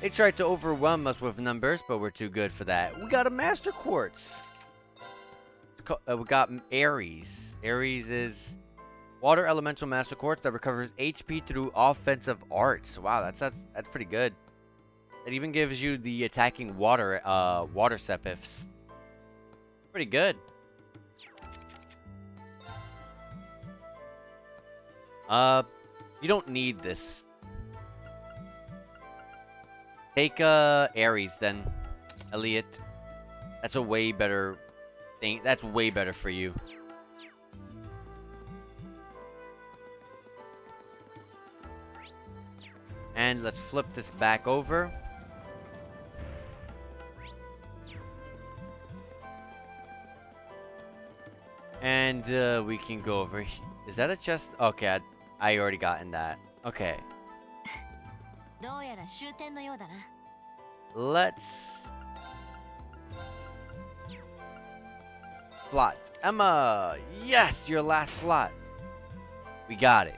They tried to overwhelm us with numbers, but we're too good for that. We got a Master Quartz. We got Ares. Ares is Water Elemental Master Quartz that recovers HP through offensive arts. Wow, that's pretty good. It even gives you the attacking water set buffs. Pretty good. You don't need this. Take, Ares then, Elliot. That's a way better thing. That's way better for you. And let's flip this back over. And we can go over here. Is that a chest? Okay, I already got in that. Okay. Let's slot. Emma! Yes, your last slot. We got it.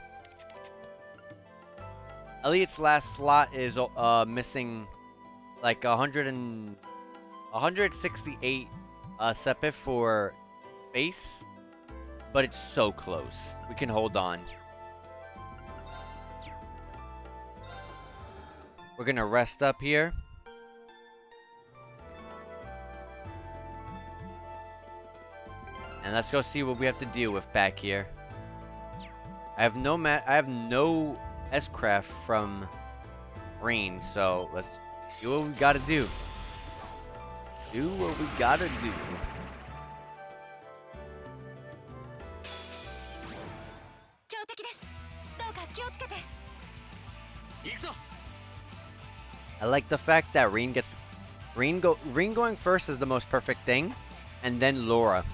Elliot's last slot is missing like 168 sepith for space, but it's so close. We can hold on. We're gonna rest up here. And let's go see what we have to deal with back here. I have no S-craft from Rain, so let's do what we gotta do. Do what we gotta do. I like the fact that Rain going first is the most perfect thing, and then Laura.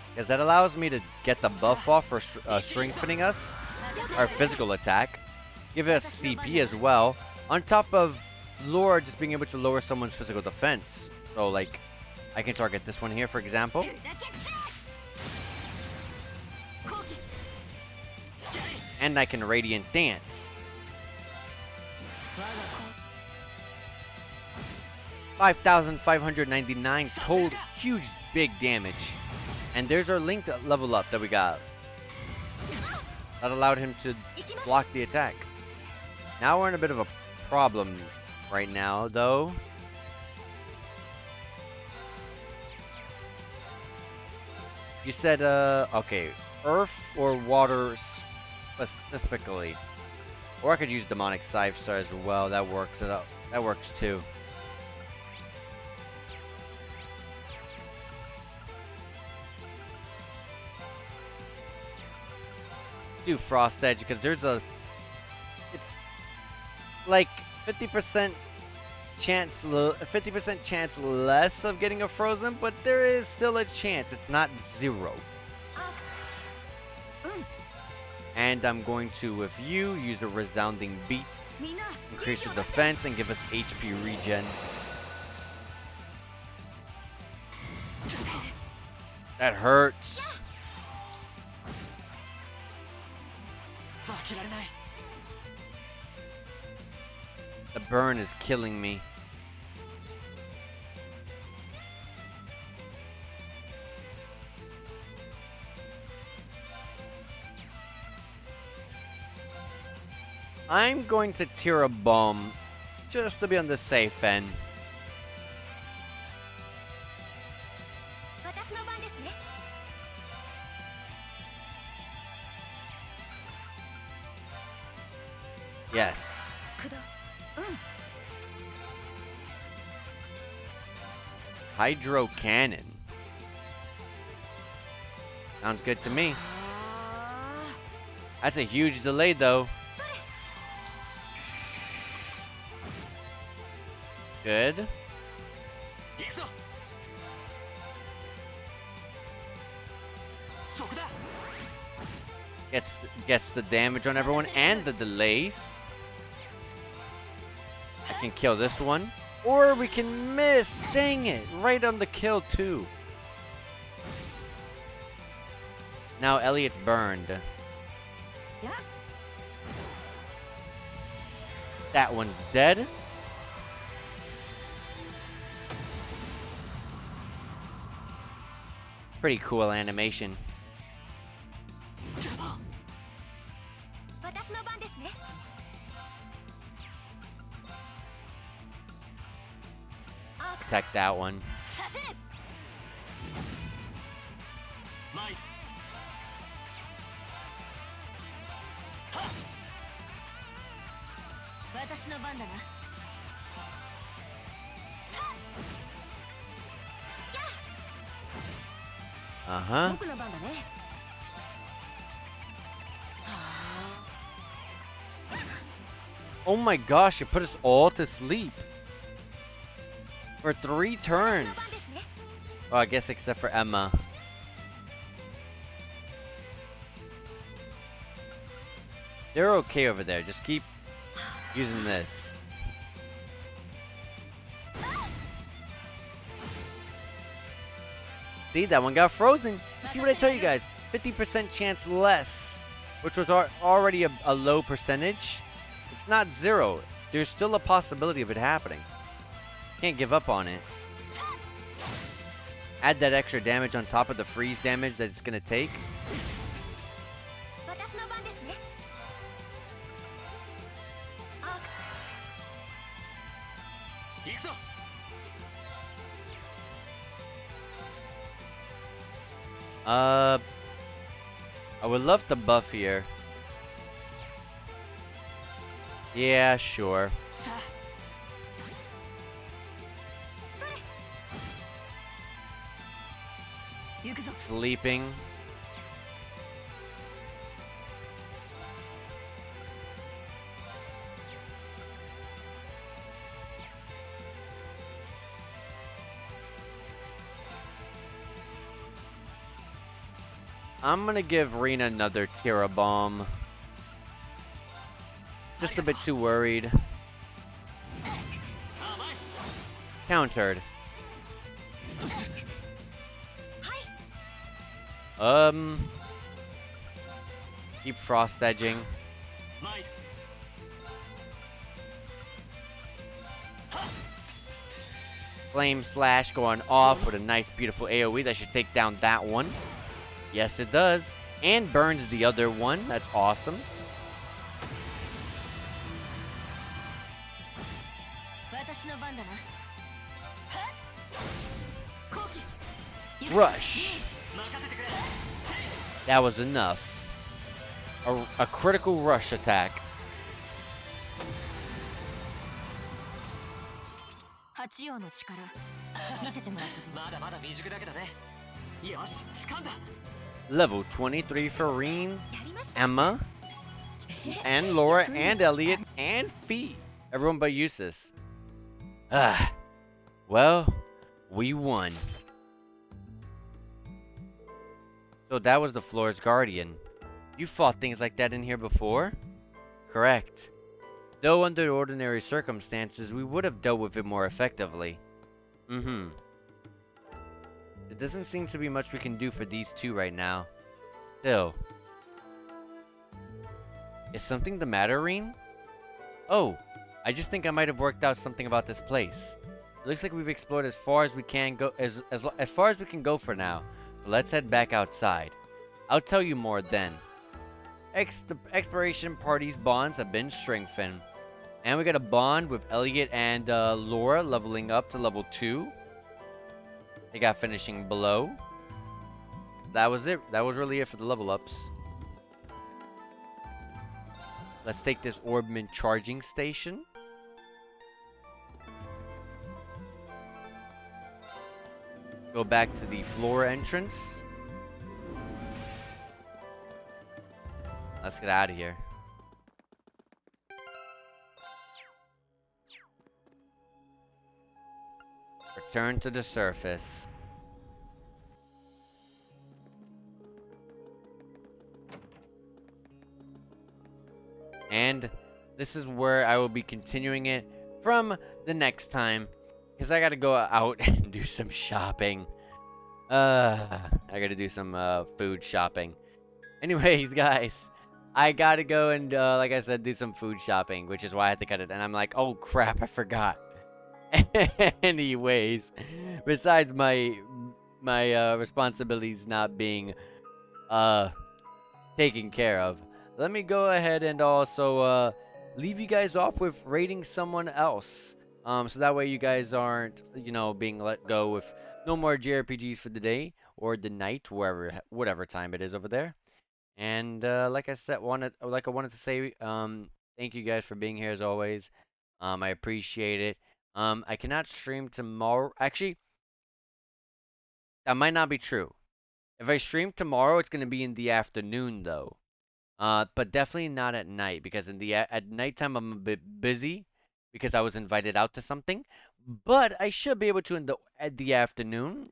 Because that allows me to get the buff off for strengthening us, our physical attack. Give us CP as well, on top of Laura just being able to lower someone's physical defense. So like, I can target this one here for example. And I can Radiant Dance. $5,599 cold, huge, big damage. And there's our Link level up that we got. That allowed him to block the attack. Now we're in a bit of a problem right now, though. You said, okay, Earth or Water specifically. Or I could use Demonic Scythe as well. That works. That works too. Do Frost Edge because it's like 50% chance, 50% chance less of getting a frozen, but there is still a chance. It's not 0. And I'm going to, with you, use the Resounding Beat, increase the defense, and give us HP regen. That hurts. The burn is killing me. I'm going to tear a bomb just to be on the safe end. Yes. Hydro Cannon. Sounds good to me. That's a huge delay though. Good. Gets the damage on everyone and the delays. I can kill this one. Or we can miss. Dang it. Right on the kill too. Now Elliot's burned. That one's dead. Pretty cool animation. Attack that one. 私の番だな。 Uh-huh. 僕の番だね。 Oh my gosh, it put us all to sleep. For 3 turns. Well, I guess except for Emma. They're okay over there. Just keep using this. See, that one got frozen. You see what I tell you guys? 50% chance less, which was already a low percentage. It's not 0. There's still a possibility of it happening. Can't give up on it. Add that extra damage on top of the freeze damage that it's gonna take. 私の番ですね。アークス。行くぞ。 I would love to buff here. Yeah, sure. さあ。それ。行くぞ。 Sleeping. I'm gonna give Rena another Tira Bomb. Just a bit too worried. Countered. Keep frost edging. Flame Slash going off with a nice beautiful AoE that should take down that one. Yes, it does. And burns the other one. That's awesome. Rush. That was enough. A critical rush attack. 八王の力見せてもらったぞ。まだまだ未熟だけどね。よし、掴んだ。 Level 23 for Reen, Emma, and Laura, and Elliot, and Fee. Everyone but Eustace. Ah. Well, we won. So that was the floor's guardian. You fought things like that in here before? Correct. Though under ordinary circumstances, we would have dealt with it more effectively. There doesn't seem to be much we can do for these two right now. Still. Is something the matter, Reen? Oh, I just think I might have worked out something about this place. It looks like we've explored as far as we can go, as far as we can go for now. So let's head back outside. I'll tell you more then. The exploration party's bonds have been strengthened. And we got a bond with Elliot and Laura leveling up to level 2. They got finishing below. That was it. That was really it for the level ups. Let's take this Orbman charging station. Go back to the floor entrance. Let's get out of here. Return to the surface. And this is where I will be continuing it from the next time. Because I gotta go out and do some shopping. I gotta do some food shopping. Anyways, guys. I gotta go and, like I said, do some food shopping. Which is why I had to cut it. And I'm like, oh crap, I forgot. Anyways. Besides my responsibilities not being taken care of. Let me go ahead and also leave you guys off with rating someone else. So that way you guys aren't, you know, being let go with no more JRPGs for the day or the night, whatever time it is over there. And like I said, I wanted to say, Thank you guys for being here as always. I appreciate it. I cannot stream tomorrow. Actually, that might not be true. If I stream tomorrow, it's gonna be in the afternoon though. But definitely not at night because at nighttime I'm a bit busy because I was invited out to something. But I should be able to in the at the afternoon.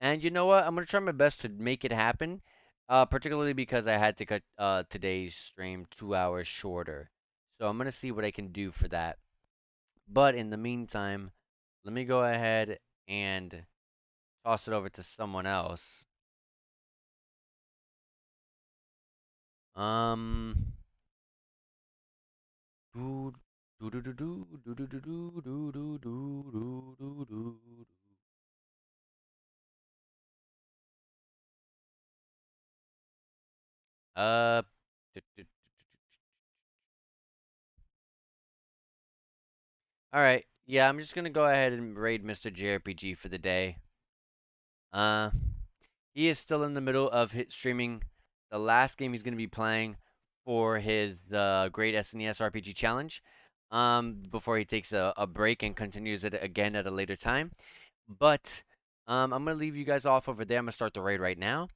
And you know what? I'm gonna try my best to make it happen. Particularly because I had to cut today's stream 2 hours shorter. So I'm gonna see what I can do for that. But in the meantime, let me go ahead and toss it over to someone else. Um. Doo doo doo doo doo doo doo doo doo doo doo doo doo doo. Uh. All right. Yeah, I'm just gonna go ahead and raid Mr. JRPG for the day. Uh, he is still in the middle of streaming the last game he's gonna be playing for his Great SNES RPG Challenge. Before he takes a break and continues it again at a later time. But I'm gonna leave you guys off over there. I'm gonna start the raid right now.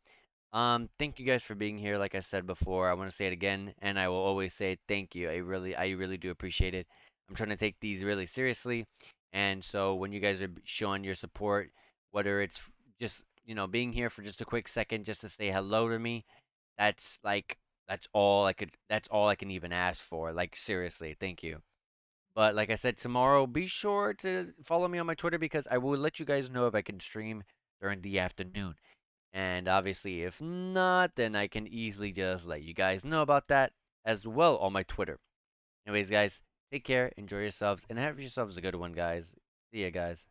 Thank you guys for being here. Like I said before, I want to say it again, and I will always say thank you. I really do appreciate it. I'm trying to take these really seriously, and so when you guys are showing your support, whether it's just being here for just a quick second just to say hello to me, that's like that's all I can even ask for. Like seriously, thank you. But like I said, tomorrow be sure to follow me on my Twitter because I will let you guys know if I can stream during the afternoon. And obviously, if not, then I can easily just let you guys know about that as well on my Twitter. Anyways, guys, take care, enjoy yourselves, and have yourselves a good one, guys. See ya, guys.